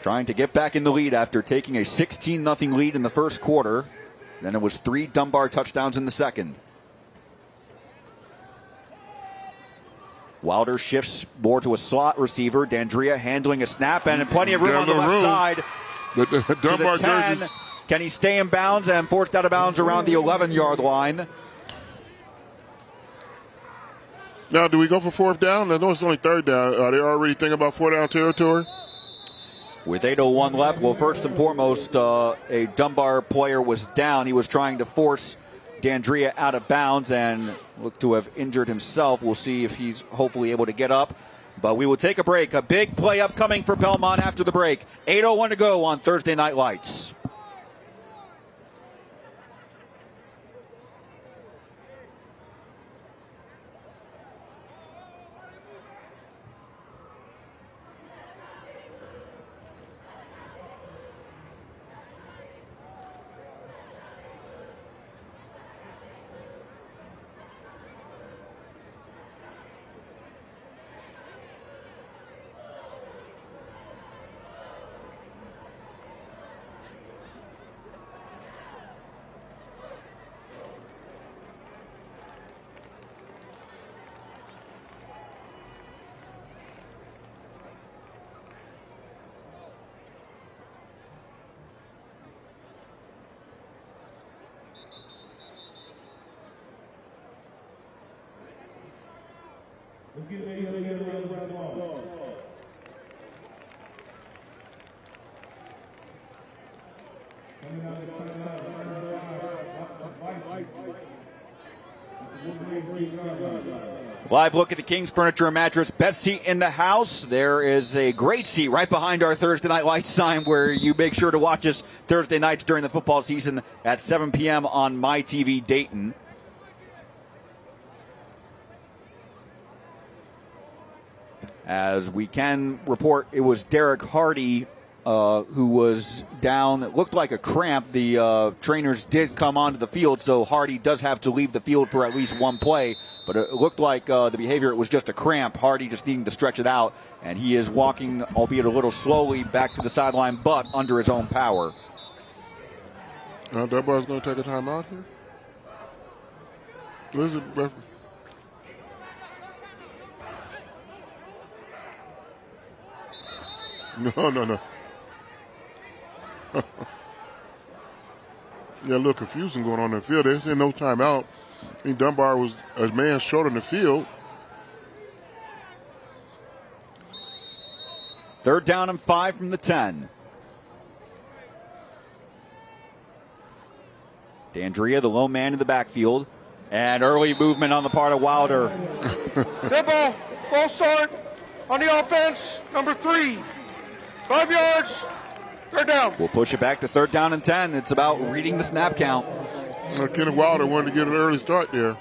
trying to get back in the lead after taking a 16-0 lead in the first quarter. Then it was 3 Dunbar touchdowns in the second. Wilder shifts more to a slot receiver. DeAndrea handling a snap and plenty of room on the left side. But Dunbar to the 10. jerseys. Can he stay in bounds and forced out of bounds around the 11-yard line? Now, do we go for 4th down? I know it's only 3rd down. Are they already thinking about 4th-down territory? With 8:01 left, well, first and foremost, a Dunbar player was down. He was trying to force DeAndrea out of bounds and looked to have injured himself. We'll see if he's hopefully able to get up. But we will take a break. A big play upcoming for Belmont after the break. 8:01 to go on Thursday Night Lights. Live look at the King's Furniture and Mattress best seat in the house. There is a great seat right behind our Thursday Night Lights sign where you make sure to watch us Thursday nights during the football season at 7 p.m. on MyTV Dayton. As we can report, it was Derek Hardy who was down. It looked like a cramp. The trainers did come onto the field, so Hardy does have to leave the field for at least one play. But it looked like the behavior, it was just a cramp. Hardy just needing to stretch it out. And he is walking, albeit a little slowly, back to the sideline, but under his own power. Dunbar's going to take a timeout here? Where's it? No. Yeah, a little confusion going on in the field. There's no timeout. I think Dunbar was a man short on the field. 3rd down and 5 from the 10. DeAndrea, the lone man in the backfield. And early movement on the part of Wilder. Good ball. False start on the offense. Number 3. 5 yards. 3rd down. We'll push it back to 3rd down and 10. It's about reading the snap count. Kenneth Wilder wanted to get an early start there.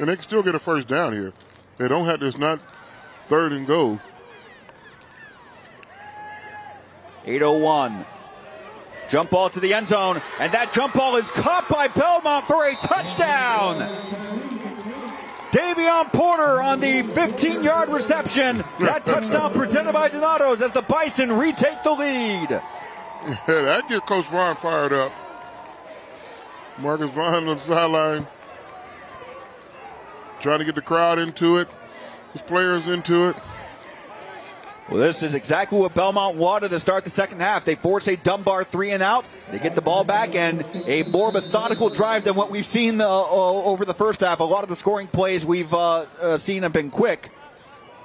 And they can still get a first down here. They don't have this, not 3rd and goal. 8:01. Jump ball to the end zone, and that jump ball is caught by Belmont for a touchdown. Davion Porter on the 15-yard reception. That touchdown presented by Donato's as the Bison retake the lead. Yeah, that gets Coach Vaughn fired up. Marcus Vaughn on the sideline, trying to get the crowd into it, his players into it. Well, this is exactly what Belmont wanted to start the second half. They force a Dunbar 3-and-out. They get the ball back, and a more methodical drive than what we've seen over the first half. A lot of the scoring plays we've seen have been quick.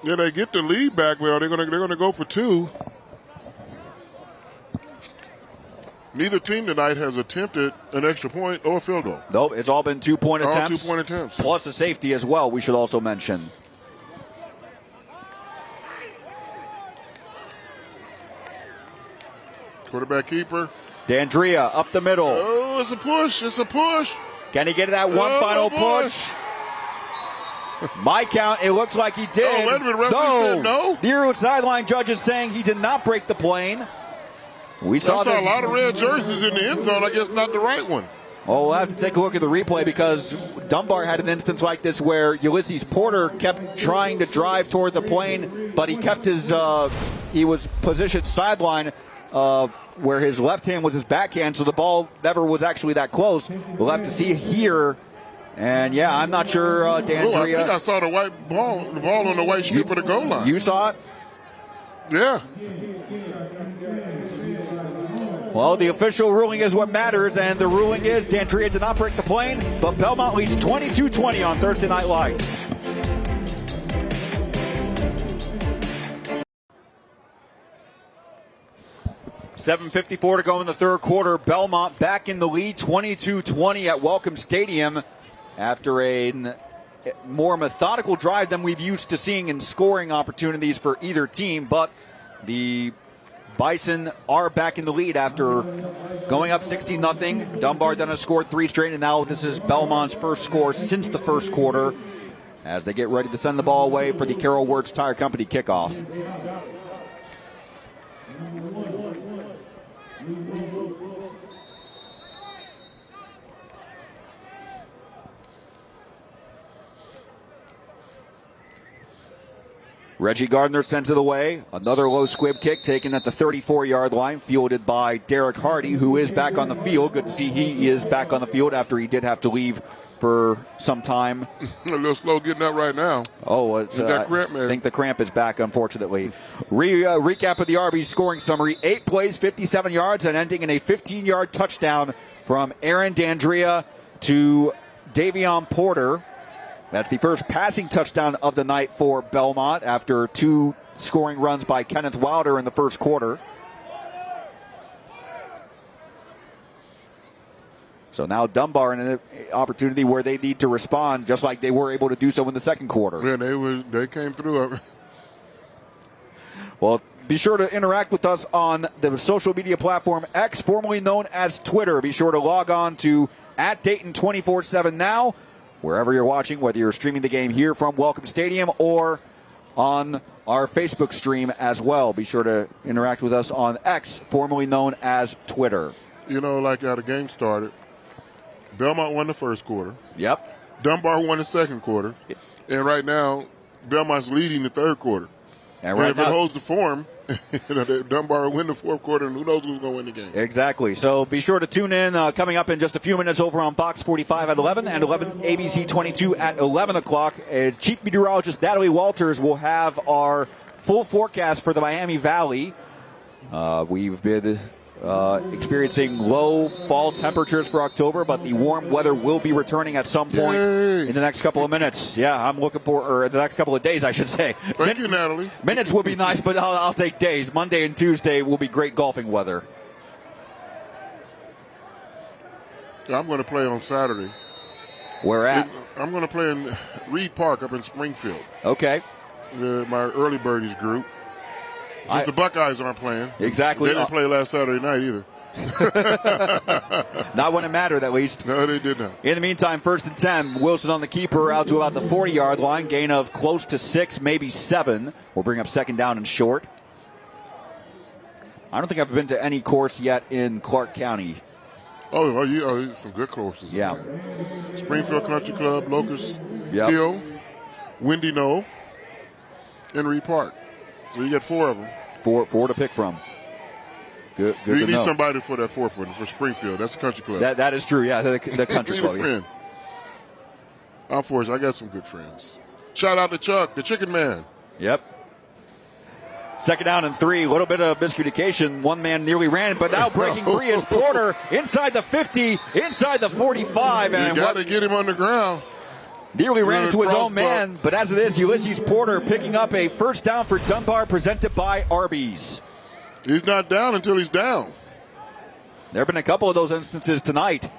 Yeah, they get the lead back. Well, they're going to go for 2. Neither team tonight has attempted an extra point or a field goal. Nope, it's all been 2-point attempts. 2-point attempts. Plus a safety as well, we should also mention. Quarterback keeper. Dandria up the middle. Oh, it's a push. It's a push. Can he get that one final push? My count, it looks like he did. Oh, wait a minute. Referee said no. The sideline judge is saying he did not break the plane. We saw a lot of red jerseys in the end zone. I guess not the right one. Oh, we'll have to take a look at the replay because Dunbar had an instance like this where Ulysses Porter kept trying to drive toward the plane, but he kept his, he was positioned sideline where his left hand was his backhand, so the ball never was actually that close. We'll have to see here. And, yeah, I'm not sure, Dandria. I think I saw the ball on the white strip of the goal line. You saw it? Yeah. Well, the official ruling is what matters, and the ruling is Dandria did not break the plane, but Belmont leads 22-20 on Thursday Night Lights. $7:54 to go in the third quarter. Belmont back in the lead, 22-20 at Welcome Stadium after a more methodical drive than we've used to seeing in scoring opportunities for either team, but the Bison are back in the lead after going up 16-0. Dunbar then has scored 3 straight, and now this is Belmont's first score since the first quarter as they get ready to send the ball away for the Carroll Wirtz Tire Company kickoff. Reggie Gardner sent it away. Another low squib kick taken at the 34-yard line, fielded by Derek Hardy, who is back on the field. Good to see he is back on the field after he did have to leave for some time. A little slow getting up right now. Oh, it's that cramp, man. I think the cramp is back, unfortunately. Recap of the Arby's scoring summary. 8 plays, 57 yards, and ending in a 15-yard touchdown from Aaron Dandria to Davion Porter. That's the first passing touchdown of the night for Belmont after 2 scoring runs by Kenneth Wilder in the first quarter. So now Dunbar in an opportunity where they need to respond just like they were able to do so in the second quarter. Yeah, they came through. Well, be sure to interact with us on the social media platform X, formerly known as Twitter. Be sure to log on to @Dayton247 now. Wherever you're watching, whether you're streaming the game here from Welcome Stadium or on our Facebook stream as well. Be sure to interact with us on X, formerly known as Twitter. You know, like how the game started, Belmont won the first quarter. Yep. Dunbar won the second quarter. And right now, Belmont's leading the third quarter. And if it holds the form, Dunbar will win the fourth quarter, and who knows who's going to win the game. Exactly. So be sure to tune in coming up in just a few minutes over on Fox 45 at 11 and 11 ABC 22 at 11 o'clock. Chief Meteorologist Natalie Walters will have our full forecast for the Miami Valley. We've been experiencing low fall temperatures for October, but the warm weather will be returning at some point in the next couple of minutes. Yeah, I'm looking or the next couple of days, I should say. Thank you, Natalie. Minutes would be nice, but I'll take days. Monday and Tuesday will be great golfing weather. I'm going to play on Saturday. Where at? I'm going to play in Reed Park up in Springfield. Okay. My early birdies group. Since the Buckeyes aren't playing. Exactly. They didn't play last Saturday night either. Not when it mattered, at least. No, they did not. In the meantime, 1st and 10. Wilson on the keeper out to about the 40-yard line. Gain of close to 6, maybe 7. We'll bring up 2nd down and short. I don't think I've been to any course yet in Clark County. Oh, some good courses. Yeah. Springfield Country Club, Locust Hill, Windy Knoll, Henry Park. So you get 4 of them. Four to pick from. Good you to need know. somebody for that 4th one, for Springfield. That's the country club. That is true, yeah, the country club. Need a friend. Unfortunately, I got some good friends. Shout out to Chuck, the chicken man. Yep. 2nd down and 3. A little bit of miscommunication. One man nearly ran, but now breaking free is Porter inside the 50, inside the 45. And you got to get him on the ground. Nearly ran into his own man, but as it is, Ulysses Porter picking up a 1st down for Dunbar, presented by Arby's. He's not down until he's down. There have been a couple of those instances tonight.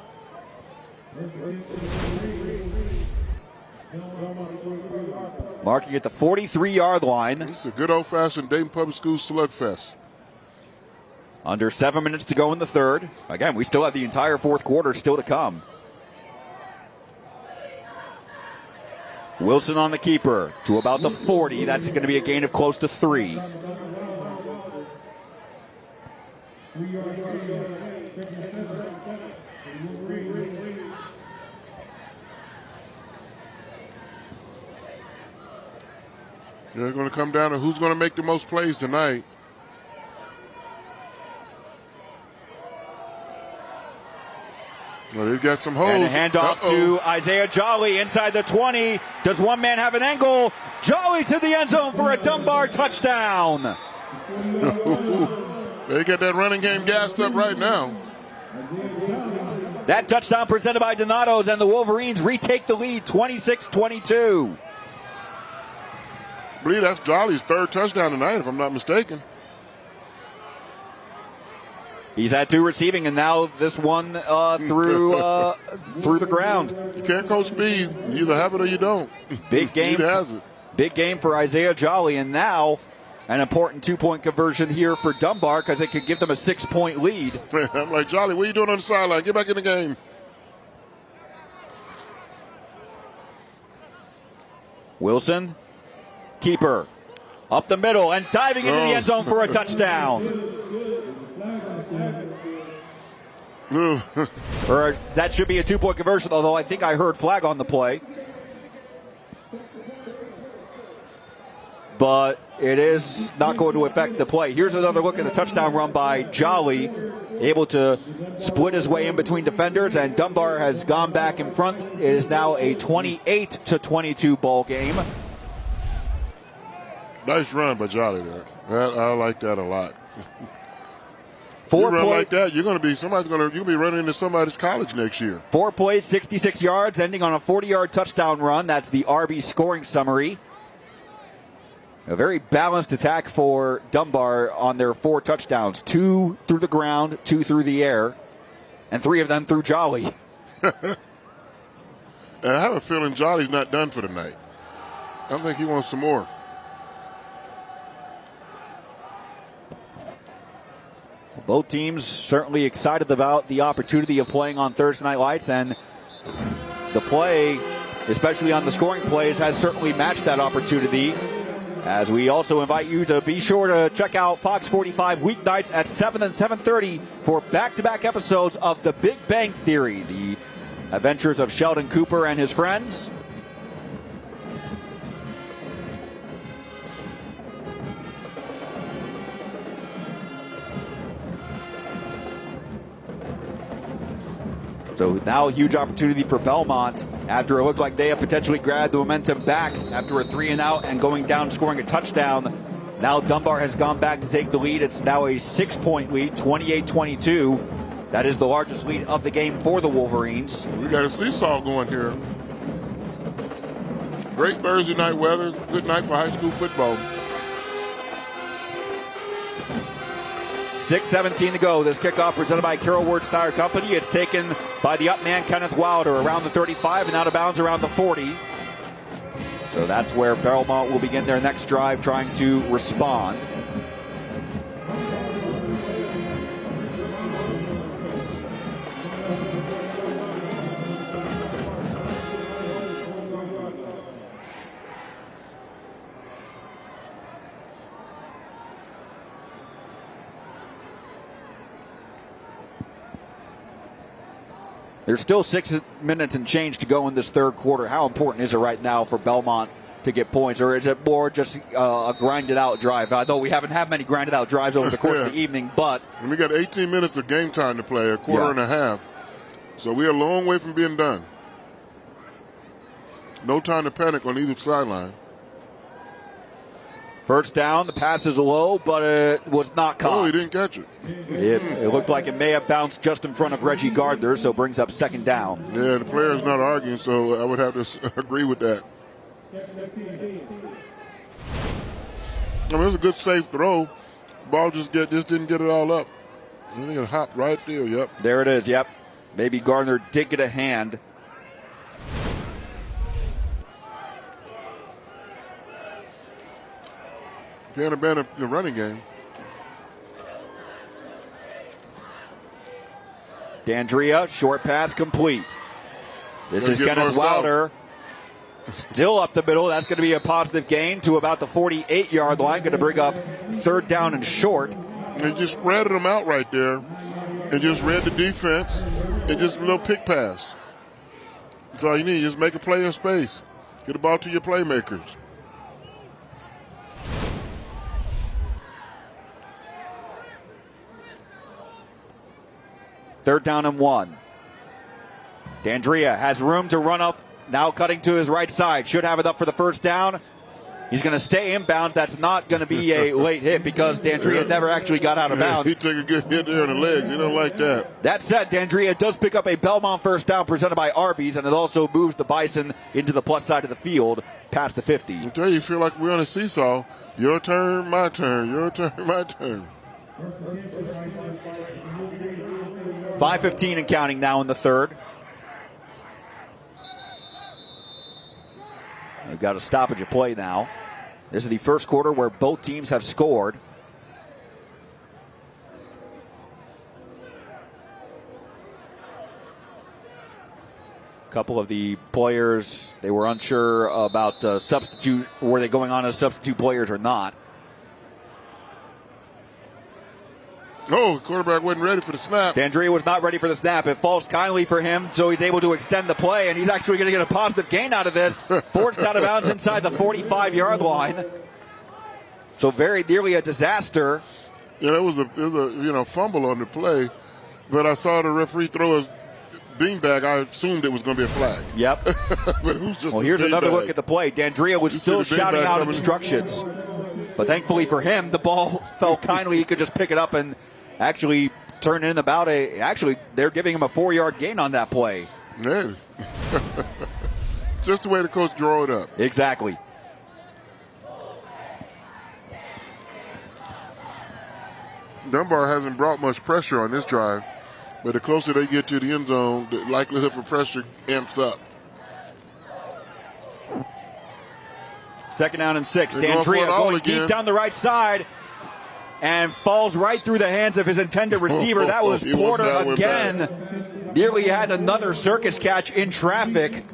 Marking at the 43-yard line. This is a good old-fashioned Dayton Public Schools slugfest. Under 7 minutes to go in the 3rd. Again, we still have the entire 4th quarter still to come. Wilson on the keeper to about the 40. That's going to be a gain of close to 3. They're going to come down to who's going to make the most plays tonight. Well, they've got some holes. And a handoff to Isaiah Jolly inside the 20. Does one man have an angle? Jolly to the end zone for a Dunbar touchdown. They got that running game gassed up right now. That touchdown presented by Donato's, and the Wolverines retake the lead 26-22. I believe that's Jolly's 3rd touchdown tonight, if I'm not mistaken. He's had 2 receiving, and now this one through the ground. You can't coach speed. You either have it or you don't. Big game. He has it. Big game for Isaiah Jolly, and now an important 2-point conversion here for Dunbar because it could give them a 6-point lead. I'm like, Jolly, what are you doing on the sideline? Get back in the game. Wilson, keeper, up the middle and diving into the end zone for a touchdown. Or that should be a 2-point conversion, although I think I heard flag on the play. But it is not going to affect the play. Here's another look at the touchdown run by Jolly, able to split his way in between defenders, and Dunbar has gone back in front. It is now a 28-22 ball game. Nice run by Jolly there. I like that a lot. 4 you run plays like that, you'll be running into somebody's college next year. 4 plays, 66 yards, ending on a 40-yard touchdown run. That's the RB scoring summary. A very balanced attack for Dunbar on their 4 touchdowns. 2 through the ground, 2 through the air, and 3 of them through Jolly. I have a feeling Jolly's not done for the night. I think he wants some more. Both teams certainly excited about the opportunity of playing on Thursday Night Lights, and the play, especially on the scoring plays, has certainly matched that opportunity. As we also invite you to be sure to check out Fox 45 weeknights at 7 and 7:30 for back-to-back episodes of The Big Bang Theory, the adventures of Sheldon Cooper and his friends. So now a huge opportunity for Belmont after it looked like they have potentially grabbed the momentum back after a 3-and-out and going down scoring a touchdown. Now Dunbar has gone back to take the lead. It's now a 6-point lead, 28-22. That is the largest lead of the game for the Wolverines. We got a seesaw going here. Great Thursday night weather. Good night for high school football. 6:17 to go. This kickoff presented by Carroll Words Tire Company. It's taken by the up man, Kenneth Wilder, around the 35 and out of bounds around the 40. So that's where Belmont will begin their next drive, trying to respond. There's still 6 minutes and change to go in this third quarter. How important is it right now for Belmont to get points, or is it more just a grinded-out drive? I know we haven't had many grinded-out drives over the course of the evening, but... And we got 18 minutes of game time to play, a quarter and a half. So we're a long way from being done. No time to panic on either sideline. First down, the pass is low, but it was not caught. Oh, he didn't catch it. It looked like it may have bounced just in front of Reggie Gardner, so brings up second down. Yeah, the player's not arguing, so I would have to agree with that. I mean, it was a good safe throw. Ball just didn't get it all up. I think it hopped right there, yep. There it is, yep. Maybe Gardner did get a hand. Can't abandon the running game. D'Andrea, short pass complete. This is Kenneth Wilder. Still up the middle. That's going to be a positive gain to about the 48-yard line. Going to bring up third down and short. And they just spreaded them out right there and just read the defense and just a little pick pass. That's all you need. Just make a play in space. Get the ball to your playmakers. Third down and 1. D'Andrea has room to run up. Now cutting to his right side. Should have it up for the first down. He's going to stay inbound. That's not going to be a late hit because D'Andrea never actually got out of bounds. He took a good hit there in the legs. You don't like that. That said, D'Andrea does pick up a Belmont first down presented by Arby's, and it also moves the Bison into the plus side of the field past the 50. I tell you feel like we're on a seesaw. Your turn, my turn. Your turn, my turn. 5:15 and counting now in the third. We've got a stoppage of play now. This is the first quarter where both teams have scored. A couple of the players, they were unsure about substitute. Were they going on as substitute players or not? Oh, the quarterback wasn't ready for the snap. D'Andrea was not ready for the snap. It falls kindly for him, so he's able to extend the play, and he's actually going to get a positive gain out of this. Forced out of bounds inside the 45-yard line. So very nearly a disaster. Yeah, it was a fumble on the play, but I saw the referee throw his beanbag. I assumed it was going to be a flag. Yep. But it was just well, here's another look at the play. D'Andrea was still shouting out instructions. But thankfully for him, the ball fell kindly. He could just pick it up and actually turn in about actually, they're giving him a 4-yard gain on that play. Yeah. Just the way the coach drew it up. Exactly. Dunbar hasn't brought much pressure on this drive, but the closer they get to the end zone, the likelihood for pressure amps up. Second down and 6. D'Andrea going deep down the right side and falls right through the hands of his intended receiver. That was Porter again. Nearly had another circus catch in traffic.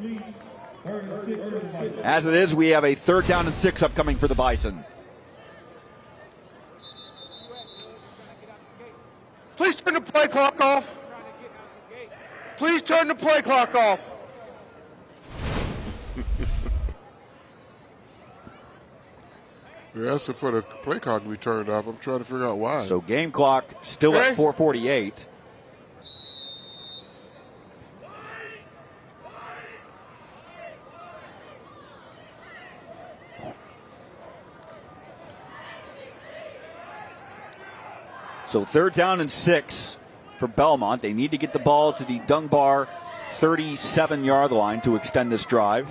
As it is, we have a third down and 6 upcoming for the Bison. Please turn the play clock off. Please turn the play clock off. They're asking for the play clock to be turned off. I'm trying to figure out why. So game clock still at 4:48. So third down and 6 for Belmont. They need to get the ball to the Dunbar 37-yard line to extend this drive.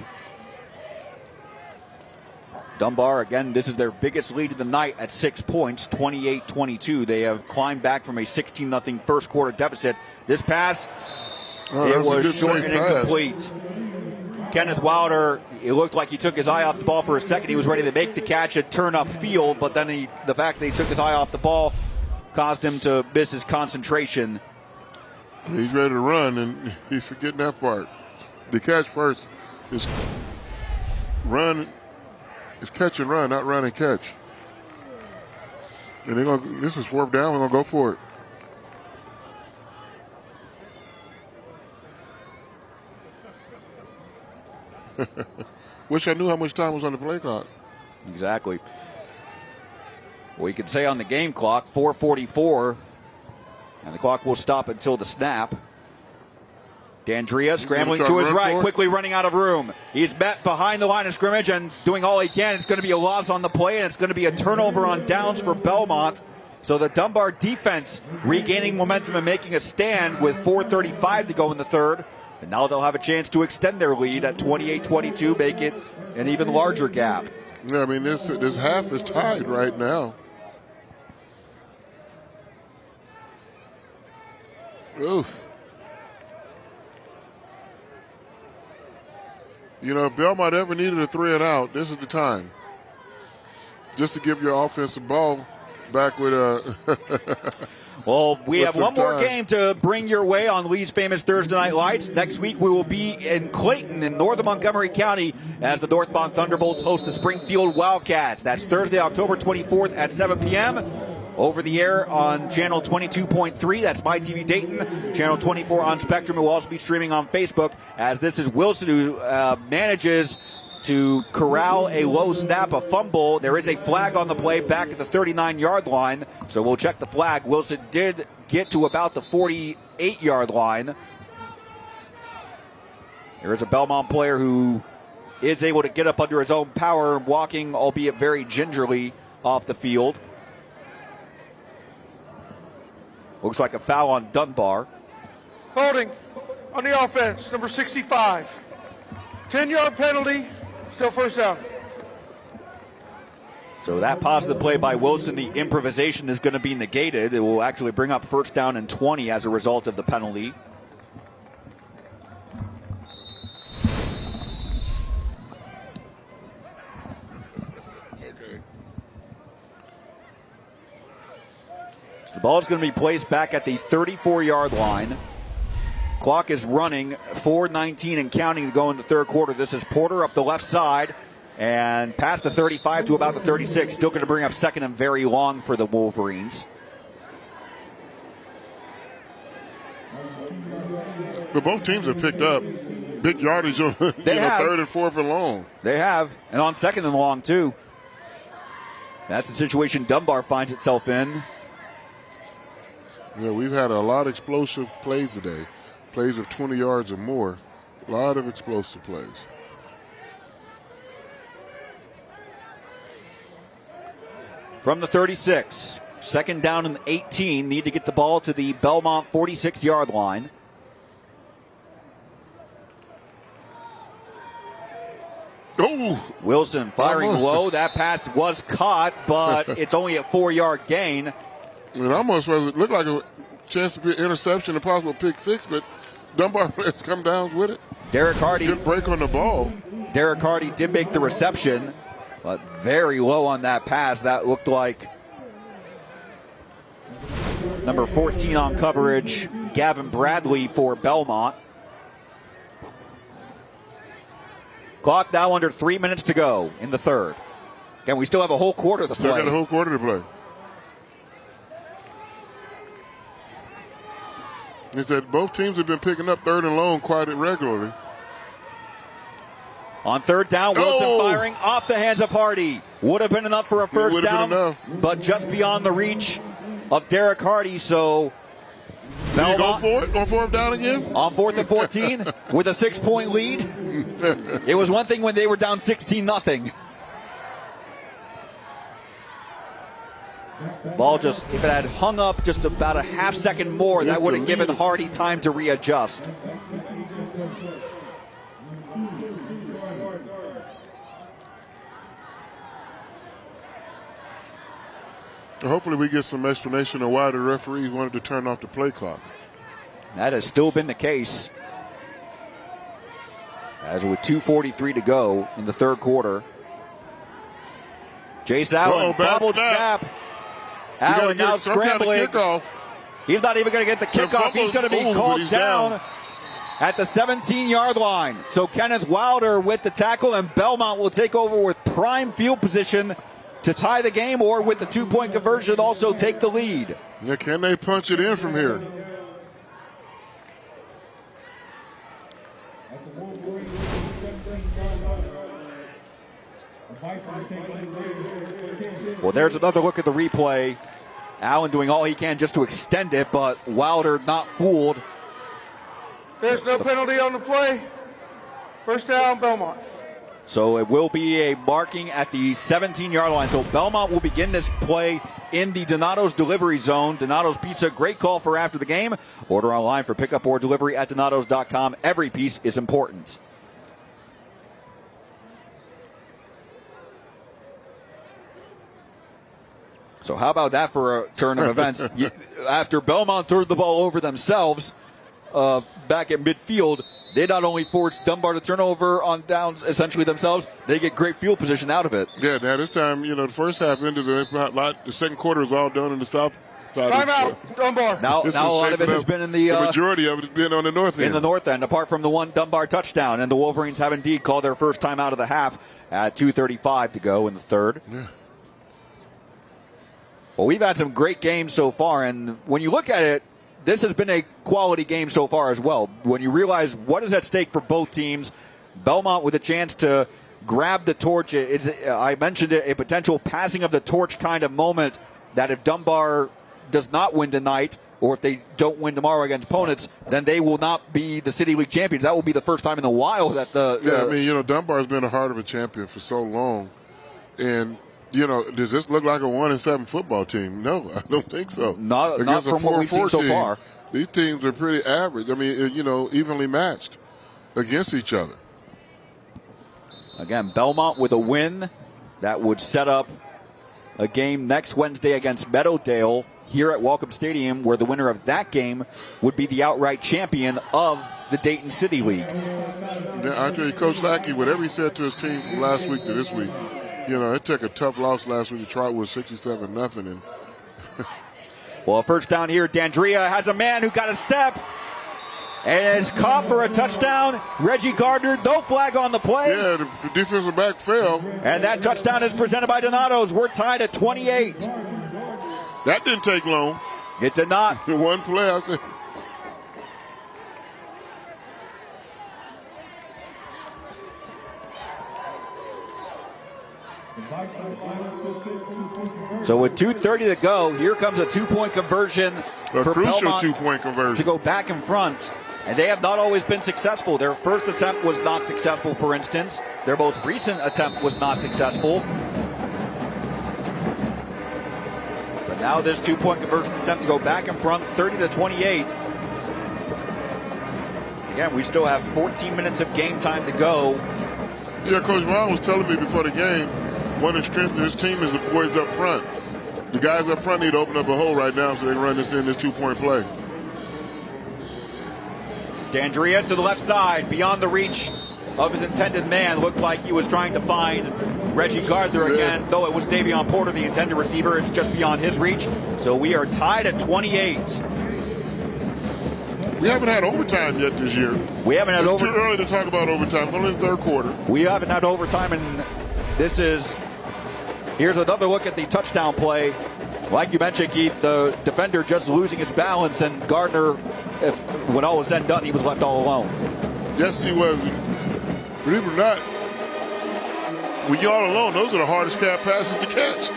Dunbar, again, this is their biggest lead of the night at 6 points, 28-22. They have climbed back from a 16-0 first quarter deficit. This pass, it was short and incomplete. Kenneth Wilder, it looked like he took his eye off the ball for a second. He was ready to make the catch and turn up field, but then the fact that he took his eye off the ball caused him to miss his concentration. He's ready to run, and he's forgetting that part. The catch first is run. It's catch and run, not run and catch. And they're gonna. This is fourth down. We're gonna go for it. Wish I knew how much time was on the play clock. Exactly. Well, you can say on the game clock, 4:44, and the clock will stop until the snap. Dandria scrambling to his right, quickly running out of room. He's met behind the line of scrimmage and doing all he can. It's going to be a loss on the play, and it's going to be a turnover on downs for Belmont. So the Dunbar defense regaining momentum and making a stand with 4:35 to go in the third. And now they'll have a chance to extend their lead at 28-22, make it an even larger gap. Yeah, I mean, this half is tied right now. Ooh. You know, if Belmont ever needed a 3 and out, this is the time. Just to give your offensive ball back with Well, we have one more game to bring your way on Lee's famous Thursday Night Lights. Next week, we will be in Clayton in northern Montgomery County as the Northbound Thunderbolts host the Springfield Wildcats. That's Thursday, October 24th at 7 p.m. Over the air on channel 22.3. That's MyTV Dayton. Channel 24 on Spectrum. It will also be streaming on Facebook, as this is Wilson who manages to corral a low snap, a fumble. There is a flag on the play back at the 39-yard line, so we'll check the flag. Wilson did get to about the 48-yard line. There is a Belmont player who is able to get up under his own power, walking, albeit very gingerly, off the field. Looks like a foul on Dunbar. Holding on the offense, number 65. 10-yard penalty, still first down. So that positive play by Wilson, the improvisation is going to be negated. It will actually bring up first down and 20 as a result of the penalty. The ball is going to be placed back at the 34-yard line. Clock is running, 4:19 and counting to go in the third quarter. This is Porter up the left side and past the 35 to about the 36. Still going to bring up second and very long for the Wolverines. But both teams have picked up big yardage on third and fourth and long. They have, and on second and long too. That's the situation Dunbar finds itself in. Yeah, we've had a lot of explosive plays today. Plays of 20 yards or more. A lot of explosive plays. From the 36, second down and 18. Need to get the ball to the Belmont 46-yard line. Oh! Wilson firing low. That pass was caught, but it's only a 4-yard gain. It almost looked like a chance to be an interception, a possible pick six, but Dunbar has come down with it. Derek Hardy. Good break on the ball. Derek Hardy did make the reception, but very low on that pass. That looked like number 14 on coverage, Gavin Bradley for Belmont. Clock now under 3 minutes to go in the third. Again, we still have a whole quarter to play. Still got a whole quarter to play. Is that both teams have been picking up third and long quite regularly. On third down, Wilson firing off the hands of Hardy. Would have been enough for a first down, but just beyond the reach of Derek Hardy. So, Did you go for it on fourth down again? On 4th and 14 with a 6-point lead. It was one thing when they were down 16-0. Ball just, if it had hung up just about a half second more, that would have given Hardy time to readjust. Hopefully we get some explanation of why the referee wanted to turn off the play clock. That has still been the case. As with 2:43 to go in the third quarter. Jace Allen, bobbled snap. Allen now scrambling. He's not even going to get the kickoff. He's going to be called down at the 17-yard line. So Kenneth Wilder with the tackle, and Belmont will take over with prime field position to tie the game, or with the 2-point conversion also take the lead. Yeah, can they punch it in from here? Well, there's another look at the replay. Allen doing all he can just to extend it, but Wilder not fooled. There's no penalty on the play. First down, Belmont. So it will be a marking at the 17-yard line. So Belmont will begin this play in the Donato's delivery zone. Donato's Pizza, great call for after the game. Order online for pickup or delivery at donatos.com. Every piece is important. So how about that for a turn of events? After Belmont turned the ball over themselves back at midfield, they not only forced Dunbar to turn over on downs essentially themselves, they get great field position out of it. Yeah, now this time, the first half ended a lot. The second quarter is all done in the south side. Timeout, Dunbar. Now a lot of it has been in the majority of it has been on the north end. In the north end, apart from the one Dunbar touchdown. And the Wolverines have indeed called their first time out of the half at 2:35 to go in the third. Yeah. Well, we've had some great games so far, and when you look at it, this has been a quality game so far as well. When you realize what is at stake for both teams, Belmont with a chance to grab the torch. I mentioned it, a potential passing of the torch kind of moment that if Dunbar does not win tonight, or if they don't win tomorrow against opponents, then they will not be the City League champions. That will be the first time in a while that Dunbar's been a heart of a champion for so long, and does this look like a 1-7 football team? No, I don't think so. Not from what we've seen so far. These teams are pretty average. I mean, evenly matched against each other. Again, Belmont with a win that would set up a game next Wednesday against Meadowdale here at Welcome Stadium, where the winner of that game would be the outright champion of the Dayton City League. Yeah, I tell you, Coach Lackey, whatever he said to his team from last week to this week, it took a tough loss last week. The Trot was 67-0. And well, first down here, Dandria has a man who got a step and is caught for a touchdown. Reggie Gardner, no flag on the play. Yeah, the defensive back fell. And that touchdown is presented by Donato's. We're tied at 28. That didn't take long. It did not. One play, I said. So with 2:30 to go, here comes a two-point conversion. A for crucial Belmont two-point conversion. to go back in front. And they have not always been successful. Their first attempt was not successful, for instance. Their most recent attempt was not successful. But now this two-point conversion attempt to go back in front, 30-28. Again, we still have 14 minutes of game time to go. Yeah, Coach Vaughn was telling me before the game, one of the strengths of this team is the boys up front. The guys up front need to open up a hole right now so they can run this two-point play. Dandria to the left side, beyond the reach of his intended man. Looked like he was trying to find Reggie Gardner again, though it was Davion Porter, the intended receiver. It's just beyond his reach. So we are tied at 28. We haven't had overtime yet this year. We haven't had overtime. It's too early to talk about overtime. It's only the third quarter. We haven't had overtime, and here's another look at the touchdown play. Like you mentioned, Keith, the defender just losing his balance, and Gardner, when all was said and done, he was left all alone. Yes, he was. Believe it or not, when you're all alone, those are the hardest passes to catch.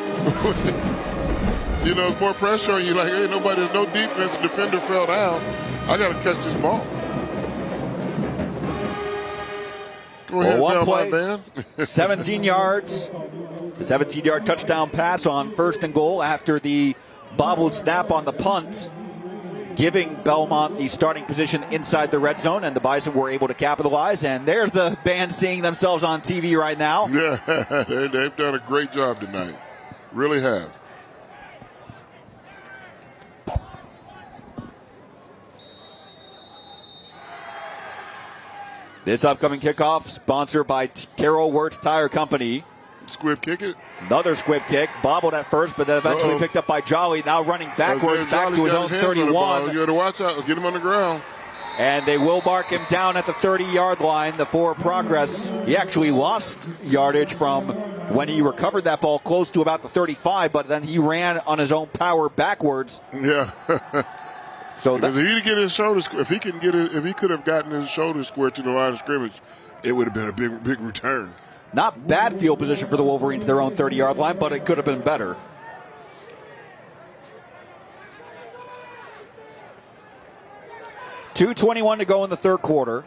More pressure on you. Like, hey, there's no defense. The defender fell down. I got to catch this ball. Go ahead, one play, man. 17 yards. The 17-yard touchdown pass on first and goal after the bobbled snap on the punt, giving Belmont the starting position inside the red zone, and the Bison were able to capitalize. And there's the band seeing themselves on TV right now. Yeah, they've done a great job tonight. Really have. This upcoming kickoff sponsored by Carol Wirtz Tire Company. Squib kick it. Another squib kick. Bobbled at first, but then eventually picked up by Jolly. Now running backwards back to his own 31. You got to watch out. Get him on the ground. And they will mark him down at the 30-yard line. The forward progress. He actually lost yardage from when he recovered that ball close to about the 35, but then he ran on his own power backwards. Yeah. So if he get his shoulder, if he could have gotten his shoulder square to the line of scrimmage, it would have been a big return. Not bad field position for the Wolverines, their own 30-yard line, but it could have been better. .2:21 to go in the third quarter.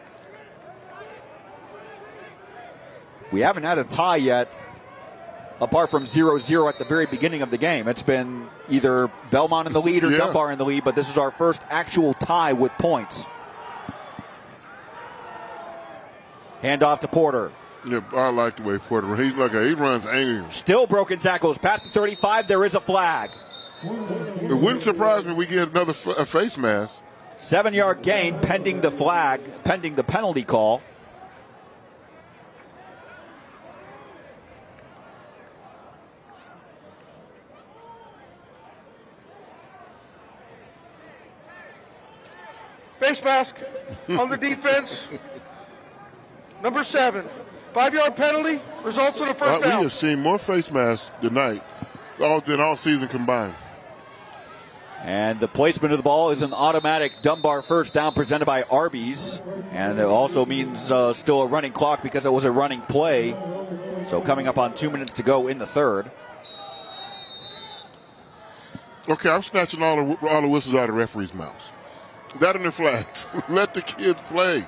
We haven't had a tie yet, apart from 0-0 at the very beginning of the game. It's been either Belmont in the lead or Dunbar in the lead, but this is our first actual tie with points. Handoff to Porter. Yeah, I like the way Porter runs. He runs angry. Still broken tackles. Past the 35, there is a flag. It wouldn't surprise me if we get another face mask. 7-yard gain pending the flag, pending the penalty call. Face mask on the defense. Number 7. 5-yard penalty results in a first down. We have seen more face masks tonight than all season combined. And the placement of the ball is an automatic Dunbar first down presented by Arby's. And it also means still a running clock because it was a running play. So coming up on 2 minutes to go in the third. Okay, I'm snatching all the whistles out of the referee's mouths. That and the flags. Let the kids play.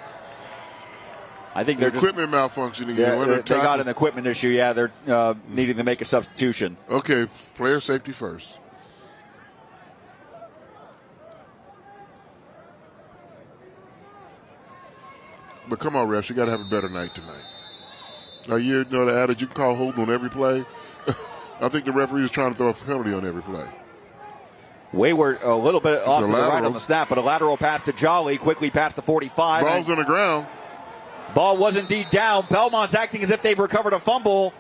I think they're equipment malfunctioning again. Yeah, they got an equipment issue. Yeah, they're needing to make a substitution. Okay, player safety first. But come on, refs, you got to have a better night tonight. Now, you know the adage, you can call holding on every play. I think the referee was trying to throw a penalty on every play. Wayward a little bit off to the right on the snap, but a lateral pass to Jolly, quickly past the 45. Ball's on the ground. Ball was indeed down. Belmont's acting as if they've recovered a fumble.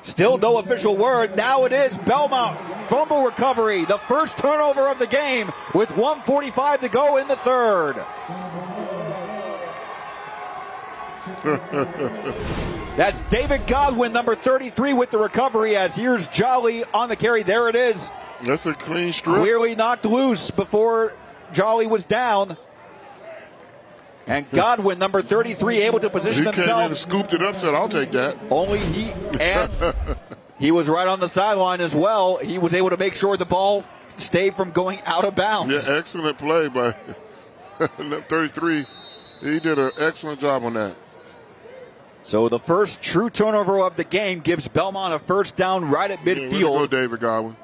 Still no official word. Now it is Belmont. Fumble recovery. The first turnover of the game with 1:45 to go in the third. That's David Godwin, number 33, with the recovery, as here's Jolly on the carry. There it is. That's a clean strip. Clearly knocked loose before Jolly was down. And Godwin, number 33, able to position himself. He came in and scooped it up, said, I'll take that. Only he was right on the sideline as well. He was able to make sure the ball stayed from going out of bounds. Yeah, excellent play by 33. He did an excellent job on that. So the first true turnover of the game gives Belmont a first down right at midfield. Yeah, way to go, David Godwin.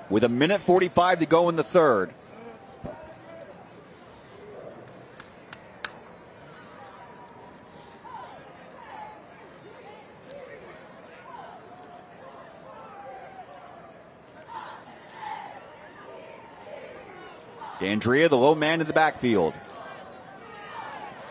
With 1:45 to go in the third. D'Andrea, the low man in the backfield.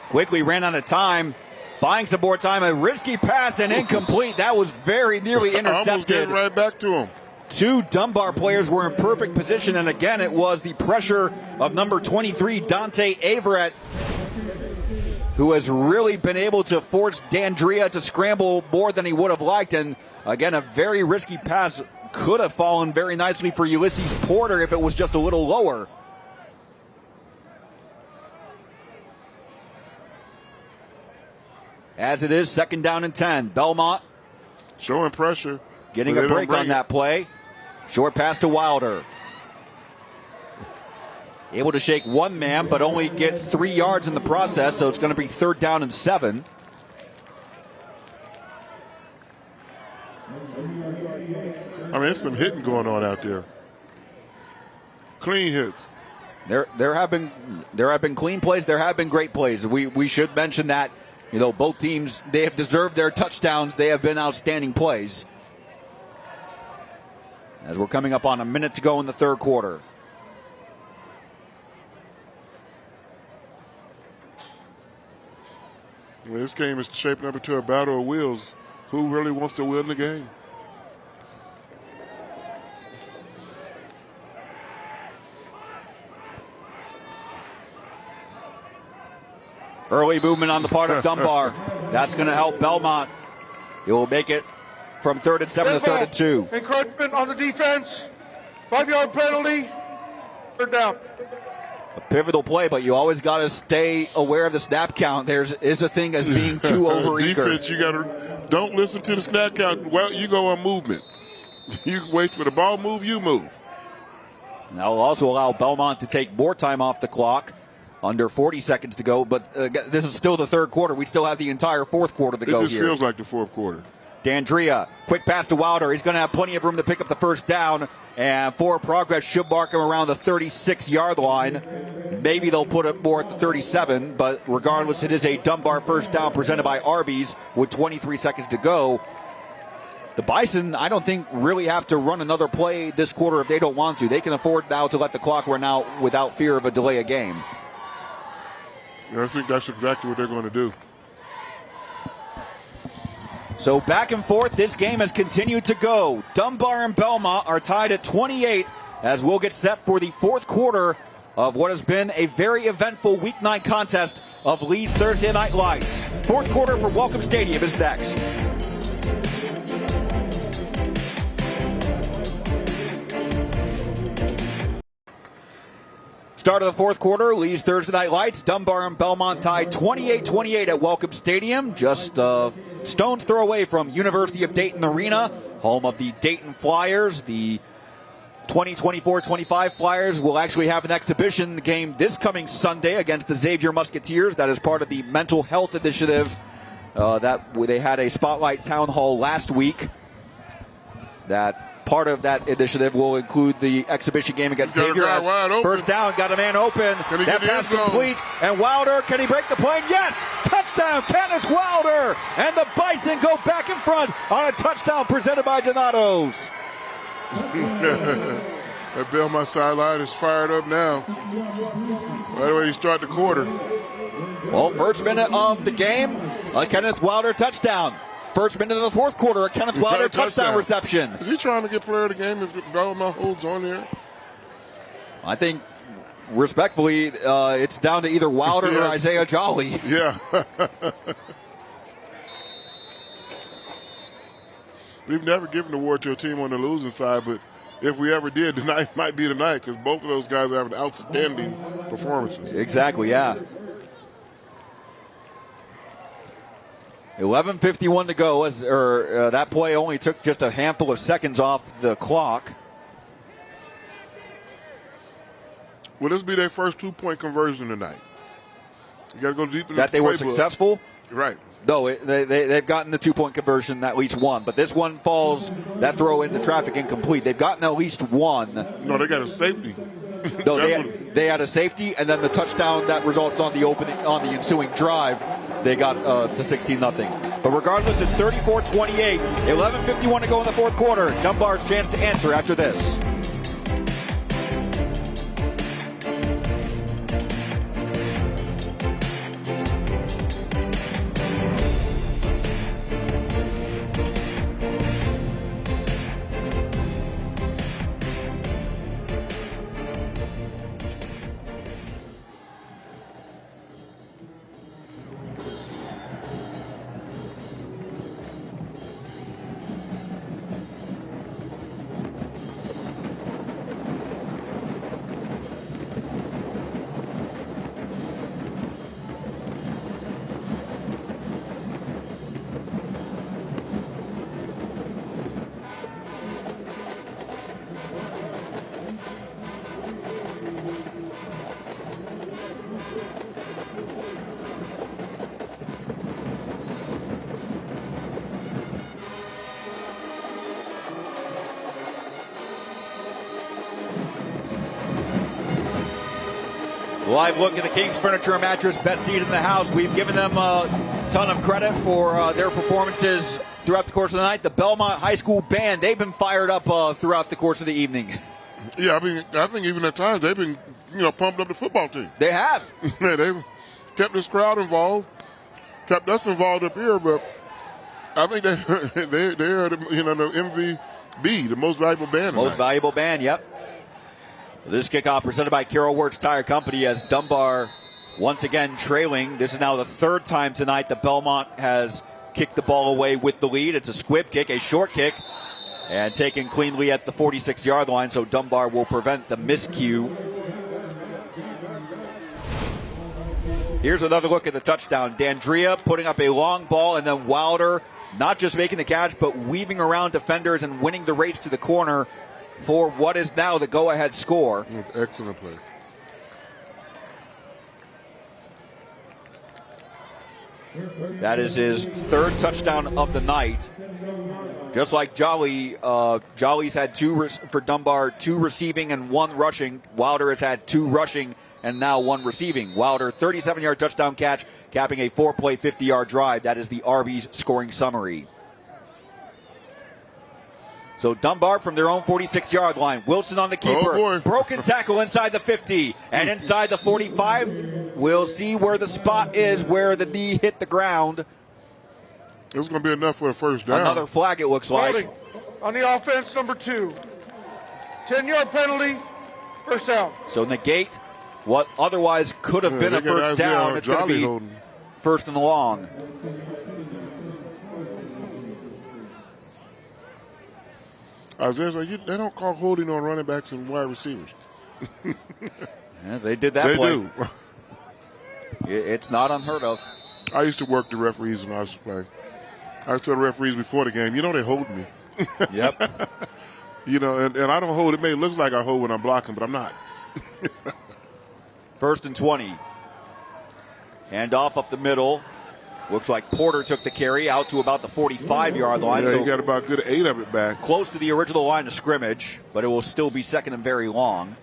Quickly ran out of time. Buying some more time. A risky pass and incomplete. That was very nearly intercepted. Almost getting right back to him. Two Dunbar players were in perfect position, and again, it was the pressure of number 23, Dante Averett, who has really been able to force D'Andrea to scramble more than he would have liked. And again, a very risky pass could have fallen very nicely for Ulysses Porter if it was just a little lower. As it is, second down and 10. Belmont showing pressure. Getting a break on that play. Short pass to Wilder. Able to shake one man, but only get 3 yards in the process, so it's going to be third down and 7. I mean, there's some hitting going on out there. Clean hits. There have been clean plays. There have been great plays. We should mention that. You know, both teams, they have deserved their touchdowns. They have been outstanding plays. As we're coming up on a minute to go in the third quarter. Well, this game is shaping up into a battle of wills. Who really wants to win the game? Early movement on the part of Dunbar. That's going to help Belmont. It will make it from 3rd and 7 to 3rd and 2. Encroachment on the defense. 5-yard penalty. Third down. A pivotal play, but you always got to stay aware of the snap count. There is a thing as being too overeager. Defense, you got to don't listen to the snap count. Well, you go on movement. You wait for the ball move, you move. That will also allow Belmont to take more time off the clock. Under 40 seconds to go, but this is still the third quarter. We still have the entire fourth quarter to go here. It just feels like the fourth quarter. Dandria, quick pass to Wilder. He's going to have plenty of room to pick up the first down, and forward progress should mark him around the 36-yard line. Maybe they'll put it more at the 37, but regardless, it is a Dunbar first down presented by Arby's with 23 seconds to go. The Bison, I don't think, really have to run another play this quarter if they don't want to. They can afford now to let the clock run out without fear of a delay of game. I think that's exactly what they're going to do. So back and forth, this game has continued to go. Dunbar and Belmont are tied at 28 as we'll get set for the fourth quarter of what has been a very eventful Week 9 contest of Lee's Thursday Night Lights. Fourth quarter for Welcome Stadium is next. Start of the fourth quarter, Lee's Thursday Night Lights. Dunbar and Belmont tied 28-28 at Welcome Stadium, just a stone's throw away from University of Dayton Arena, home of the Dayton Flyers. The 2024-25 Flyers will actually have an exhibition game this coming Sunday against the Xavier Musketeers. That is part of the mental health initiative that they had a spotlight town hall last week. That part of that initiative will include the exhibition game against Xavier. First down, got a man open. That pass complete. And Wilder, can he break the plane? Yes! Touchdown, Kenneth Wilder! And the Bison go back in front on a touchdown presented by Donato's. That Belmont sideline is fired up now. Right away, you start the quarter. Well, first minute of the game, a Kenneth Wilder touchdown. First minute of the fourth quarter, a Kenneth Wilder touchdown reception. Is he trying to get player of the game if Belmont holds on there? I think, respectfully, it's down to either Wilder or Isaiah Jolly. Yeah. We've never given the award to a team on the losing side, but if we ever did, tonight might be the night because both of those guys have outstanding performances. Exactly, yeah. 11:51 to go. That play only took just a handful of seconds off the clock. Will this be their first 2-point conversion tonight? You got to go deep in that they were successful? Right. No, they've gotten the 2-point conversion, at least one. But this one falls, that throw into traffic incomplete. They've gotten at least one. No, they got a safety. No, they had a safety, and then the touchdown that resulted on the ensuing drive, they got to 16-0. But regardless, it's 34-28. 11:51 to go in the fourth quarter. Dunbar's chance to answer after this. Live look at the King's Furniture and Mattress, best seat in the house. We've given them a ton of credit for their performances throughout the course of the night. The Belmont High School Band, they've been fired up throughout the course of the evening. Yeah, I think even at times they've been, pumped up the football team. They have. They've kept this crowd involved, kept us involved up here, but I think they are the MVP, the most valuable band. Most valuable band, yep. This kickoff presented by Carol Wirtz Tire Company as Dunbar once again trailing. This is now the third time tonight that Belmont has kicked the ball away with the lead. It's a squib kick, a short kick, and taken cleanly at the 46-yard line, so Dunbar will prevent the miscue. Here's another look at the touchdown. Dandria putting up a long ball, and then Wilder not just making the catch, but weaving around defenders and winning the race to the corner for what is now the go-ahead score. Excellent play. That is his third touchdown of the night. Just like Jolly, Jolly's had for Dunbar, 2 receiving and 1 rushing. Wilder has had 2 rushing and now 1 receiving. Wilder, 37-yard touchdown catch, capping a 4-play, 50-yard drive. That is the Arby's scoring summary. So Dunbar from their own 46-yard line. Wilson on the keeper. Oh, broken tackle inside the 50 and inside the 45. We'll see where the spot is, where the knee hit the ground. It was going to be enough for a first down. Another flag, it looks like. Holding on the offense, number 2. 10-yard penalty, first down. So negate what otherwise could have been a first down. It's going to be holding. First and long. Isaiah's like, they don't call holding on running backs and wide receivers. Yeah, they did that they play. Do. It's not unheard of. I used to work the referees when I was playing. I used to tell the referees before the game, they hold me. Yep. And I don't hold. It may look like I hold when I'm blocking, but I'm not. First and 20. Hand off up the middle. Looks like Porter took the carry out to about the 45-yard line. Yeah, so he got about a good 8 of it back. Close to the original line of scrimmage, but it will still be second and very long.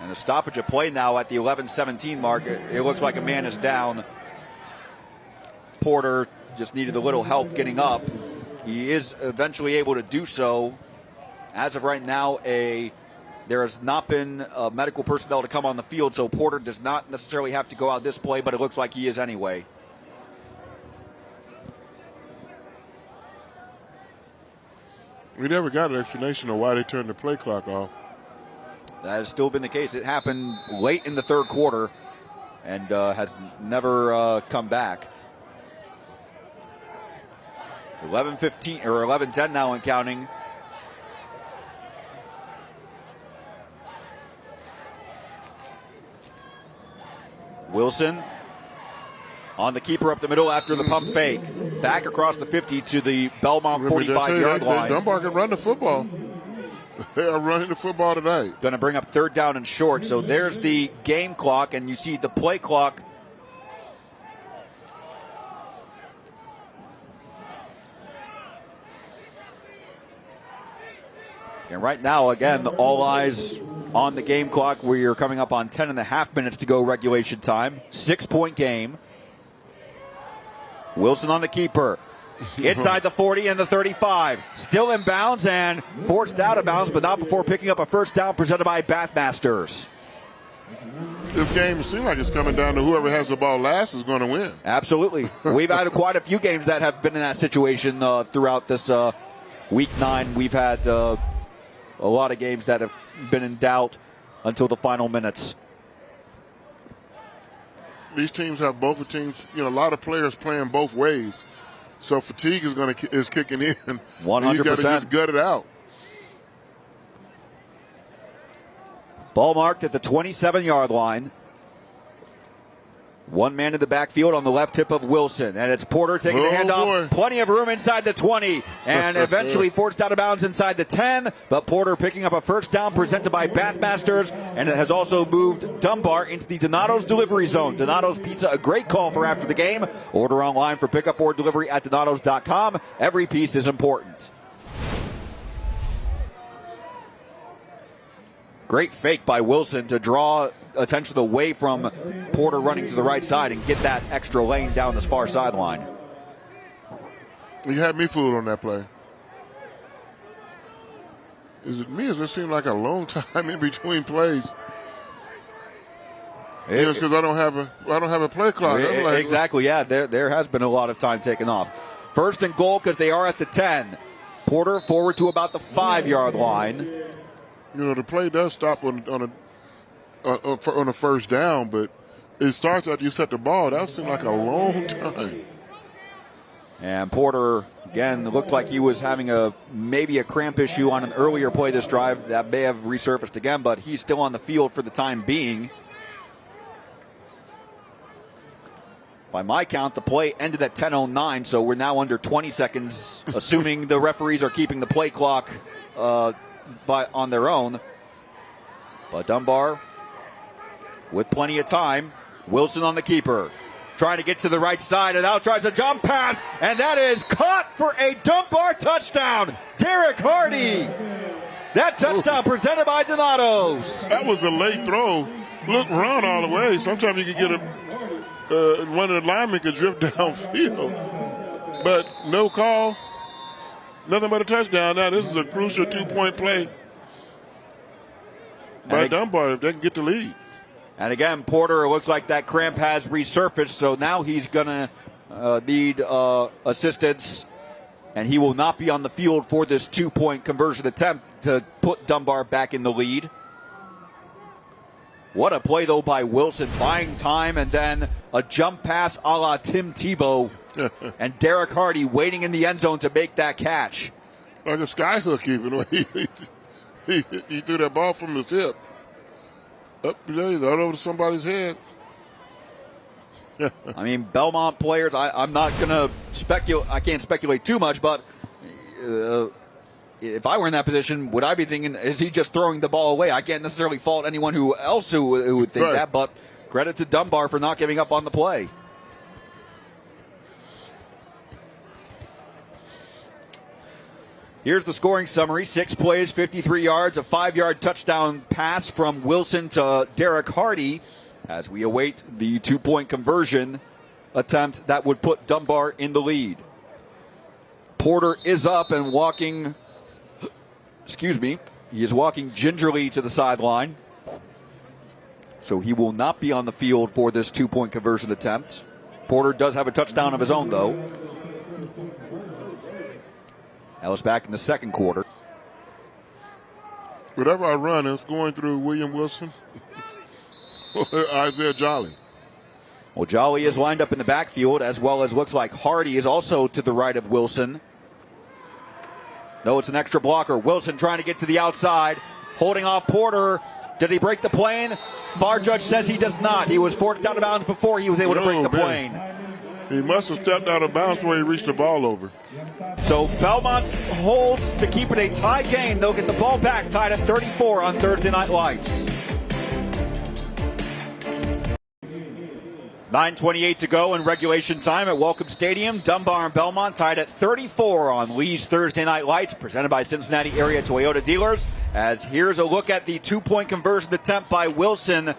And a stoppage of play now at the 11-17 mark. It looks like a man is down. Porter just needed a little help getting up. He is eventually able to do so. As of right now, there has not been medical personnel to come on the field, so Porter does not necessarily have to go out this play, but it looks like he is anyway. We never got an explanation of why they turned the play clock off. That has still been the case. It happened late in the third quarter and has never come back. 11-15 or 11-10 now and counting. Wilson on the keeper up the middle after the pump fake. Back across the 50 to the Belmont 45-yard line. Dunbar can run the football. They are running the football tonight. Going to bring up third down and short. So there's the game clock, and you see the play clock. And right now, again, all eyes on the game clock. We are coming up on 10.5 minutes to go regulation time. 6-point game. Wilson on the keeper. Inside the 40 and the 35. Still in bounds and forced out of bounds, but not before picking up a first down presented by Bathmasters. This game seems like it's coming down to whoever has the ball last is going to win. Absolutely. We've had quite a few games that have been in that situation throughout this week 9. We've had a lot of games that have been in doubt until the final minutes. These teams have both teams, a lot of players playing both ways. So fatigue is kicking in. 100%. You got to just gut it out. Ball marked at the 27-yard line. One man in the backfield on the left hip of Wilson. And it's Porter taking the handoff. Plenty of room inside the 20. And eventually forced out of bounds inside the 10. But Porter picking up a first down presented by Bathmasters. And it has also moved Dunbar into the Donato's delivery zone. Donato's Pizza, a great call for after the game. Order online for pickup or delivery at Donatos.com. Every piece is important. Great fake by Wilson to draw attention away from Porter running to the right side and get that extra lane down this far sideline. You had me fooled on that play. Is it me? Does it seem like a long time in between plays? It's because I don't have a play clock. Exactly. Yeah, there has been a lot of time taken off. First and goal because they are at the 10. Porter forward to about the 5-yard line. The play does stop on a first down, but it starts after you set the ball. That seemed like a long time. And Porter Again, it looked like he was having maybe a cramp issue on an earlier play this drive. That may have resurfaced again, but he's still on the field for the time being. By my count, the play ended at 10:09, so we're now under 20 seconds, assuming the referees are keeping the play clock on their own. But Dunbar, with plenty of time, Wilson on the keeper, trying to get to the right side, and now tries a jump pass, and that is caught for a Dunbar touchdown. Derek Hardy. That touchdown presented by Donatos. That was a late throw. Look, run all the way. Sometimes you can get one of the linemen could drift downfield. But no call. Nothing but a touchdown. Now, this is a crucial 2-point play by Dunbar if they can get the lead. And again, Porter, it looks like that cramp has resurfaced, so now he's going to need assistance, and he will not be on the field for this 2-point conversion attempt to put Dunbar back in the lead. What a play, though, by Wilson, buying time, and then a jump pass a la Tim Tebow, and Derek Hardy waiting in the end zone to make that catch. Like a skyhook, even. He threw that ball from his hip. Up there, right over to somebody's head. I mean, Belmont players, I'm not going to speculate. I can't speculate too much, but if I were in that position, would I be thinking, is he just throwing the ball away? I can't necessarily fault anyone who would think that, but credit to Dunbar for not giving up on the play. Here's the scoring summary. 6 plays, 53 yards, a 5-yard touchdown pass from Wilson to Derek Hardy as we await the 2-point conversion attempt that would put Dunbar in the lead. Porter is up and walking, he is walking gingerly to the sideline. So he will not be on the field for this 2-point conversion attempt. Porter does have a touchdown of his own, though. That was back in the second quarter. Whatever I run, it's going through William Wilson or Isaiah Jolly. Well, Jolly is lined up in the backfield, as well as looks like Hardy is also to the right of Wilson. No, it's an extra blocker. Wilson trying to get to the outside, holding off Porter. Did he break the plane? VAR judge says he does not. He was forced out of bounds before he was able to break the plane. He must have stepped out of bounds before he reached the ball over. So Belmont holds to keep it a tie game. They'll get the ball back tied at 34 on Thursday Night Lights. 9:28 to go in regulation time at Welcome Stadium. Dunbar and Belmont tied at 34 on Lee's Thursday Night Lights, presented by Cincinnati area Toyota dealers. As here's a look at the 2-point conversion attempt by Wilson,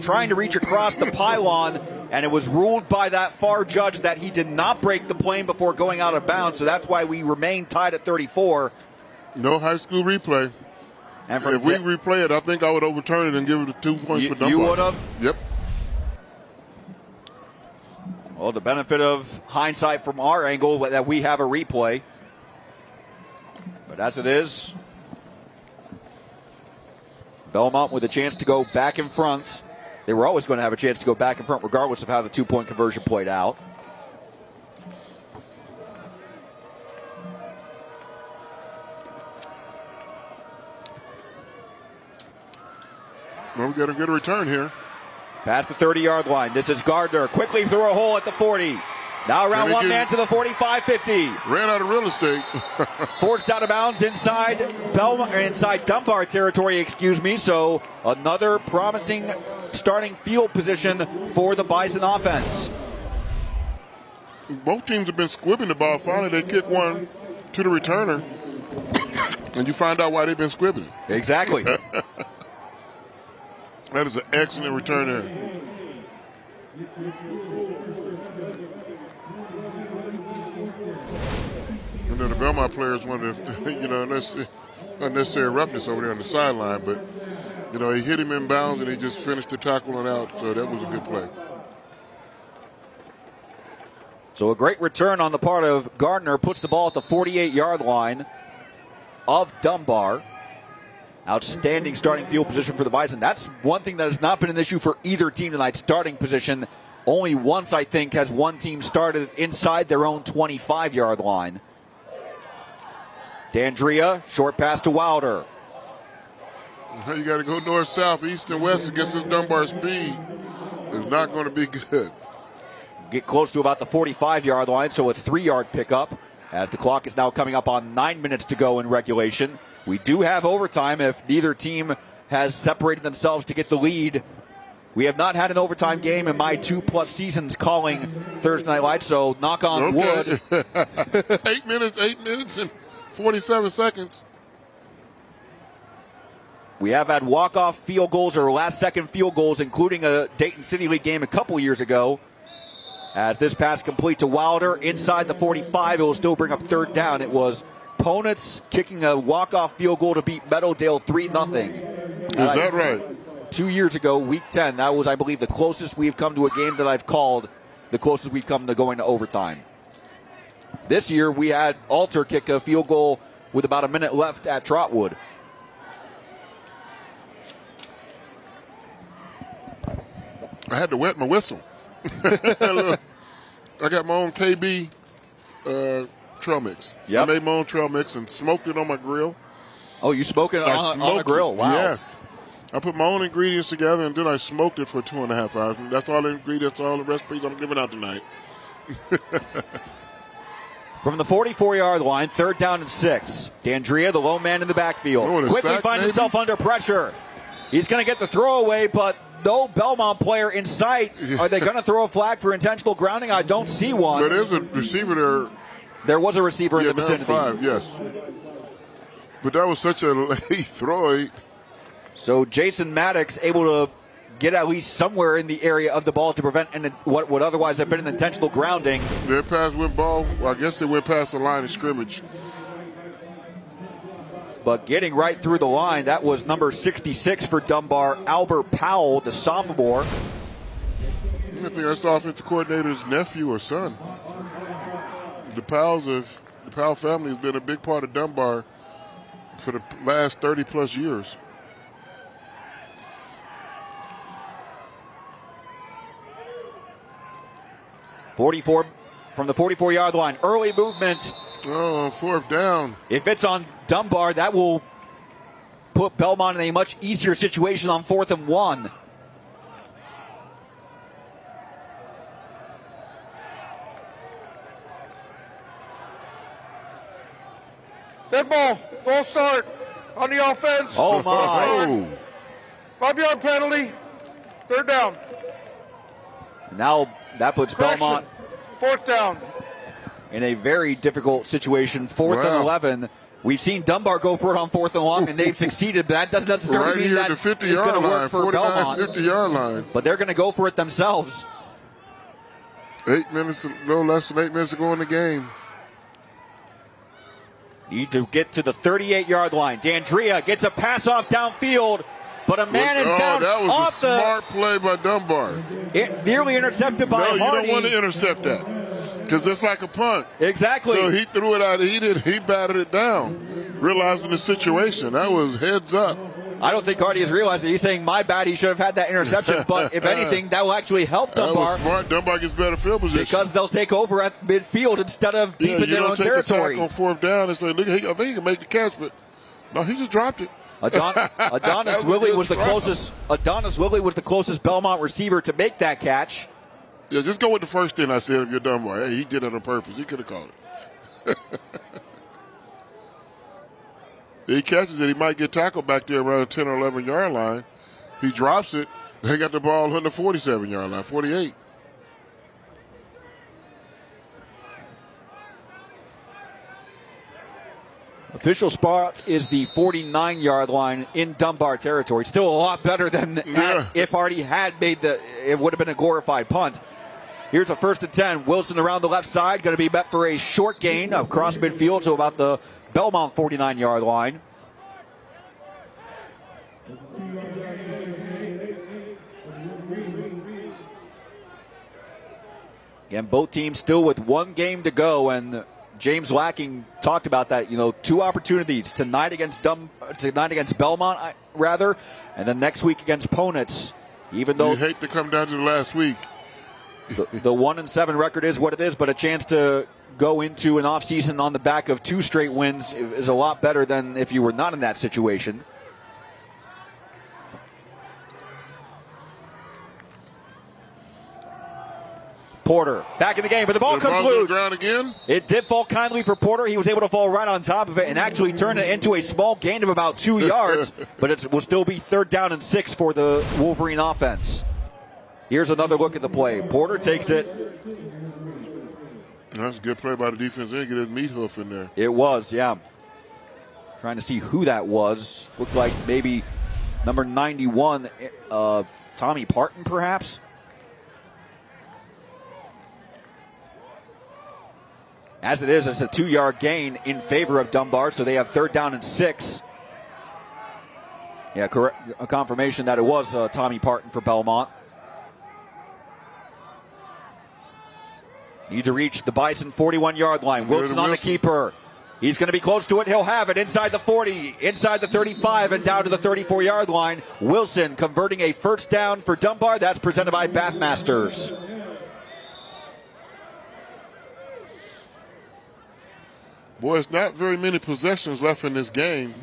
trying to reach across the pylon, and it was ruled by that VAR judge that he did not break the plane before going out of bounds, so that's why we remain tied at 34. No high school replay. And if we replay it, I think I would overturn it and give it the 2 points for Dunbar. You would have? Yep. Well, the benefit of hindsight from our angle that we have a replay. But as it is, Belmont with a chance to go back in front. They were always going to have a chance to go back in front regardless of how the 2-point conversion played out. Well, we got to get a return here. Past the 30-yard line. This is Gardner. Quickly through a hole at the 40. Now around one man to the 45-50. Ran out of real estate. Forced out of bounds inside Dunbar territory, So another promising starting field position for the Bison offense. Both teams have been squibbing the ball. Finally, they kick one to the returner. And you find out why they've been squibbing. Exactly. That is an excellent return there. And then the Belmont players wanted to, unnecessary roughness over there on the sideline, but, he hit him in bounds and he just finished the tackle and out, so that was a good play. So a great return on the part of Gardner puts the ball at the 48-yard line of Dunbar. Outstanding starting field position for the Bison. That's one thing that has not been an issue for either team tonight, starting position. Only once, I think, has one team started inside their own 25-yard line. D'Andrea, short pass to Wilder. You got to go north, south, east, and west against this Dunbar speed. It's not going to be good. Get close to about the 45-yard line, so a 3-yard pickup as the clock is now coming up on 9 minutes to go in regulation. We do have overtime if neither team has separated themselves to get the lead. We have not had an overtime game in my 2+ seasons calling Thursday Night Lights, so knock on wood. 8 minutes and 47 seconds. We have had walk-off field goals or last-second field goals, including a Dayton City League game a couple years ago. As this pass complete to Wilder inside the 45, it will still bring up third down. It was Ponitz kicking a walk-off field goal to beat Meadowdale 3-0. Is that right? 2 years ago, Week 10. That was, I believe, the closest we've come to a game that I've called, the closest we've come to going to overtime. This year, we had Alter kick a field goal with about a minute left at Trotwood. I had to wet my whistle. I got my own KB trail mix. Yep. I made my own trail mix and smoked it on my grill. Oh, you smoked it on a grill? Wow. Yes. I put my own ingredients together and then I smoked it for 2.5 hours. That's all the ingredients, all the recipes I'm giving out tonight. From the 44-yard line, third down and 6. D'Andrea, the lone man in the backfield, quickly finds himself under pressure. He's going to get the throwaway, but no Belmont player in sight. Are they going to throw a flag for intentional grounding? I don't see one. But there's a receiver there. There was a receiver in the vicinity. 5, yes. But that was such a late throw. So Jason Maddox able to get at least somewhere in the area of the ball to prevent what would otherwise have been an intentional grounding. Their pass went ball. Well, I guess it went past the line of scrimmage. But getting right through the line, that was number 66 for Dunbar, Albert Powell, the sophomore. I think that's the offensive coordinator's nephew or son. The Powell family has been a big part of Dunbar for the last 30-plus years. From the 44-yard line, early movement. Oh, fourth down. If it's on Dunbar, that will put Belmont in a much easier situation on 4th and 1. Dead ball, full start on the offense. Oh, my. 5-yard penalty, third down. Now that puts Belmont fourth down in a very difficult situation. 4th and 11. We've seen Dunbar go for it on 4th and long, and they've succeeded, but that doesn't necessarily mean that it's going to work for Belmont. 50-yard line. But they're going to go for it themselves. 8 minutes, no less than 8 minutes to go in the game. Need to get to the 38-yard line. D'Andrea gets a pass off downfield, but a man is down that was off a smart play by Dunbar. It nearly intercepted by Hardy. You don't want to intercept that because it's like a punt. Exactly. So he threw it out. He batted it down, realizing the situation. That was heads up. I don't think Hardy has realized it. He's saying, my bad, he should have had that interception. But if anything, that will actually help Dunbar. That was smart. Dunbar gets better field position. Because they'll take over at midfield instead of deep in their own territory. You don't take the sack on 4th down and say, look, I think he can make the catch, but no, he just dropped it. Adonis Lilly was the closest. Adonis Lilly was the closest Belmont receiver to make that catch. Yeah, just go with the first thing I said if you're Dunbar. Hey, he did it on purpose. He could have called it. He catches it. He might get tackled back there around the 10 or 11-yard line. He drops it. They got the ball on the 47-yard line, 48. Official spot is the 49-yard line in Dunbar territory. Still a lot better than if Hardy had made it would have been a glorified punt. Here's a 1st and 10. Wilson around the left side, going to be met for a short gain across midfield to about the Belmont 49-yard line. Again, both teams still with one game to go, and James Lacking talked about that. 2 opportunities tonight against Belmont, and then next week against Ponitz. Even though you hate to come down to the last week The 1-7 record is what it is, but a chance to go into an offseason on the back of 2 straight wins is a lot better than if you were not in that situation. Porter back in the game, but the ball comes loose. Ground again? It did fall kindly for Porter. He was able to fall right on top of it and actually turn it into a small gain of about 2 yards, but it will still be 3rd down and 6 for the Wolverine offense. Here's another look at the play. Porter takes it. That's a good play by the defense. They get his meat hoof in there. It was, yeah. Trying to see who that was. Looked like maybe number 91, Tommy Parton, perhaps. As it is, it's a 2-yard gain in favor of Dunbar, so they have 3rd down and 6. Yeah, correct. A confirmation that it was Tommy Parton for Belmont. Need to reach the Bison 41-yard line. Wilson on the keeper. He's going to be close to it. He'll have it inside the 40, inside the 35, and down to the 34-yard line. Wilson converting a 1st down for Dunbar. That's presented by Bathmasters. Boy, it's not very many possessions left in this game.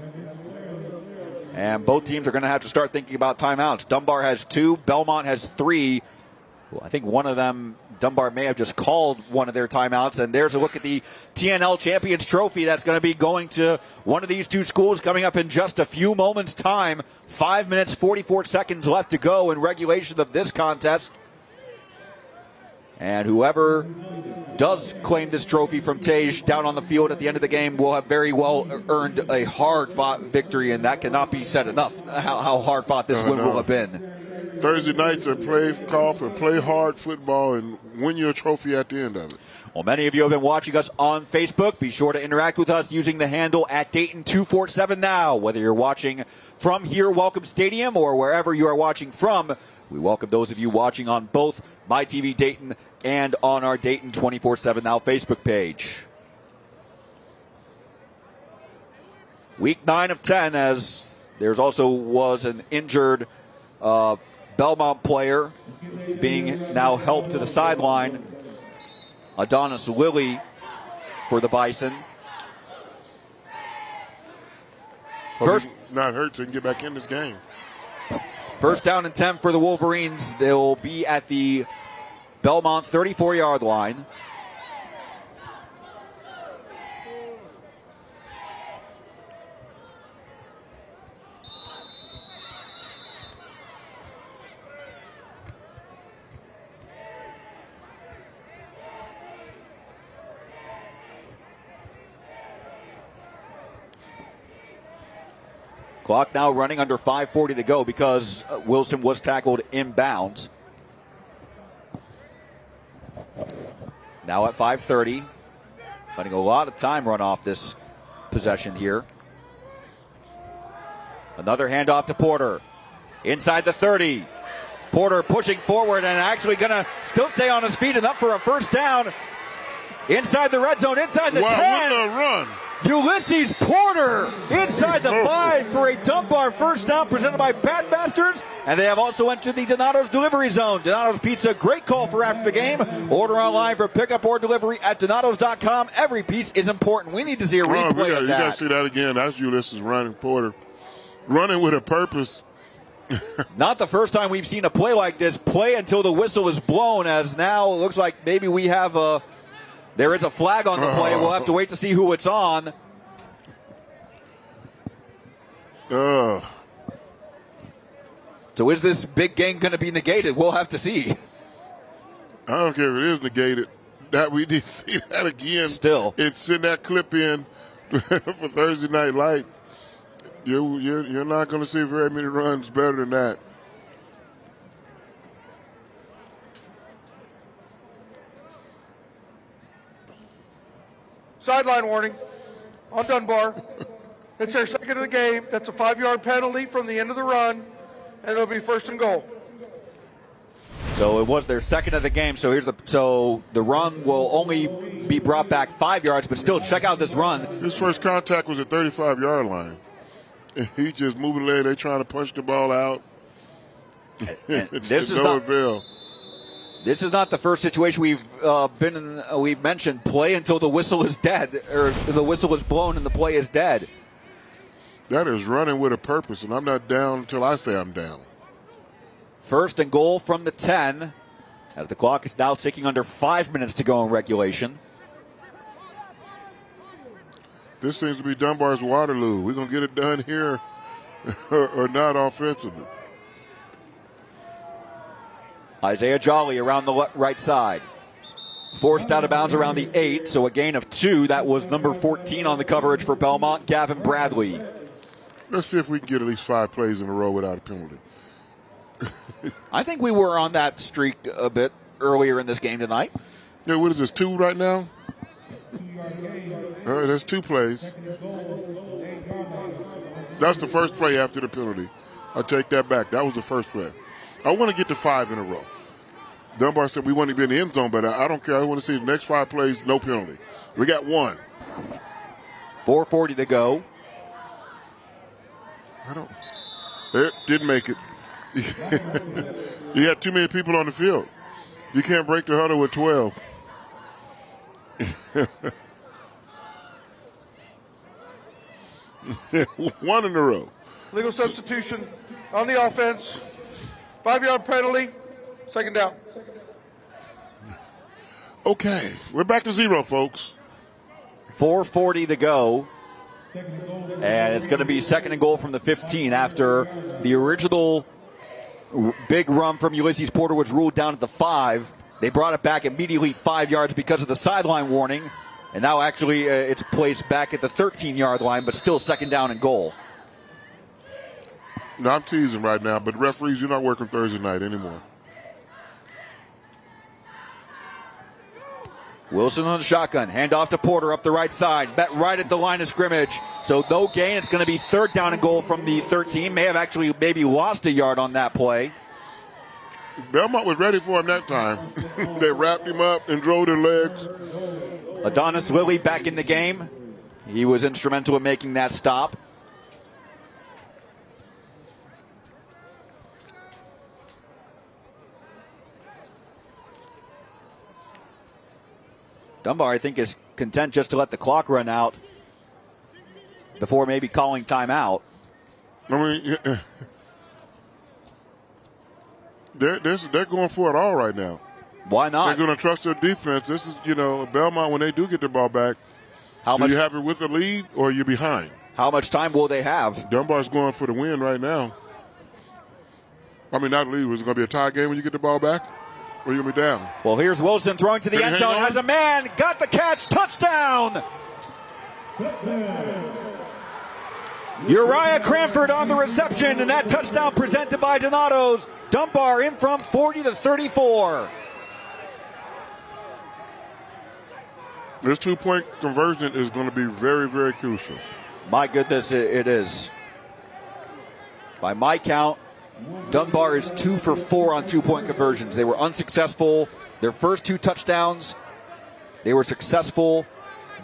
And both teams are going to have to start thinking about timeouts. Dunbar has 2, Belmont has 3. Well, I think one of them, Dunbar may have just called one of their timeouts. And there's a look at the TNL Champions Trophy that's going to be going to one of these 2 schools coming up in just a few moments' time. 5 minutes, 44 seconds left to go in regulation of this contest. And whoever does claim this trophy from Tage down on the field at the end of the game will have very well earned a hard-fought victory, and that cannot be said enough, how hard-fought this win will have been. Thursday nights are called for play hard football and win your trophy at the end of it. Well, many of you have been watching us on Facebook. Be sure to interact with us using the handle at Dayton247now. Whether you're watching from here, Welcome Stadium, or wherever you are watching from, we welcome those of you watching on both MyTV Dayton and on our Dayton 24/7 Now Facebook page. Week 9 of 10, as there's also was an injured Belmont player being now helped to the sideline. Adonis Lilly for the Bison. First, not hurt so he can get back in this game. 1st down and 10 for the Wolverines. They'll be at the Belmont 34-yard line. Clock now running under 5:40 to go because Wilson was tackled inbounds. Now at 5:30, letting a lot of time run off this possession here. Another handoff to Porter. Inside the 30. Porter pushing forward and actually going to still stay on his feet and up for a 1st down. Inside the red zone, inside the 10. What a run. Ulysses Porter inside the 5 for a Dunbar 1st down presented by Bathmasters. And they have also entered the Donato's delivery zone. Donato's Pizza, great call for after the game. Order online for pickup or delivery at Donatos.com. Every piece is important. We need to see a replay of that. You got to see that again. That's Ulysses running, Porter. Running with a purpose. Not the first time we've seen a play like this. Play until the whistle is blown, as now it looks like maybe we have a... There is a flag on the play. We'll have to wait to see who it's on. So is this big game going to be negated? We'll have to see. I don't care if it is negated. That we did see that again. Still. It's send that clip in for Thursday Night Lights. You're not going to see very many runs better than that. Sideline warning on Dunbar. It's their 2nd of the game. That's a 5-yard penalty from the end of the run, and it'll be 1st and goal. So it was their 2nd of the game. So the run will only be brought back 5 yards, but still check out this run. His first contact was at 35-yard line. He's just moving the leg. They're trying to punch the ball out. This is no avail. This is not the first situation we've mentioned. Play until the whistle is dead, or the whistle is blown and the play is dead. That is running with a purpose, and I'm not down until I say I'm down. First and goal from the 10, as the clock is now ticking under 5 minutes to go in regulation. This seems to be Dunbar's Waterloo. We're going to get it done here or not offensively. Isaiah Jolly around the right side. Forced out of bounds around the 8, so a gain of 2. That was number 14 on the coverage for Belmont, Gavin Bradley. Let's see if we can get at least 5 plays in a row without a penalty. I think we were on that streak a bit earlier in this game tonight. Yeah, what is this, 2 right now? All right, that's 2 plays. That's the first play after the penalty. I'll take that back. That was the first play. I want to get to 5 in a row. Dunbar said we want to be in the end zone, but I don't care. I want to see the next 5 plays, no penalty. We got 1. 4:40 to go. It didn't make it. You got too many people on the field. You can't break the huddle with 12. One in a row. Legal substitution on the offense. 5-yard penalty. Second down. Okay, we're back to 0, folks. 4:40 to go. And it's going to be second and goal from the 15 after the original big run from Ulysses Porter was ruled down at the 5. They brought it back immediately 5 yards because of the sideline warning. And now actually it's placed back at the 13-yard line, but still second down and goal. No, I'm teasing right now, but referees, you're not working Thursday night anymore. Wilson on the shotgun. Hand off to Porter up the right side. Bet right at the line of scrimmage. So no gain. It's going to be third down and goal from the 13. May have actually maybe lost a yard on that play. Belmont was ready for him that time. They wrapped him up and drove their legs. Adonis Lilly back in the game. He was instrumental in making that stop. Dunbar, I think, is content just to let the clock run out before maybe calling timeout. I mean, they're going for it all right now. Why not? They're going to trust their defense. This is, Belmont, when they do get the ball back, do you have it with the lead or are you behind? How much time will they have? Dunbar's going for the win right now. I mean, not the lead. Was it going to be a tie game when you get the ball back? Or you'll be down. Well, here's Wilson throwing to the end zone. Has a man. Got the catch. Touchdown. Uriah Cranford on the reception. And that touchdown presented by Donatos. Dunbar in front 40-34. This 2-point conversion is going to be very, very crucial. My goodness, it is. By my count, Dunbar is 2 for 4 on 2-point conversions. They were unsuccessful their first 2 touchdowns. They were successful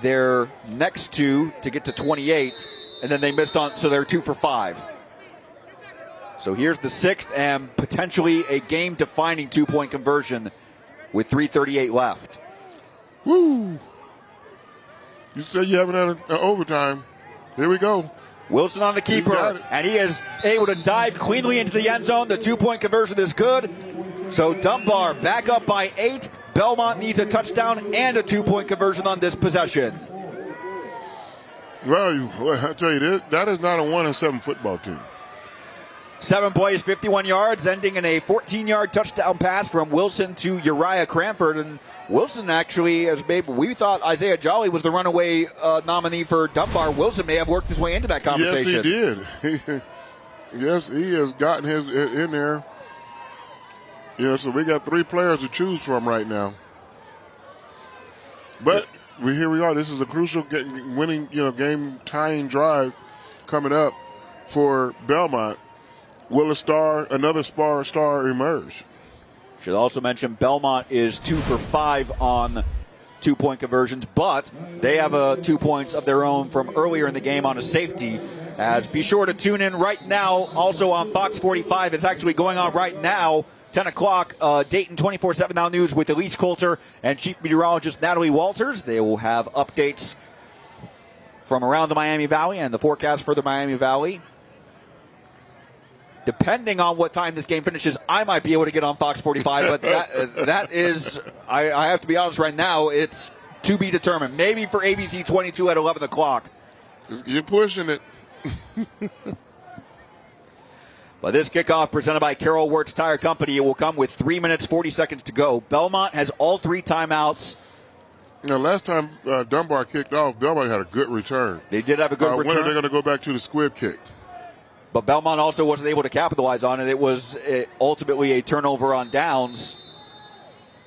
their next 2 to get to 28, and then they missed on, so they're 2 for 5. So here's the 6th and potentially a game-defining 2-point conversion with 3:38 left. Woo! You said you haven't had an overtime. Here we go. Wilson on the keeper, and he is able to dive cleanly into the end zone. The 2-point conversion is good. So Dunbar back up by 8. Belmont needs a touchdown and a 2-point conversion on this possession. Well, I tell you, that is not a 1-7 football team. 7 plays, 51 yards, ending in a 14-yard touchdown pass from Wilson to Uriah Cranford. And Wilson actually, we thought Isaiah Jolly was the runaway nominee for Dunbar. Wilson may have worked his way into that conversation. Yes, he did. Yes, he has gotten his in there. So we got 3 players to choose from right now. But here we are. This is a crucial winning, game-tying drive coming up for Belmont. Will another star emerge? Should also mention Belmont is 2 for 5 on 2-point conversions, but they have 2 points of their own from earlier in the game on a safety. As be sure to tune in right now. Also on Fox 45, it's actually going on right now. 10 o'clock, Dayton 24/7 Now News with Elise Coulter and Chief Meteorologist Natalie Walters. They will have updates from around the Miami Valley and the forecast for the Miami Valley. Depending on what time this game finishes, I might be able to get on Fox 45, but that is, I have to be honest right now, it's to be determined. Maybe for ABC 22 at 11 o'clock. You're pushing it. But this kickoff presented by Carol Wirtz Tire Company, it will come with 3 minutes, 40 seconds to go. Belmont has all 3 timeouts. Last time Dunbar kicked off, Belmont had a good return. They did have a good return. When are they going to go back to the squib kick? But Belmont also wasn't able to capitalize on it. It was ultimately a turnover on downs.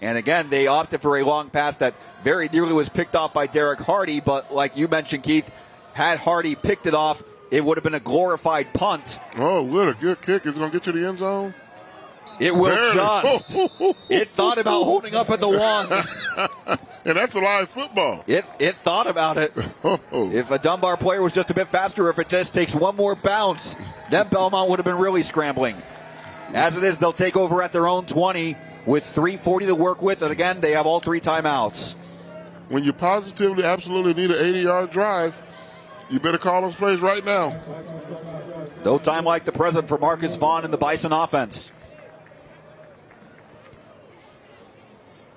And again, they opted for a long pass that very nearly was picked off by Derek Hardy. But like you mentioned, Keith, had Hardy picked it off, it would have been a glorified punt. Oh, what a good kick. Is it going to get to the end zone? It will just. It thought about holding up at the 1. And that's a live football. It thought about it. If a Dunbar player was just a bit faster, if it just takes one more bounce, then Belmont would have been really scrambling. As it is, they'll take over at their own 20 with 3:40 to work with. And again, they have all 3 timeouts. When you positively, absolutely need an 80-yard drive, you better call those plays right now. No time like the present for Marcus Vaughn and the Bison offense.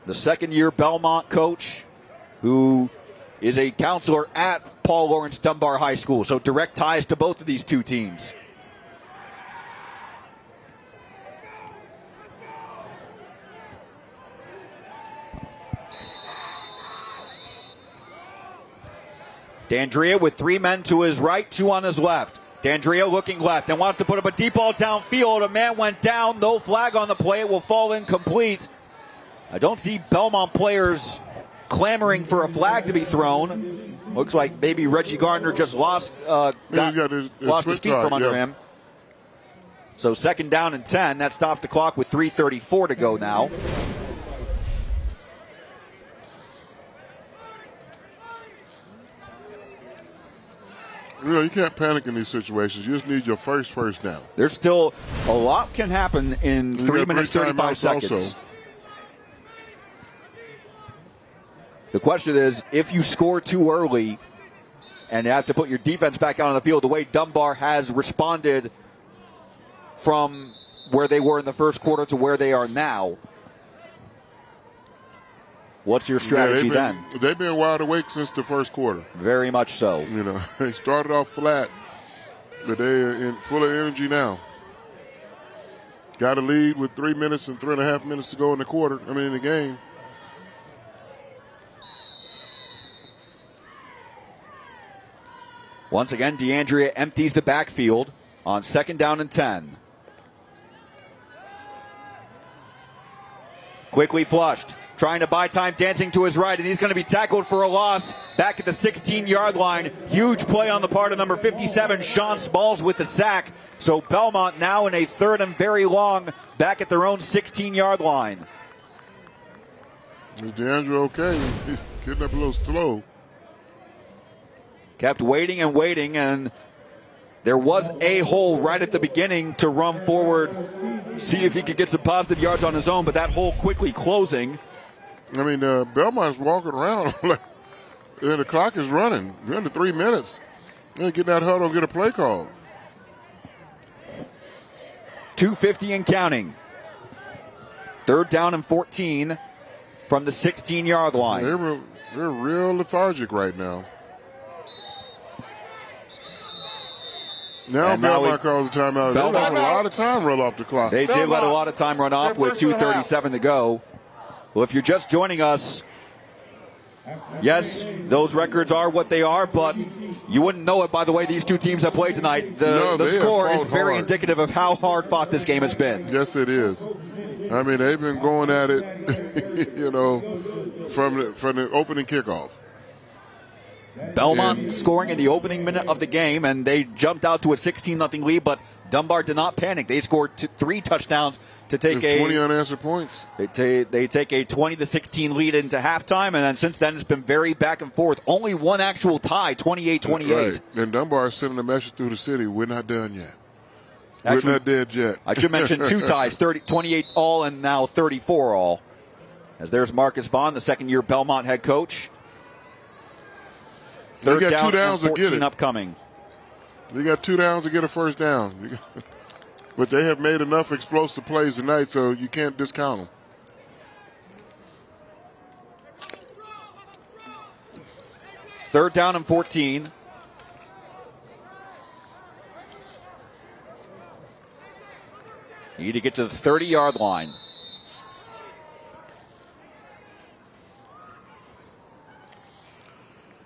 The second-year Belmont coach who is a counselor at Paul Lawrence Dunbar High School. So direct ties to both of these two teams. D'Andrea with 3 men to his right, 2 on his left. D'Andrea looking left and wants to put up a deep ball downfield. A man went down. No flag on the play. It will fall incomplete. I don't see Belmont players clamoring for a flag to be thrown. Looks like maybe Reggie Gardner just lost his feet from under him. So 2nd down and 10. That stops the clock with 3:34 to go now. You can't panic in these situations. You just need your first down. There's still a lot can happen in 3 minutes, 35 seconds. Also. The question is, if you score too early and you have to put your defense back out on the field, the way Dunbar has responded from where they were in the first quarter to where they are now, what's your strategy then? They've been wide awake since the first quarter. Very much so. They started off flat, but they're full of energy now. Got a lead with 3 minutes and 3.5 minutes to go in the game. Once again, D'Andrea empties the backfield on 2nd down and 10. Quickly flushed. Trying to buy time, dancing to his right, and he's going to be tackled for a loss back at the 16-yard line. Huge play on the part of number 57, Sean Smalls, with the sack. So Belmont now in a 3rd and very long back at their own 16-yard line. Is D'Andrea okay? He's getting up a little slow. Kept waiting, and there was a hole right at the beginning to run forward, see if he could get some positive yards on his own, but that hole quickly closing. Belmont's walking around, and the clock is running. We're under 3 minutes. They get that huddle and get a play call. 2:50 and counting. 3rd down and 14 from the 16-yard line. They're real lethargic right now. Now Belmont calls a timeout. They let a lot of time roll off the clock. They did let a lot of time run off with 2:37 to go. Well, if you're just joining us, yes, those records are what they are, but you wouldn't know it by the way these two teams have played tonight. The score is very indicative of how hard fought this game has been. Yes, it is. They've been going at it, from the opening kickoff. Belmont scoring in the opening minute of the game, and they jumped out to a 16-0 lead, but Dunbar did not panic. They scored 3 touchdowns to take 20 unanswered points. They take a 20-16 lead into halftime, and then since then it's been very back and forth. Only one actual tie, 28-28. Right. And Dunbar is sending a message through the city, we're not done yet. We're not dead yet. I should mention 2 ties, 28 all and now 34 all. As there's Marcus Vaughn, the second-year Belmont head coach. They Third got down 2 downs and to get 14 it. upcoming. They got 2 downs to get a first down. But they have made enough explosive plays tonight, so you can't discount them. Third down and 14. Need to get to the 30-yard line.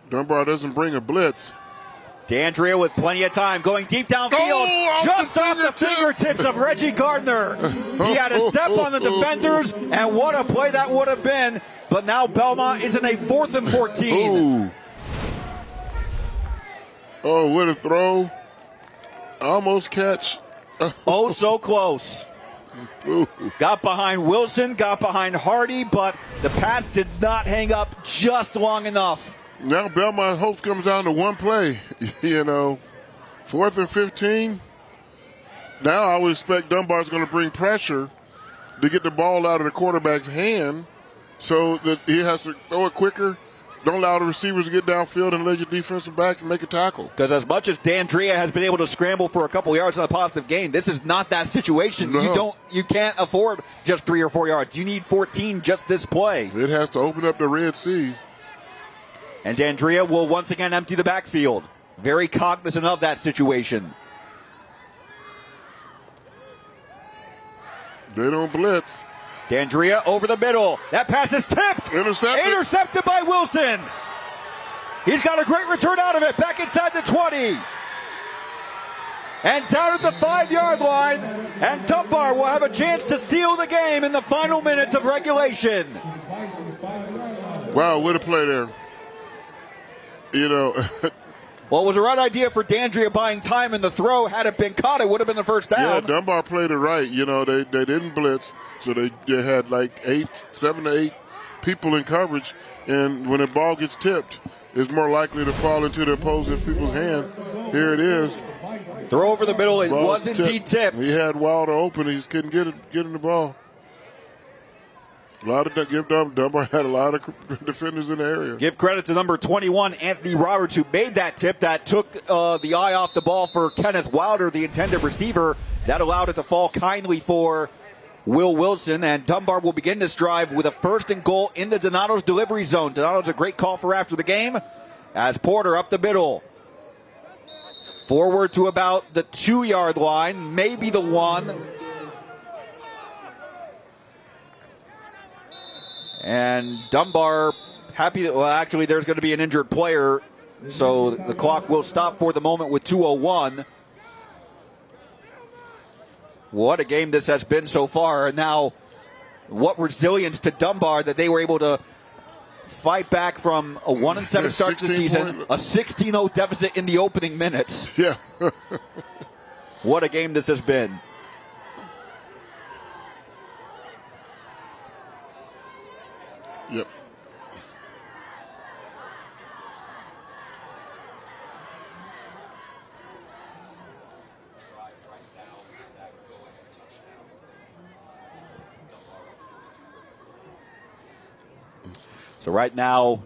Dunbar doesn't bring a blitz. D'Andrea with plenty of time, going deep downfield, just off the fingertips of Reggie Gardner. He had a step on the defenders, and what a play that would have been. But now Belmont is in a 4th and 14. Ooh. Oh, what a throw. Almost catch. Oh, so close. Ooh. Got behind Wilson, got behind Hardy, but the pass did not hang up just long enough. Now Belmont hopes comes down to one play. 4th and 15. Now I would expect Dunbar's going to bring pressure to get the ball out of the quarterback's hand so that he has to throw it quicker. Don't allow the receivers to get downfield and let your defensive backs make a tackle. Because as much as D'Andrea has been able to scramble for a couple yards on a positive gain, this is not that situation. No. You can't afford just 3 or 4 yards. You need 14 just this play. It has to open up the Red Sea. And D'Andrea will once again empty the backfield. Very cognizant of that situation. They don't blitz. D'Andrea over the middle. That pass is tipped. Intercepted by Wilson. He's got a great return out of it. Back inside the 20. And down at the 5-yard line. And Dunbar will have a chance to seal the game in the final minutes of regulation. Wow, what a play there. Well, it was the right idea for D'Andrea buying time in the throw. Had it been caught, it would have been the first down. Yeah, Dunbar played it right. They didn't blitz, so they had like 7 to 8 people in coverage. And when the ball gets tipped, it's more likely to fall into the opposing people's hand. Here it is. Throw over the middle. It was Ball's indeed tipped. He had Wilder open. He just couldn't get in the ball. Dunbar had a lot of defenders in the area. Give credit to number 21, Anthony Roberts, who made that tip that took the eye off the ball for Kenneth Wilder, the intended receiver. That allowed it to fall kindly for Will Wilson. And Dunbar will begin this drive with a 1st and goal in the Donato's delivery zone. Donato's a great call for after the game as Porter up the middle. Forward to about the 2-yard line, maybe the 1. And Dunbar happy that, actually there's going to be an injured player, so the clock will stop for the moment with 2:01. What a game this has been so far, and now what resilience to Dunbar that they were able to fight back from a 1-7 start to the season, a 16-0 deficit in the opening minutes. Yeah. What a game this has been. Yep. So right now,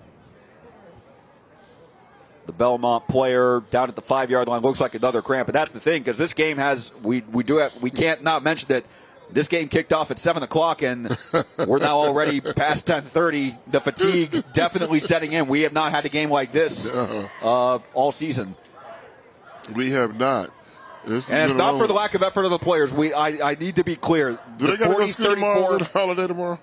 the Belmont player down at the 5-yard line looks like another cramp, but that's the thing, because this game has we can't not mention that. This game kicked off at 7 o'clock, and we're now already past 10:30. The fatigue definitely setting in. We have not had a game like this all season. We have not. And it's not for the lack of effort of the players. I need to be clear. Do they got to go school tomorrow? Is it a holiday tomorrow?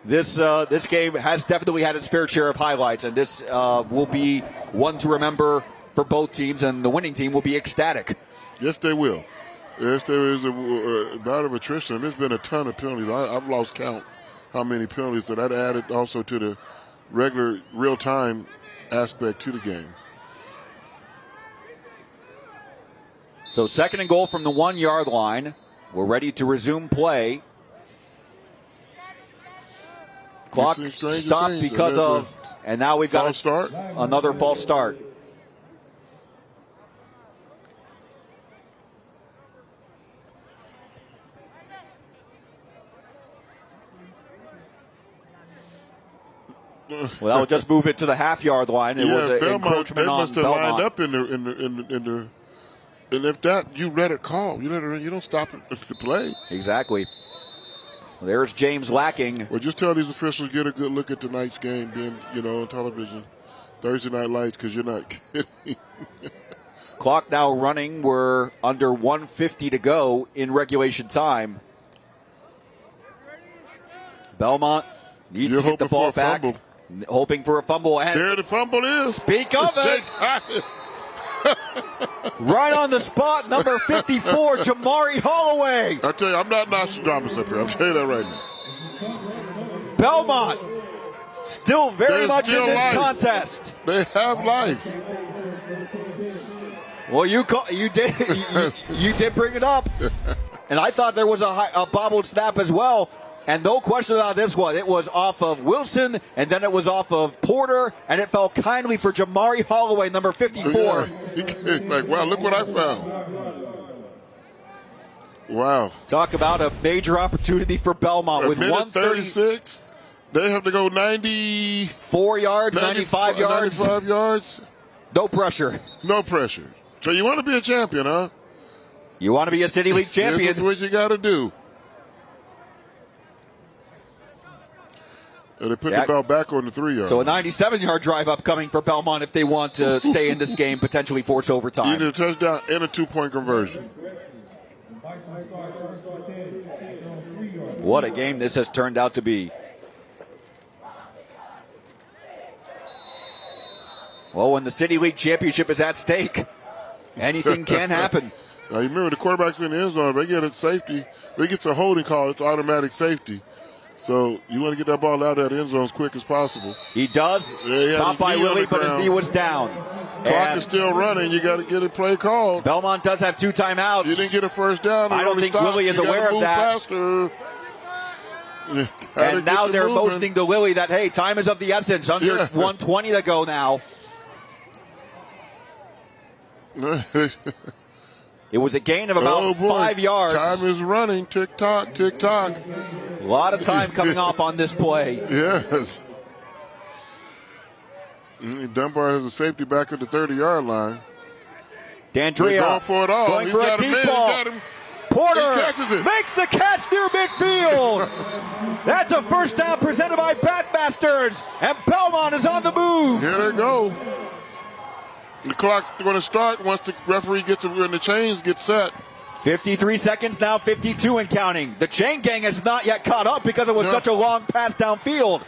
This game has definitely had its fair share of highlights, and this will be one to remember for both teams, and the winning team will be ecstatic. Yes, they will. If there is a bout of attrition, there's been a ton of penalties. I've lost count how many penalties that added also to the regular real-time aspect to the game. So 2nd and goal from the 1-yard line. We're ready to resume play. Clock stopped because of, and now we've got another false start. Well, that'll just move it to the half-yard line. It was an Belmont, encroachment they on must have Belmont. lined up in the and if that, you let it call. You don't stop the play. Exactly. Well, there's James Lacking. Well, just tell these officials, get a good look at tonight's game being, on television. Thursday Night Lights, because you're not kidding. Clock now running. We're under 1:50 to go in regulation time. Belmont needs to get the ball back. Fumble. Hoping for a fumble. And there the fumble is. Speak of it. Right on the spot, number 54, Jamari Holloway. I tell you, I'm not Nostradamus up here. I'll tell you that right now. Belmont still very much still in this life. Contest. They have life. Well, you did you did bring it up, and I thought there was a bobbled snap as well. And no question about this one. It was off of Wilson, and then it was off of Porter, and it fell kindly for Jamari Holloway, number 54. Yeah. Like, wow, look what I found. Wow. Talk about a major opportunity for Belmont with 1:36. They have to go 94 yards, 95 yards. 95 yards. No pressure. No pressure. So you want to be a champion, huh? You want to be a City League champion. This is what you got to do. And they put the ball back on the 3-yard. So a 97-yard drive upcoming for Belmont if they want to stay in this game, potentially force overtime. Either a touchdown and a 2-point conversion. What a game this has turned out to be. Well, when the City League Championship is at stake, anything can happen. Now, you remember the quarterback's in the end zone. They get it safety. If they get a holding call, it's automatic safety. So you want to get that ball out of that end zone as quick as possible. He does. Caught by Willie, but his knee was down. Clock is still running. You got to get a play called. Belmont does have 2 timeouts. You didn't get a first down. I don't think Willie is aware of that. Faster. And now they're boasting to Willie that, hey, time is of the essence. Under 120 to go now. It was a gain of about 5 yards. Time is running. Tick tock, tick tock. A lot of time coming off on this play. Yes. Dunbar has a safety back at the 30-yard line. D'Andrea going for it all. Going for a deep ball. Porter he catches it. Makes the catch near midfield. That's a first down presented by Batmasters. And Belmont is on the move. Here they go. The clock's going to start once the referee gets when the chains get set. 53 seconds now, 52 and counting. The chain gang has not yet caught up because it was such a long pass downfield.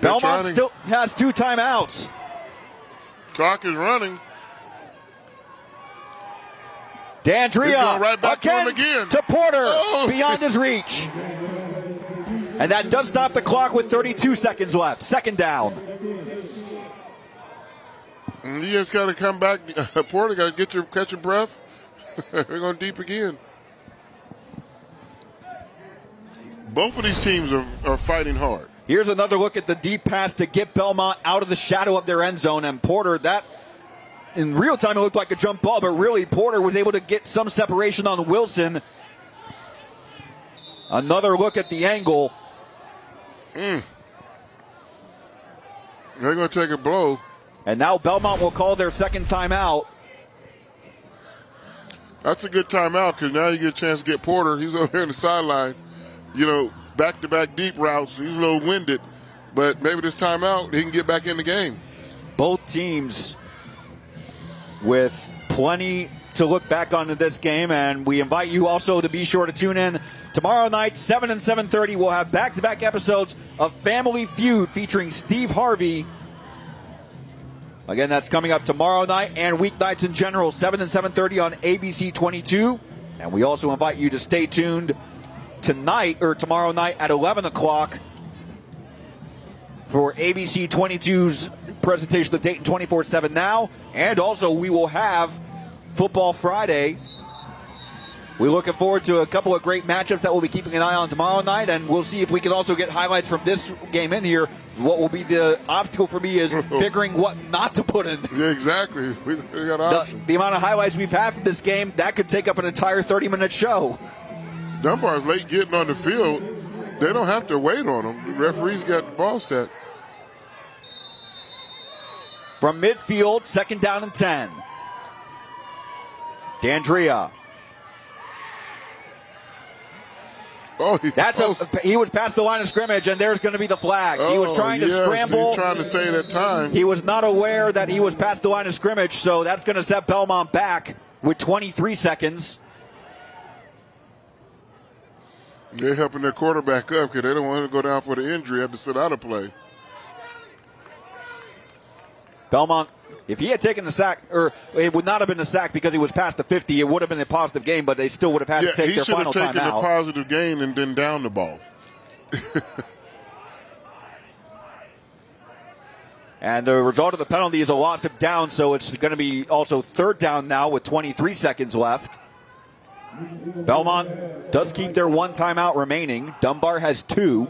Belmont still has 2 timeouts. Clock is running. D'Andrea right back to him again. To Porter, beyond his reach. And that does stop the clock with 32 seconds left. Second down. You just got to come back. Porter got to catch your breath. They're going deep again. Both of these teams are fighting hard. Here's another look at the deep pass to get Belmont out of the shadow of their end zone. And Porter, that in real time it looked like a jump ball, but really Porter was able to get some separation on Wilson. Another look at the angle. They're going to take a blow. And now Belmont will call their second timeout. That's a good timeout because now you get a chance to get Porter. He's over here on the sideline. Back-to-back deep routes. He's a little winded. But maybe this timeout, he can get back in the game. Both teams with plenty to look back on in this game. And we invite you also to be sure to tune in tomorrow night, 7 and 7:30. We'll have back-to-back episodes of Family Feud featuring Steve Harvey. Again, that's coming up tomorrow night and weeknights in general, 7 and 7:30 on ABC 22. And we also invite you to stay tuned tonight or tomorrow night at 11 o'clock for ABC 22's presentation of Dayton 24/7 Now. And also we will have Football Friday. We're looking forward to a couple of great matchups that we'll be keeping an eye on tomorrow night, and we'll see if we can also get highlights from this game in here. What will be the obstacle for me is figuring what not to put in. Yeah, exactly. We got options. The amount of highlights we've had from this game, that could take up an entire 30-minute show. Dunbar's late getting on the field. They don't have to wait on them. The referee's got the ball set. From midfield, 2nd down and 10. D'Andrea. Oh, he was past the line of scrimmage, and there's going to be the flag. He was trying to scramble. He's trying to save that time. He was not aware that he was past the line of scrimmage, so that's going to set Belmont back with 23 seconds. They're helping their quarterback up because they don't want to go down for the injury, have to sit out of play. Belmont, if he had taken the sack, or it would not have been a sack because he was past the 50, it would have been a positive game, but they still would have had to take their final timeout. He should have taken the positive gain and then down the ball. And the result of the penalty is a loss of down, so it's going to be also 3rd down now with 23 seconds left. Belmont does keep their 1 timeout remaining. Dunbar has 2.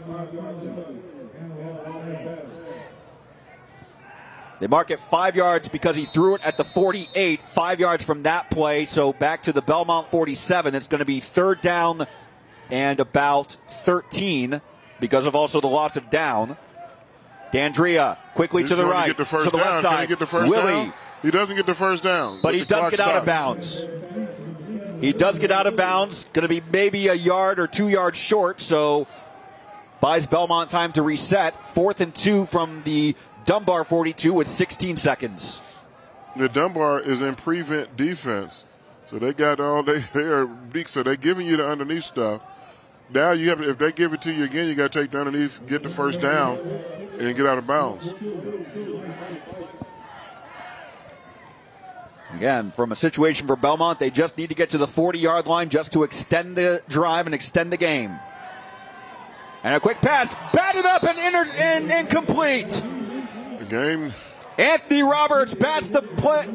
They mark it 5 yards because he threw it at the 48, 5 yards from that play. So back to the Belmont 47. It's going to be 3rd down and about 13 because of also the loss of down. D'Andrea quickly to the right, to the left side. Can he get the first down? He doesn't get the first down. But he does get out of bounds. He does get out of bounds. Going to be maybe a yard or 2 yards short. So buys Belmont time to reset. 4th and 2 from the Dunbar 42 with 16 seconds. The Dunbar is in prevent defense, so they got all they are weak. So they're giving you the underneath stuff. Now you have, if they give it to you again, you got to take the underneath, get the first down, and get out of bounds. Again, from a situation for Belmont, they just need to get to the 40-yard line just to extend the drive and extend the game. And a quick pass, batted up and incomplete. Game. Anthony Roberts bats the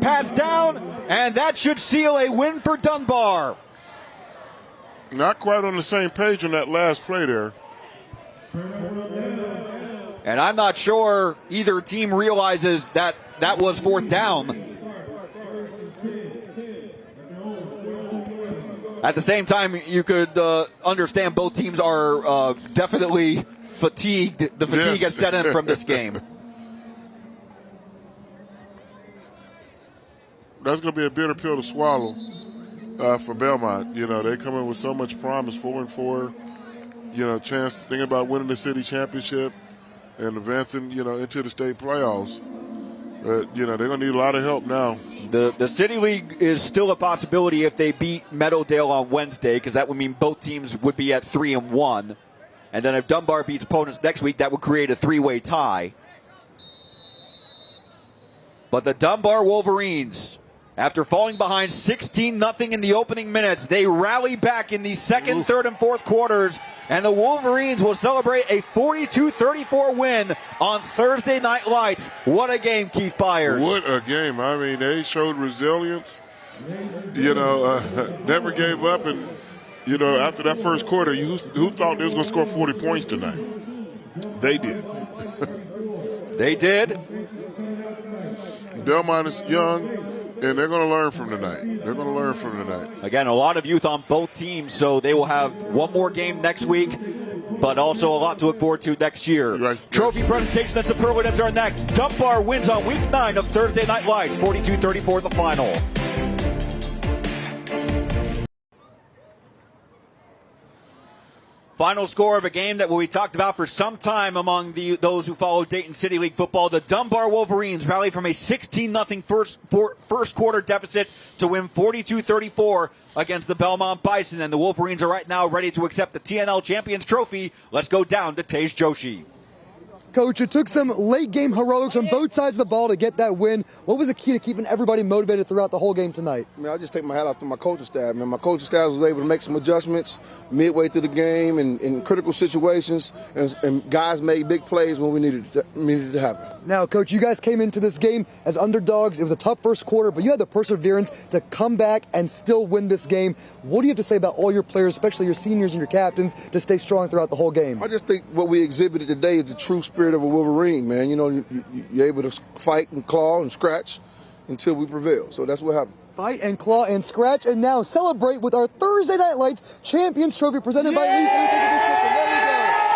pass down, and that should seal a win for Dunbar. Not quite on the same page on that last play there. And I'm not sure either team realizes that that was 4th down. At the same time, you could understand both teams are definitely fatigued. The fatigue has set in from this game. That's going to be a bitter pill to swallow for Belmont. You know, they come in with so much promise, 4-4. You know, chance to think about winning the city championship and advancing, you know, into the state playoffs. But, you know, they're going to need a lot of help now. The City League is still a possibility if they beat Meadowdale on Wednesday, because that would mean both teams would be at 3-1. And then if Dunbar beats opponents next week, that would create a 3-way tie. But the Dunbar Wolverines, after falling behind 16-0 in the opening minutes, they rally back in the 2nd, 3rd, and 4th quarters, and the Wolverines will celebrate a 42-34 win on Thursday Night Lights. What a game, Keith Byars. What a game. I mean, they showed resilience, you know, never gave up, and, you know, after that first quarter, who thought they was going to score 40 points tonight? They did. They did. Belmont is young, and they're going to learn from tonight. They're going to learn from tonight. Again, a lot of youth on both teams, so they will have one more game next week, but also a lot to look forward to next year. Right. Trophy presentation and superlatives are next. Dunbar wins on week 9 of Thursday Night Lights, 42-34 the final. Final score of a game that we talked about for some time among those who follow Dayton City League football. The Dunbar Wolverines rally from a 16-0 first quarter deficit to win 42-34 against the Belmont Bison. And the Wolverines are right now ready to accept the TNL Champions Trophy. Let's go down to Tej Joshi. Coach, it took some late game heroics on both sides of the ball to get that win. What was the key to keeping everybody motivated throughout the whole game tonight? I mean, I just take my hat off to my coaching staff, man. My coaching staff was able to make some adjustments midway through the game and in critical situations, and guys made big plays when we needed it to happen. Now, Coach, you guys came into this game as underdogs. It was a tough first quarter, but you had the perseverance to come back and still win this game. What do you have to say about all your players, especially your seniors and your captains, to stay strong throughout the whole game? I just think what we exhibited today is the true spirit of a Wolverine, man. You know, you're able to fight and claw and scratch until we prevail. So that's what happened. Fight and claw and scratch, and now celebrate with our Thursday Night Lights Champions Trophy presented by Lee's. There we go.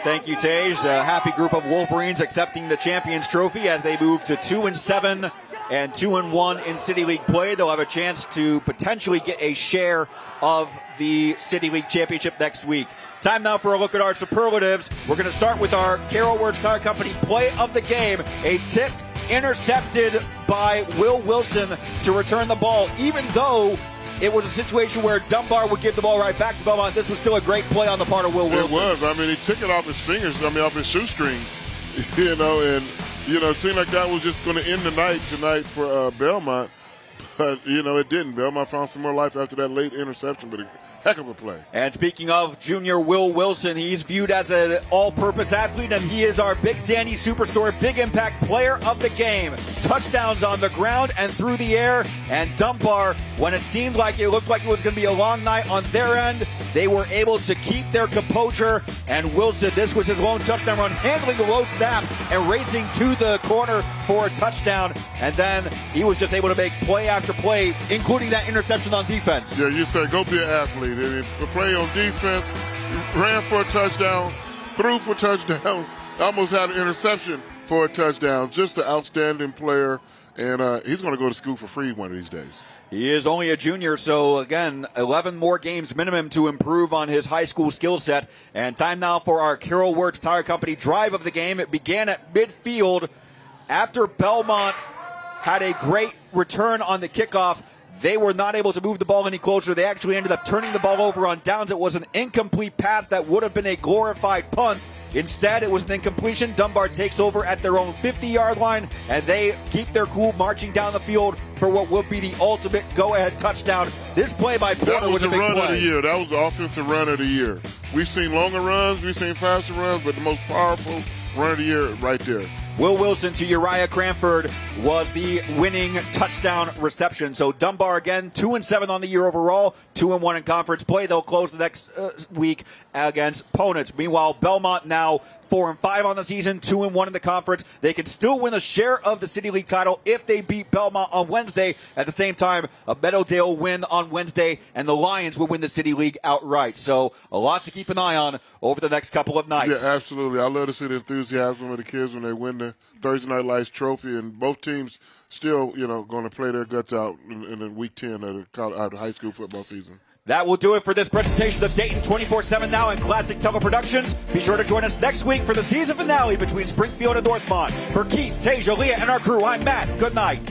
Thank you, Tej. The happy group of Wolverines accepting the Champions Trophy as they move to 2-7 and 2-1 in City League play. They'll have a chance to potentially get a share of the City League Championship next week. Time now for a look at our superlatives. We're going to start with our Carroll Words Tire Company play of the game. A tipped, intercepted by Will Wilson to return the ball, even though it was a situation where Dunbar would give the ball right back to Belmont. This was still a great play on the part of Will Wilson. It was. I mean, he took it off his fingers, off his shoestrings, and, it seemed like that was just going to end the night tonight for Belmont. But, it didn't. Belmont found some more life after that late interception, but a heck of a play. And speaking of junior Will Wilson, he's viewed as an all-purpose athlete, and he is our Big Sandy Superstore Big Impact Player of the Game. Touchdowns on the ground and through the air, and Dunbar, when it seemed like it looked like it was going to be a long night on their end, they were able to keep their composure, and Wilson, this was his lone touchdown run, handling the low snap and racing to the corner for a touchdown, and then he was just able to make play after play, including that interception on defense. Yeah, you said go be an athlete. The play on defense, ran for a touchdown, threw for touchdowns, almost had an interception for a touchdown. Just an outstanding player, and he's going to go to school for free one of these days. He is only a junior, so again, 11 more games minimum to improve on his high school skill set. And time now for our Carroll Words Tire Company drive of the game. It began at midfield after Belmont had a great return on the kickoff. They were not able to move the ball any closer. They actually ended up turning the ball over on downs. It was an incomplete pass that would have been a glorified punt. Instead, it was an incompletion. Dunbar takes over at their own 50-yard line, and they keep their cool marching down the field for what will be the ultimate go-ahead touchdown. This play by Porter was a big play. That was the run of the year. That was the offensive run of the year. We've seen longer runs, we've seen faster runs, but the most powerful run of the year right there. Will Wilson to Uriah Cranford was the winning touchdown reception. So Dunbar again, 2-7 on the year overall, 2-1 in conference play. They'll close the next week against opponents. Meanwhile, Belmont now 4-5 on the season, 2-1 in the conference. They can still win a share of the City League title if they beat Belmont on Wednesday. At the same time, a Meadowdale win on Wednesday, and the Lions will win the City League outright. So a lot to keep an eye on over the next couple of nights. Yeah, absolutely. I love to see the enthusiasm of the kids when they win the Thursday Night Lights trophy, and both teams still, going to play their guts out in week 10 of the high school football season. That will do it for this presentation of Dayton 24/7 Now and Classic Teleproductions. Be sure to join us next week for the season finale between Springfield and Northmont. For Keith, Tasia, Leah, and our crew, I'm Matt. Good night.